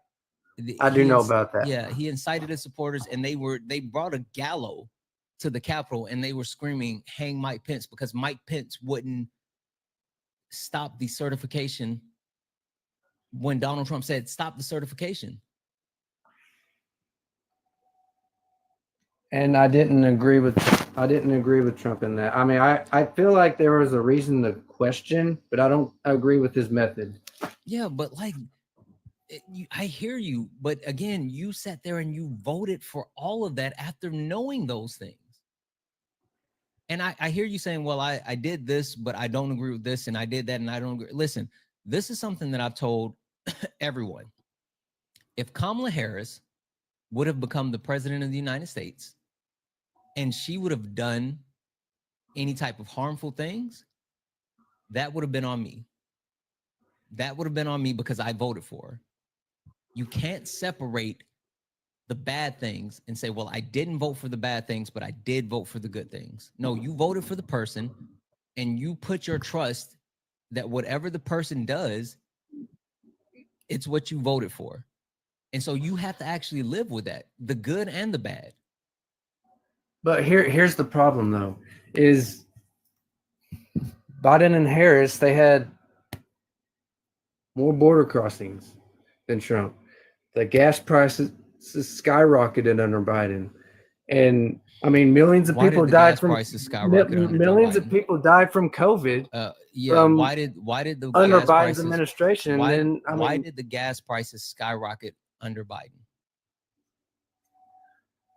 the- I do he know inc- about that. Yeah, he incited his supporters and they brought a gallows to the Capitol and they were screaming, "Hang Mike Pence," because Mike Pence wouldn't stop the certification when Donald Trump said, "Stop the certification." And I didn't agree with Trump in that. I mean, I feel like there was a reason to question, but I don't agree with his method. Yeah, but like, I hear you, but again, you sat there and you voted for all of that after knowing those things. And I hear you saying, well, I did this, but I don't agree with this, and I did that, and I don't agree. Listen, this is something that I've told everyone. If Kamala Harris would have become the president of the United States and she would have done any type of harmful things, that would have been on me. That would have been on me because I voted for her. You can't separate the bad things and say, well, I didn't vote for the bad things, but I did vote for the good things. No, you voted for the person and you put your trust that whatever the person does, it's what you voted for. And so you have to actually live with that, the good and the bad. But here's the problem though, is Biden and Harris, they had more border crossings than Trump. The gas prices skyrocketed under Biden. And I mean, millions of people died from millions of people died from COVID. Yeah. From Why did the under gas Biden's prices, administration? Why did the gas prices skyrocket under Biden?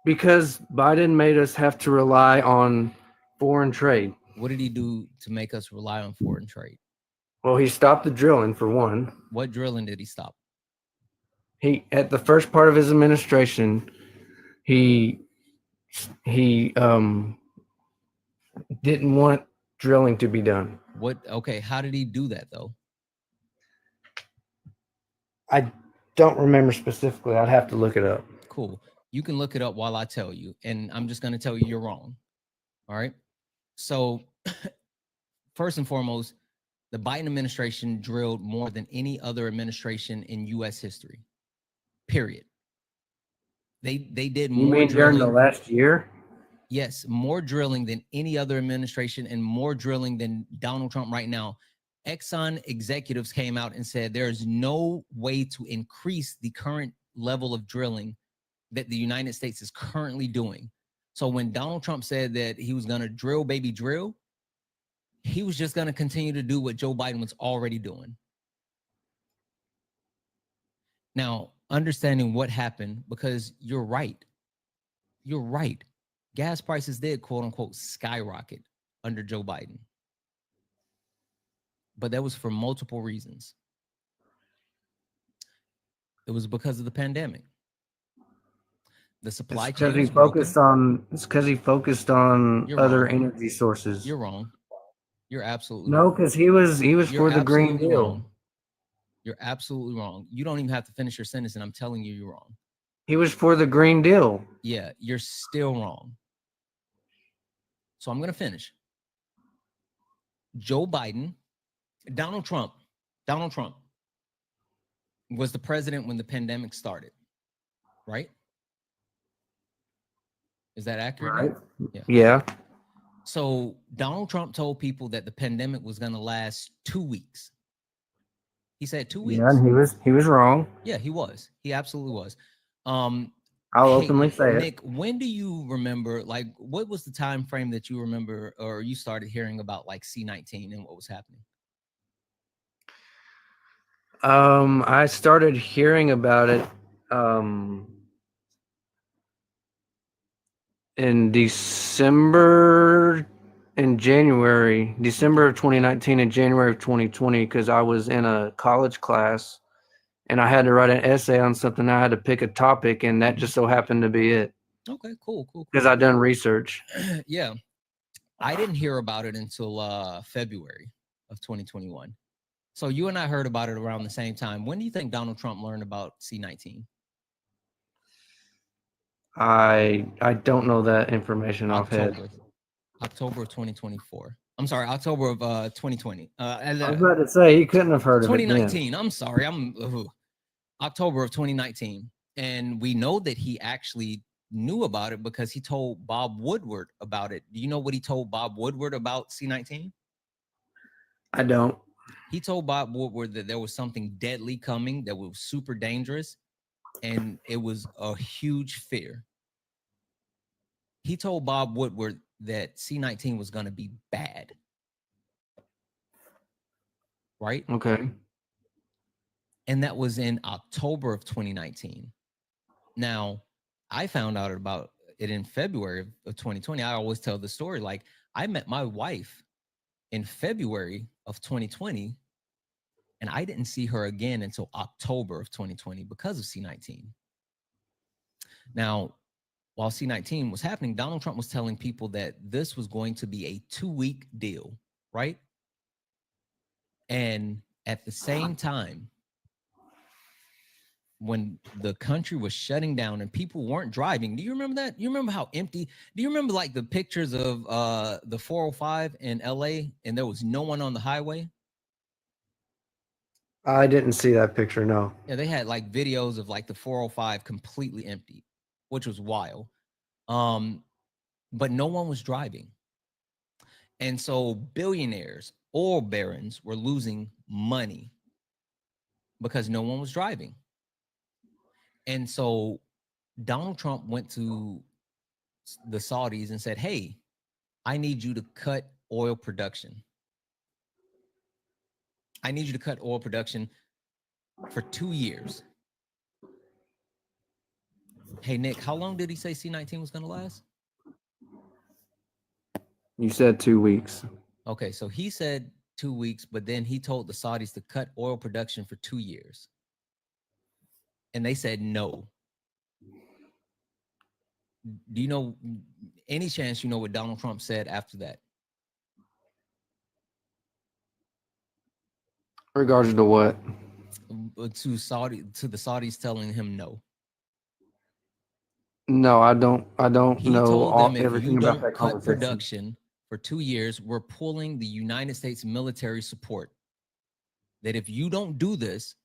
Because Biden made us have to rely on foreign trade. What did he do to make us rely on foreign trade? Well, he stopped the drilling for one. What drilling did he stop? He at the first part of his administration, he didn't want drilling to be done. Okay, how did he do that though? I don't remember specifically. I'd have to look it up. Cool. You can look it up while I tell you, and I'm just going to tell you you're wrong. All right. So, first and foremost, the Biden administration drilled more than any other administration in U.S. history. Period. They did more. You mean during the last year? Yes, more drilling than any other administration and more drilling than Donald Trump right now. Exxon executives came out and said there is no way to increase the current level of drilling that the United States is currently doing. So when Donald Trump said that he was going to drill, baby, drill, he was just going to continue to do what Joe Biden was already doing. Now, understanding what happened, because you're right. You're right. Gas prices did, quote unquote, skyrocket under Joe Biden. But that was for multiple reasons. It was because of the pandemic. The supply chain was broken. It's because he focused on other energy sources. You're wrong. You're absolutely no, wrong. because he was for the Green Deal. Wrong. You're absolutely wrong. You don't even have to finish your sentence, and I'm telling you, you're wrong. He was for the Green Deal. Yeah, you're still wrong. So I'm going to finish. Joe Biden, Donald Trump was the president when the pandemic started, right? Is that accurate? Right. Yeah. So Donald Trump told people that the pandemic was going to last 2 weeks. He said 2 weeks. Yeah, and he was wrong. Yeah, he was. He absolutely was. I'll openly say it. Nick, when do you remember, like, what was the time frame that you remember or you started hearing about like C-19 and what was happening? I started hearing about it in December of 2019 and January of 2020, because I was in a college class and I had to write an essay on something. I had to pick a topic, and that just so happened to be it. Okay, cool. Because I'd done research. Yeah. I didn't hear about it until February of 2021. So you and I heard about it around the same time. When do you think Donald Trump learned about C-19? I don't know that information offhand. October of 2024. I'm sorry, October of 2020. I was about to say he couldn't have heard of it then. 2019. I'm sorry. October of 2019. And we know that he actually knew about it because he told Bob Woodward about it. Do you know what he told Bob Woodward about C-19? I don't. He told Bob Woodward that there was something deadly coming that was super dangerous, and it was a huge fear. He told Bob Woodward that C-19 was going to be bad. Right? Okay. And that was in October of 2019. Now, I found out about it in February of 2020. I always tell the story, like, I met my wife in February of 2020, and I didn't see her again until October of 2020 because of C-19. Now, while C-19 was happening, Donald Trump was telling people that this was going to be a 2-week deal, right? And at the same time, when the country was shutting down and people weren't driving, do you remember that? You remember how empty? Do you remember like the pictures of the 405 in LA and there was no one on the highway? I didn't see that picture, no. Yeah, they had like videos of like the 405 completely empty, which was wild. But no one was driving. And so billionaires, oil barons were losing money because no one was driving. And so Donald Trump went to the Saudis and said, hey, I need you to cut oil production. I need you to cut oil production for 2 years. Hey, Nick, how long did he say C-19 was going to last? You said 2 weeks. Okay, so he said 2 weeks, but then he told the Saudis to cut oil production for 2 years. And they said no. Do you know, any chance you know what Donald Trump said after that? Regards to what? To the Saudis telling him no. No, I don't He know told them, if everything you about don't that cut conversation. production for 2 years, we're pulling the United States military support. That if you don't do this,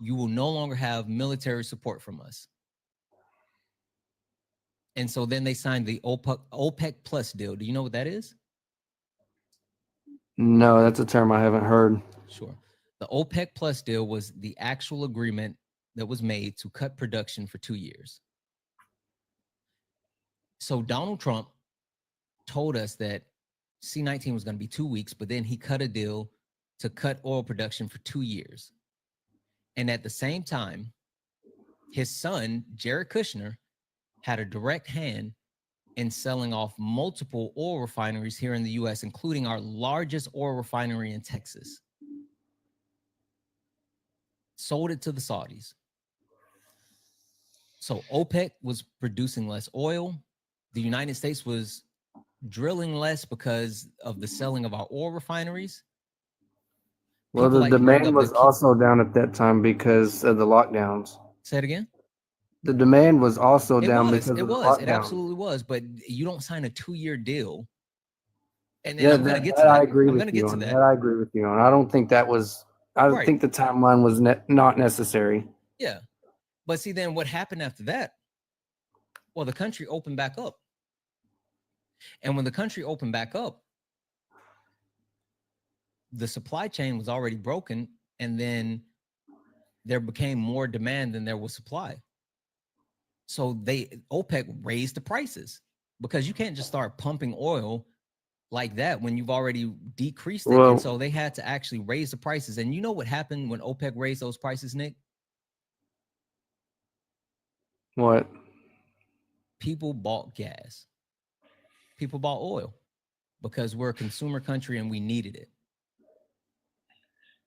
you will no longer have military support from us. And so then they signed the OPEC Plus deal. Do you know what that is? No, that's a term I haven't heard. Sure. The OPEC Plus deal was the actual agreement that was made to cut production for 2 years. So Donald Trump told us that C-19 was going to be 2 weeks, but then he cut a deal to cut oil production for 2 years. And at the same time, his son, Jared Kushner, had a direct hand in selling off multiple oil refineries here in the U.S., including our largest oil refinery in Texas. Sold it to the Saudis. So OPEC was producing less oil. The United States was drilling less because of the selling of our oil refineries. Well, the demand was also down at that time because of the lockdowns. Say it again? The demand was also down because of the lockdown. It absolutely was. But you don't sign a 2-year deal. And Yeah, I'm going to get to that. I agree I'm with going to get you to on that. that. I agree with you on. I don't think that was. I Right. think the timeline was not necessary. Yeah. But see, then what happened after that? Well, the country opened back up. And when the country opened back up, the supply chain was already broken. And then there became more demand than there was supply. So OPEC raised the prices because you can't just start pumping oil like that when you've already decreased it. Well, and so they had to actually raise the prices. And you know what happened when OPEC raised those prices, Nick? What? People bought gas. People bought oil because we're a consumer country and we needed it.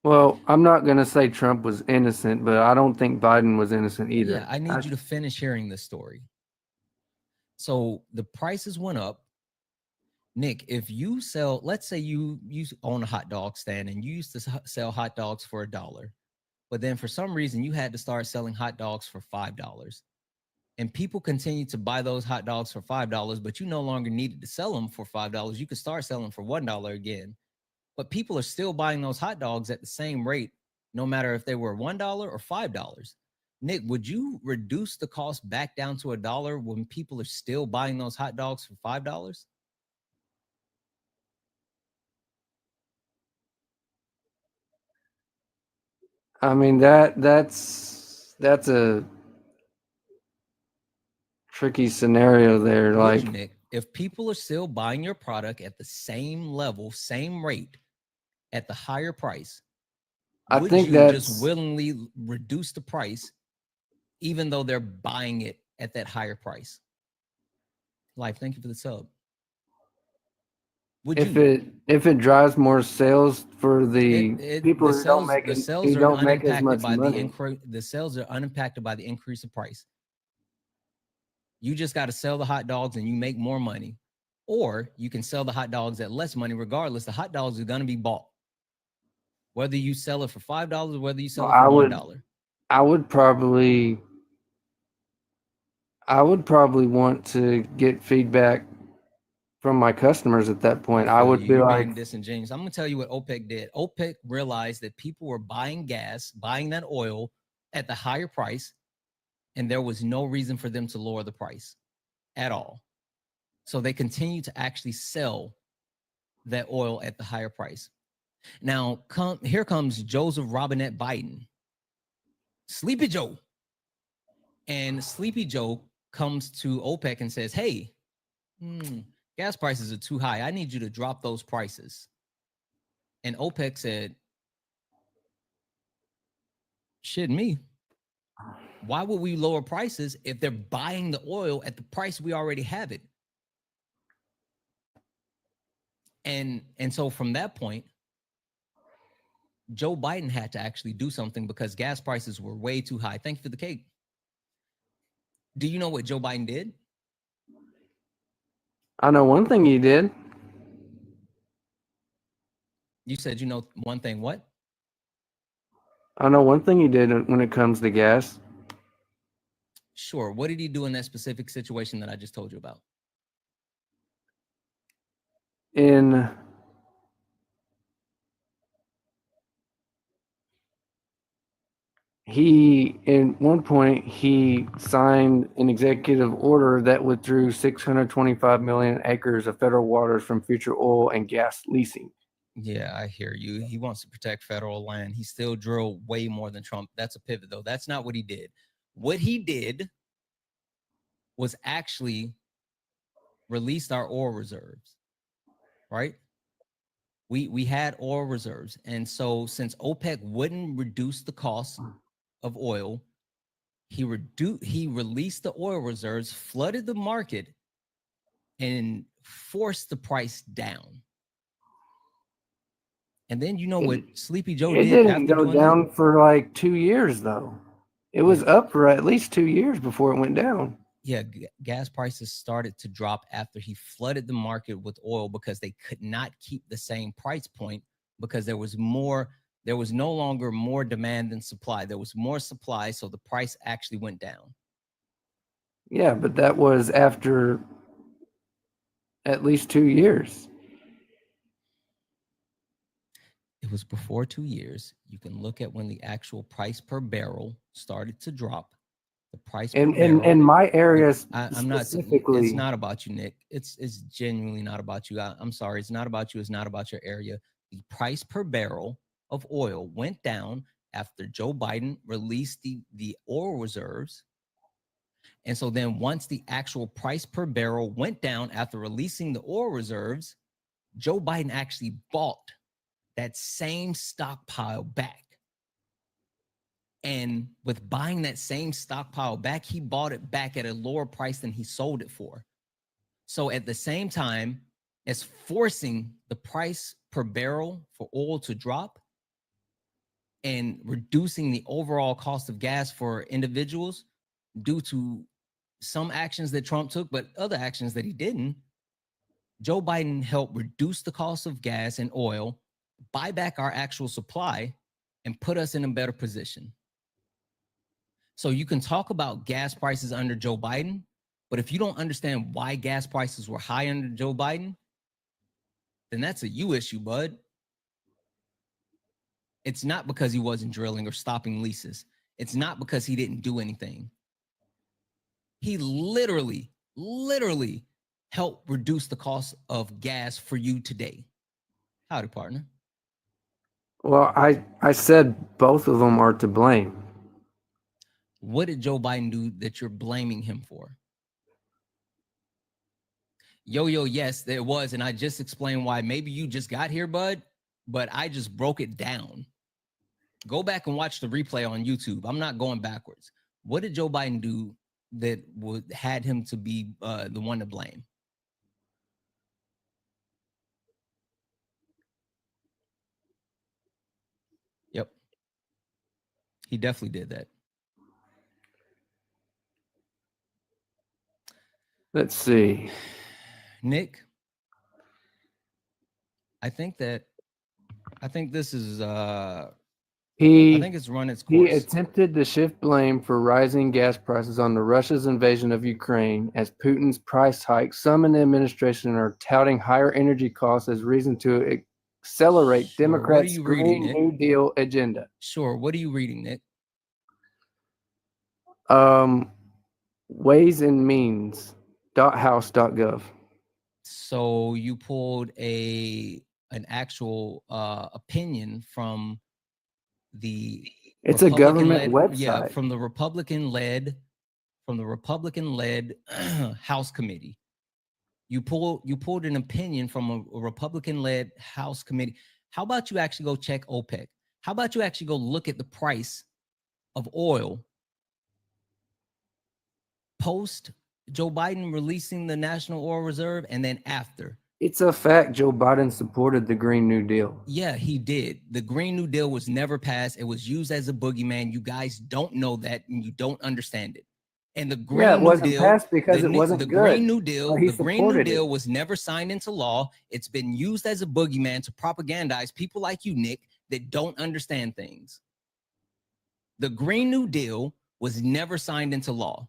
Well, I'm not going to say Trump was innocent, but I don't think Biden was innocent either. Yeah, I need you to finish hearing this story. So the prices went up. Nick, if you sell, let's say you own a hot dog stand and you used to sell hot dogs for $1, but then for some reason you had to start selling hot dogs for $5. and people continue to buy those hot dogs for $5, but you no longer needed to sell them for $5. You could start selling for $1 again. But people are still buying those hot dogs at the same rate, no matter if they were $1 or $5. Nick, would you reduce the cost back down to $1 when people are still buying those hot dogs for $5? I mean that's a tricky scenario there. Would Like, you, Nick, if people are still buying your product at the same level, same rate, at the higher price, I would think you just that's willingly reduce the price, even though they're buying it at that higher price? Life, thank you for the sub. Would if you? it drives more sales for the people who don't make The it, sales who are don't make as unimpacted much by the money. increase. The sales are unimpacted by the increase of price. You just got to sell the hot dogs and you make more money, or you can sell the hot dogs at less money. Regardless, the hot dogs are going to be bought, whether you sell it for $5 or whether you sell it for $1. I would probably want to get feedback from my customers at that point. I would be You're like, being disingenuous. I'm gonna tell you what OPEC did. OPEC realized that people were buying gas, buying that oil at the higher price, and there was no reason for them to lower the price at all. So they continue to actually sell that oil at the higher price. Now, here comes Joseph Robinette Biden, Sleepy Joe. And Sleepy Joe comes to OPEC and says, hey, gas prices are too high. I need you to drop those prices. And OPEC said, shit, me. Why would we lower prices if they're buying the oil at the price we already have it? And so from that point, Joe Biden had to actually do something because gas prices were way too high. Thank you for the cake. Do you know what Joe Biden did? I know one thing he did. You said you know one thing, what? I know one thing he did when it comes to gas. Sure. What did he do in that specific situation that I just told you about? In one point, he signed an executive order that withdrew 625 million acres of federal waters from future oil and gas leasing. Yeah, I hear you. He wants to protect federal land. He still drilled way more than Trump. That's a pivot, though. That's not what he did. What he did was actually released our oil reserves, right? We had oil reserves. And so since OPEC wouldn't reduce the cost of oil, he released the oil reserves, flooded the market, and forced the price down. And then you know what Sleepy Joe did? It didn't go down for like 2 years, though. It was up for at least 2 years before it went down. Yeah, gas prices started to drop after he flooded the market with oil because they could not keep the same price point because there was no longer more demand than supply. There was more supply, so the price actually went down. Yeah, but that was after at least 2 years. It was before 2 years. You can look at when the actual price per barrel started to drop. The price per barrel. In my area I'm not specifically. It's not about you, Nick. It's genuinely not about you. I'm sorry. It's not about you. It's not about your area. The price per barrel of oil went down after Joe Biden released the oil reserves. And so then once the actual price per barrel went down after releasing the oil reserves, Joe Biden actually bought that same stockpile back. And with buying that same stockpile back, he bought it back at a lower price than he sold it for. So at the same time as forcing the price per barrel for oil to drop and reducing the overall cost of gas for individuals due to some actions that Trump took, but other actions that he didn't, Joe Biden helped reduce the cost of gas and oil, buy back our actual supply, and put us in a better position. So you can talk about gas prices under Joe Biden, but if you don't understand why gas prices were high under Joe Biden, then that's a you issue, bud. It's not because he wasn't drilling or stopping leases. It's not because he didn't do anything. He literally helped reduce the cost of gas for you today. Howdy, partner. Well, I said both of them are to blame. What did Joe Biden do that you're blaming him for? Yes, there was. And I just explained why. Maybe you just got here, bud, but I just broke it down. Go back and watch the replay on YouTube. I'm not going backwards. What did Joe Biden do that had him to be the one to blame? Yep. He definitely did that. Let's see. Nick, I think this is I think it's run its course. He attempted to shift blame for rising gas prices on Russia's invasion of Ukraine as Putin's price hikes. Some in the administration are touting higher energy costs as reason to accelerate Democrats' Green New Deal agenda. Sure. What are you reading, Nick? Ways and Means .house.gov. So you pulled an actual opinion from it's a government website. Yeah, from the Republican-led House committee. You pulled an opinion from a Republican-led House committee. How about you actually go check OPEC? How about you actually go look at the price of oil post Joe Biden releasing the National Oil Reserve and then after? It's a fact Joe Biden supported the Green New Deal. Yeah, he did. The Green New Deal was never passed. It was used as a boogeyman. You guys don't know that and you don't understand it. And the Green New Deal passed because it wasn't good. The Green New Deal was never signed into law. It's been used as a boogeyman to propagandize people like you, Nick, that don't understand things. The Green New Deal was never signed into law.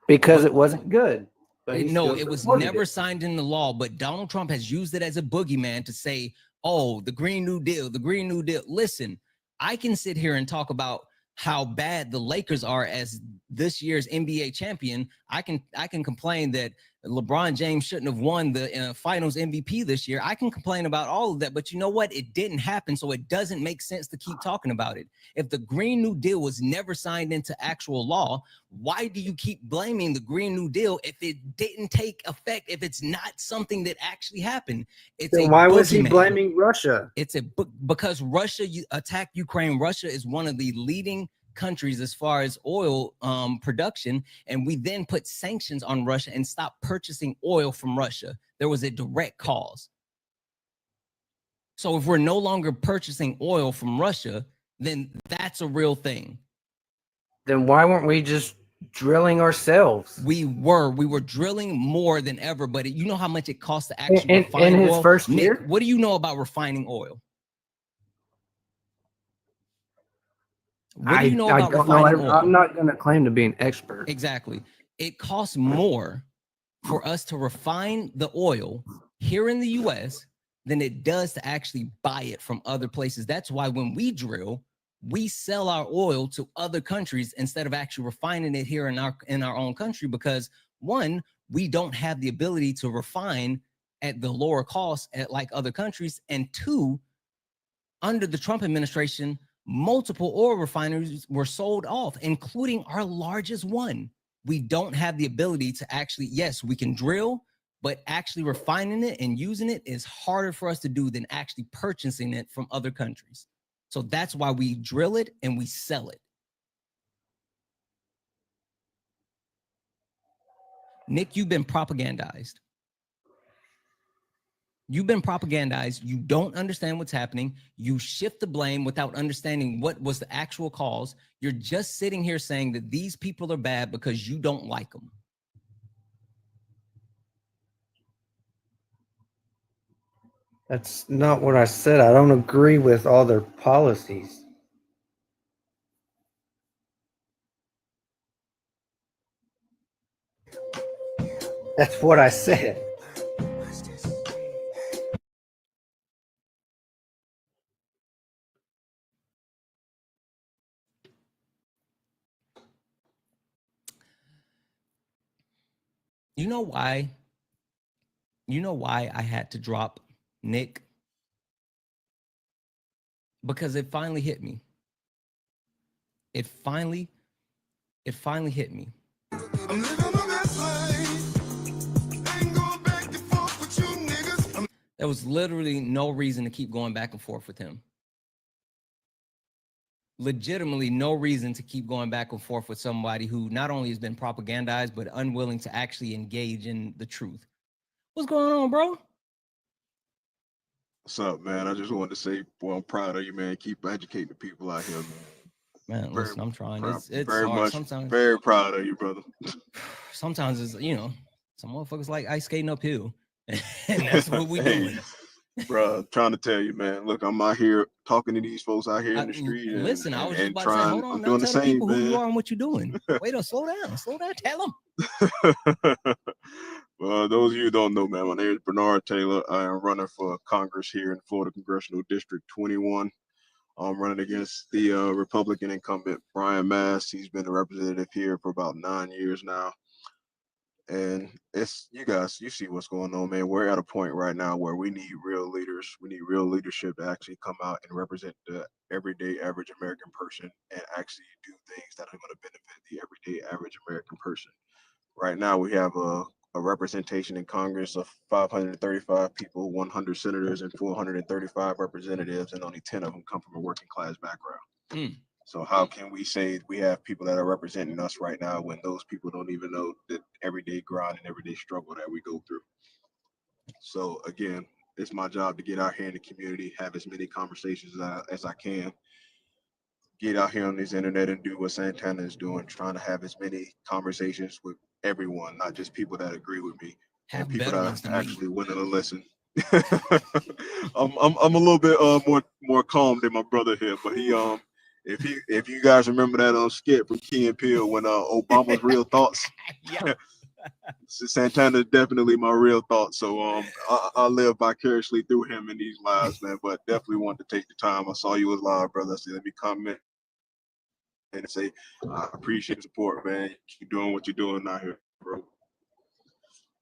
Because it wasn't good. No, it was never signed into law, but Donald Trump has used it as a boogeyman to say, oh, the Green New Deal, the Green New Deal. Listen, I can sit here and talk about how bad the Lakers are as this year's NBA champion. I can complain that LeBron James shouldn't have won the finals MVP this year. I can complain about all of that, but you know what? It didn't happen, so it doesn't make sense to keep talking about it. If the Green New Deal was never signed into actual law, why do you keep blaming the Green New Deal if it didn't take effect, if it's not something that actually happened? Then why was he blaming Russia? Because Russia attacked Ukraine. Russia is one of the leading countries as far as oil production, and we then put sanctions on Russia and stopped purchasing oil from Russia. There was a direct cause. So if we're no longer purchasing oil from Russia, then that's a real thing. Then why weren't we just drilling ourselves? We were drilling more than ever, but you know how much it costs to actually refine in his oil? first Nick, year? what do you know about refining oil? What do you know about refining oil? I'm not going to claim to be an expert. Exactly. It costs more for us to refine the oil here in the US than it does to actually buy it from other places. That's why when we drill, we sell our oil to other countries instead of actually refining it here in our own country, because one, we don't have the ability to refine at the lower cost at like other countries, and two, under the Trump administration, multiple oil refineries were sold off, including our largest one. We don't have the ability to actually, yes, we can drill, but actually refining it and using it is harder for us to do than actually purchasing it from other countries. So that's why we drill it and we sell it. Nick, you've been propagandized. You've been propagandized. You don't understand what's happening. You shift the blame without understanding what was the actual cause. You're just sitting here saying that these people are bad because you don't like them. That's not what I said. I don't agree with all their policies. That's what I said. You know why? You know why I had to drop Nick? Because it finally hit me. It finally hit me. There was literally no reason to keep going back and forth with him. Legitimately no reason to keep going back and forth with somebody who not only has been propagandized, but unwilling to actually engage in the truth. What's going on, bro? What's up, man? I just wanted to say, boy, I'm proud of you, man. Keep educating the people out here, man. Man, listen, I'm trying. It's very hard much, sometimes. very proud of you, brother. Sometimes it's, you know, some motherfuckers like ice skating uphill, and that's what we doing. Bro, trying to tell you, man. Look, I'm out here talking to these folks out here in the street. Listen, I was just about trying, to say, hold on, I'm now doing tell the the same, people who man. you are and what you're doing. Wait, slow down, tell them. Well, those of you who don't know, man, my name is Bernard Taylor. I am running for Congress here in Florida Congressional District 21. I'm running against the Republican incumbent, Brian Mast. He's been a representative here for about 9 years now. And it's, you guys, you see what's going on, man. We're at a point right now where we need real leaders. We need real leadership to actually come out and represent the everyday average American person and actually do things that are going to benefit the everyday average American person. Right now, we have a representation in Congress of 535 people, 100 senators, and 435 representatives, and only 10 of them come from a working class background. So how can we say we have people that are representing us right now when those people don't even know the everyday grind and everyday struggle that we go through? So again, it's my job to get out here in the community, have as many conversations as I can, get out here on this internet and do what Santana is doing, trying to have as many conversations with everyone, not just people that agree with me, and people that are actually willing to listen. I'm a little bit more calm than my brother here, but if you guys remember that skit from Key and Peele when Obama's real thoughts, Santana is definitely my real thoughts. So I live vicariously through him in these lives, man. But definitely want to take the time. I saw you was live, brother. I said, let me comment and say I appreciate the support, man. Keep doing what you're doing out here, bro.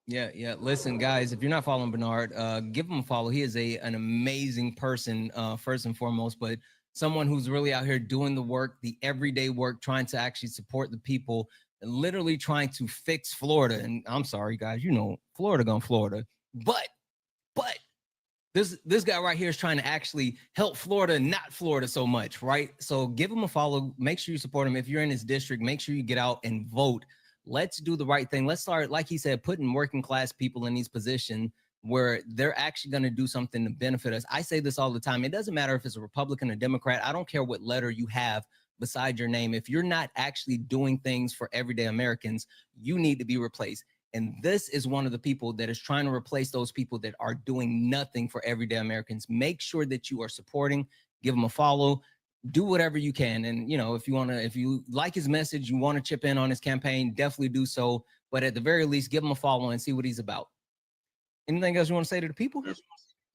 Yeah. Listen, guys, if you're not following Bernard, give him a follow. He is an amazing person, first and foremost, but someone who's really out here doing the work, the everyday work, trying to actually support the people, and literally trying to fix Florida. And I'm sorry, guys, you know, Florida gone Florida, but this guy right here is trying to actually help Florida, not Florida so much, right? So give him a follow. Make sure you support him. If you're in his district, make sure you get out and vote. Let's do the right thing. Let's start, like he said, putting working class people in these positions where they're actually going to do something to benefit us. I say this all the time. It doesn't matter if it's a Republican or Democrat. I don't care what letter you have beside your name. If you're not actually doing things for everyday Americans, you need to be replaced. And this is one of the people that is trying to replace those people that are doing nothing for everyday Americans. Make sure that you are supporting, give him a follow, do whatever you can. And, you know, if you like his message, you want to chip in on his campaign, definitely do so. But at the very least, give him a follow and see what he's about. Anything else you want to say to the people?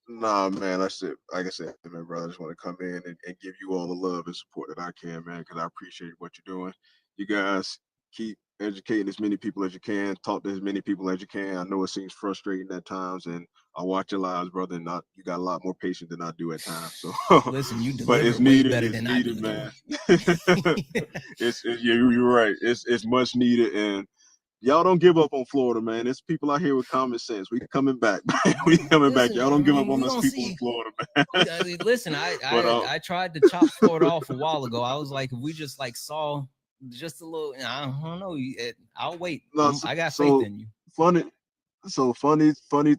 Nah, man, that's it. Like I said, man, brother, I just want to come in and give you all the love and support that I can, man, because I appreciate what you're doing. You guys keep educating as many people as you can, talk to as many people as you can. I know it seems frustrating at times, and I watch your lives, brother, and you got a lot more patience than I do at times. So, listen, you but deliver it's way needed. better It's than needed, I do. man. You're right. It's much needed, and y'all don't give up on Florida, man. It's people out here with common sense. We coming back, man. We coming back. Y'all don't give up on us people in Florida, man. Listen, I tried to chop Florida off a while ago. I was like, if we just like saw just a little, I don't know. I'll wait. I got faith in you. Funny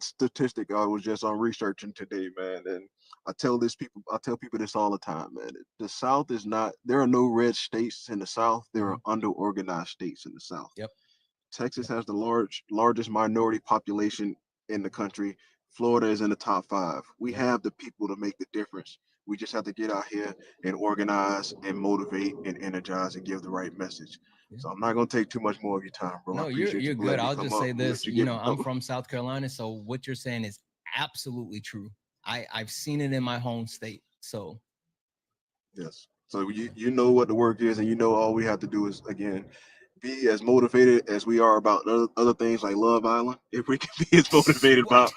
statistic. I was just on researching today, man, and I tell people this all the time, man. The South is not. There are no red states in the South. There are under-organized states in the South. Yep. Texas has the largest minority population in the country. Florida is in the top 5. We have the people to make the difference. We just have to get out here and organize and motivate and energize and give the right message. So I'm not gonna take too much more of your time, bro. No, I appreciate you're you for good. letting me I'll come just up say and this. let you You get know, I'm bro. from South Carolina, so what you're saying is absolutely true. I've seen it in my home state. So Yes. So you know what the work is, and you know all we have to do is again be as motivated as we are about other things like Love Island. If we can be as motivated about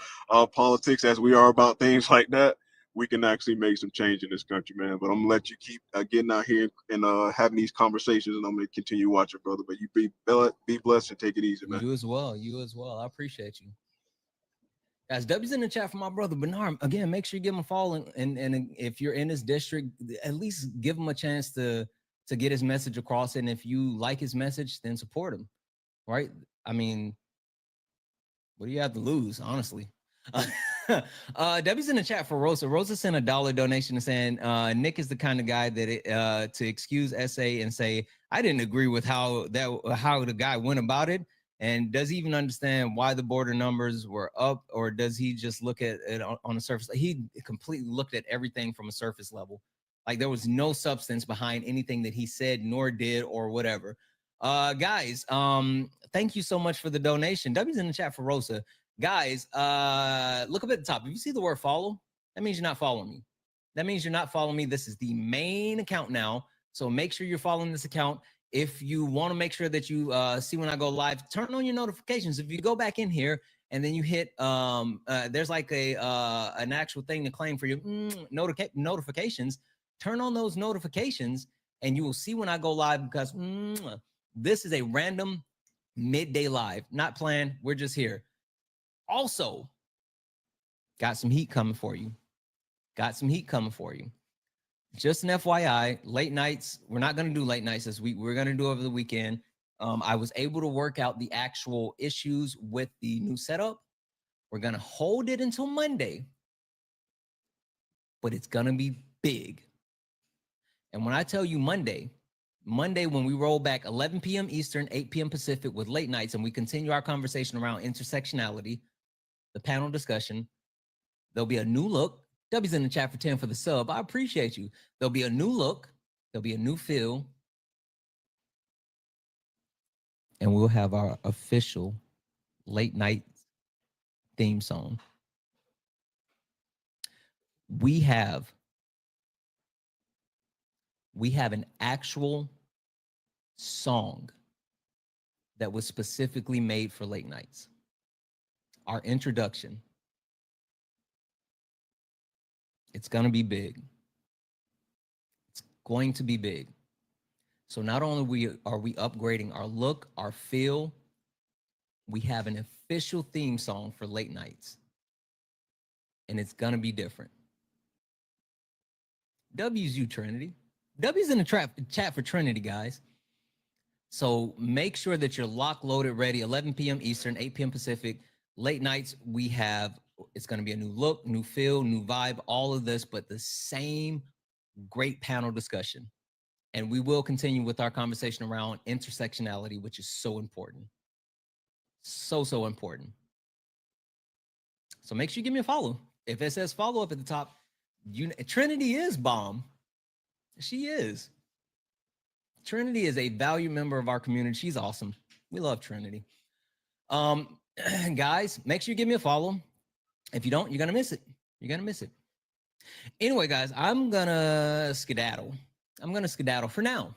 politics as we are about things like that, we can actually make some change in this country, man. But I'm gonna let you keep getting out here and having these conversations, and I'm gonna continue watching, brother. But you be blessed and take it easy, man. you as well. You as well. I appreciate you. Guys, W's in the chat for my brother Bernard. Again, make sure you give him a follow, and if you're in his district, at least give him a chance to get his message across. And if you like his message, then support him. Right? I mean, what do you have to lose, honestly? Debbie's in the chat for Rosa. Rosa sent $1 donation saying Nick is the kind of guy that to excuse SA and say I didn't agree with how the guy went about it, and does he even understand why the border numbers were up, or does he just look at it on the surface? He completely looked at everything from a surface level, like there was no substance behind anything that he said nor did or whatever. Guys, thank you so much for the donation. W's in the chat for Rosa. Guys, look up at the top. If you see the word follow, that means you're not following me. That means you're not following me. This is the main account now. So make sure you're following this account. If you want to make sure that you see when I go live, turn on your notifications. If you go back in here and then you hit, there's like an actual thing to claim for your notifications. Turn on those notifications and you will see when I go live, because this is a random midday live, not planned. We're just here. Also, got some heat coming for you. Got some heat coming for you. Just an FYI, late nights. We're not going to do late nights this week. We're going to do over the weekend. I was able to work out the actual issues with the new setup. We're going to hold it until Monday, but it's going to be big. And when I tell you Monday, when we roll back 11 p.m. Eastern, 8 p.m. Pacific with late nights, and we continue our conversation around intersectionality, the panel discussion, there'll be a new look. W's in the chat for 10 for the sub. I appreciate you. There'll be a new look. There'll be a new feel. And we'll have our official late night theme song. We have an actual song that was specifically made for late nights. Our introduction. It's going to be big. It's going to be big. So not only are we upgrading our look, our feel, we have an official theme song for late nights. And it's going to be different. W's you, Trinity. W's in the chat for Trinity, guys. So make sure that you're locked, loaded, ready. 11 p.m. Eastern, 8 p.m. Pacific. Late nights, it's going to be a new look, new feel, new vibe, all of this, but the same great panel discussion. And we will continue with our conversation around intersectionality, which is so important. So important. So make sure you give me a follow. If it says follow up at the top, Trinity is bomb. She is. Trinity is a valued member of our community. She's awesome. We love Trinity. Guys, make sure you give me a follow. If you don't, you're gonna miss it. You're gonna miss it. Anyway, guys, I'm gonna skedaddle. For now.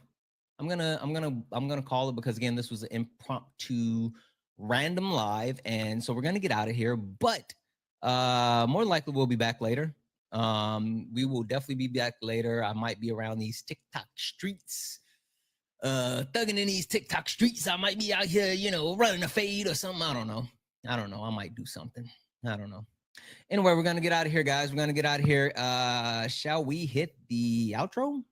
I'm gonna call it, because again, this was an impromptu random live, and so we're gonna get out of here. But more likely we'll be back later. We will definitely be back later. I might be around these TikTok streets. Thugging in these TikTok streets. I might be out here, running a fade or something. I don't know. I might do something. I don't know. Anyway, we're going to get out of here, guys. We're going to get out of here. Shall we hit the outro?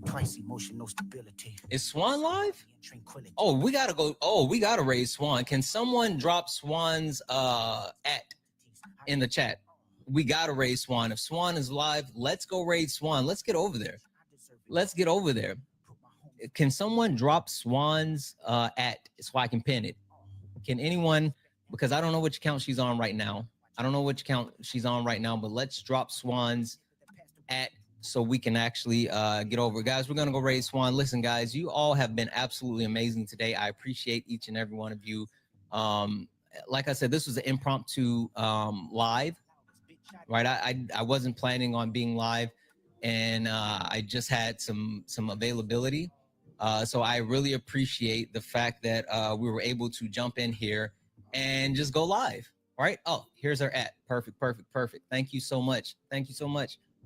Price emotional stability. Is Swan live? Oh, we got to go. Oh, we got to raise Swan. Can someone drop Swan's in the chat? We got to raise Swan. If Swan is live, let's go raise Swan. Let's get over there. Can someone drop Swan's so I can pin it? Can anyone because I don't know which account she's on right now. I don't know which account she's on right now, but let's drop Swan's at so we can actually get over. Guys, we're going to go raise Swan. Listen, guys, you all have been absolutely amazing today. I appreciate each and every one of you. Like I said, this was an impromptu live, right? I wasn't planning on being live, and I just had some availability. So I really appreciate the fact that we were able to jump in here and just go live, right? Oh, here's our at. Perfect. Thank you so much.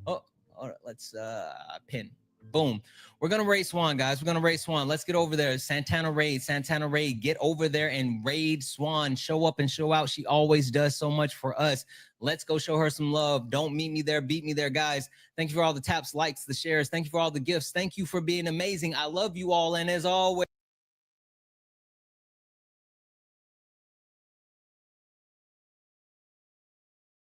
Oh, all right, let's pin. Boom. We're going to raid Swan, guys. We're going to raid Swan. Let's get over there. Santana raid. Get over there and raid Swan. Show up and show out. She always does so much for us. Let's go show her some love. Don't meet me there. Beat me there, guys. Thank you for all the taps, likes, the shares. Thank you for all the gifts. Thank you for being amazing. I love you all. And as always,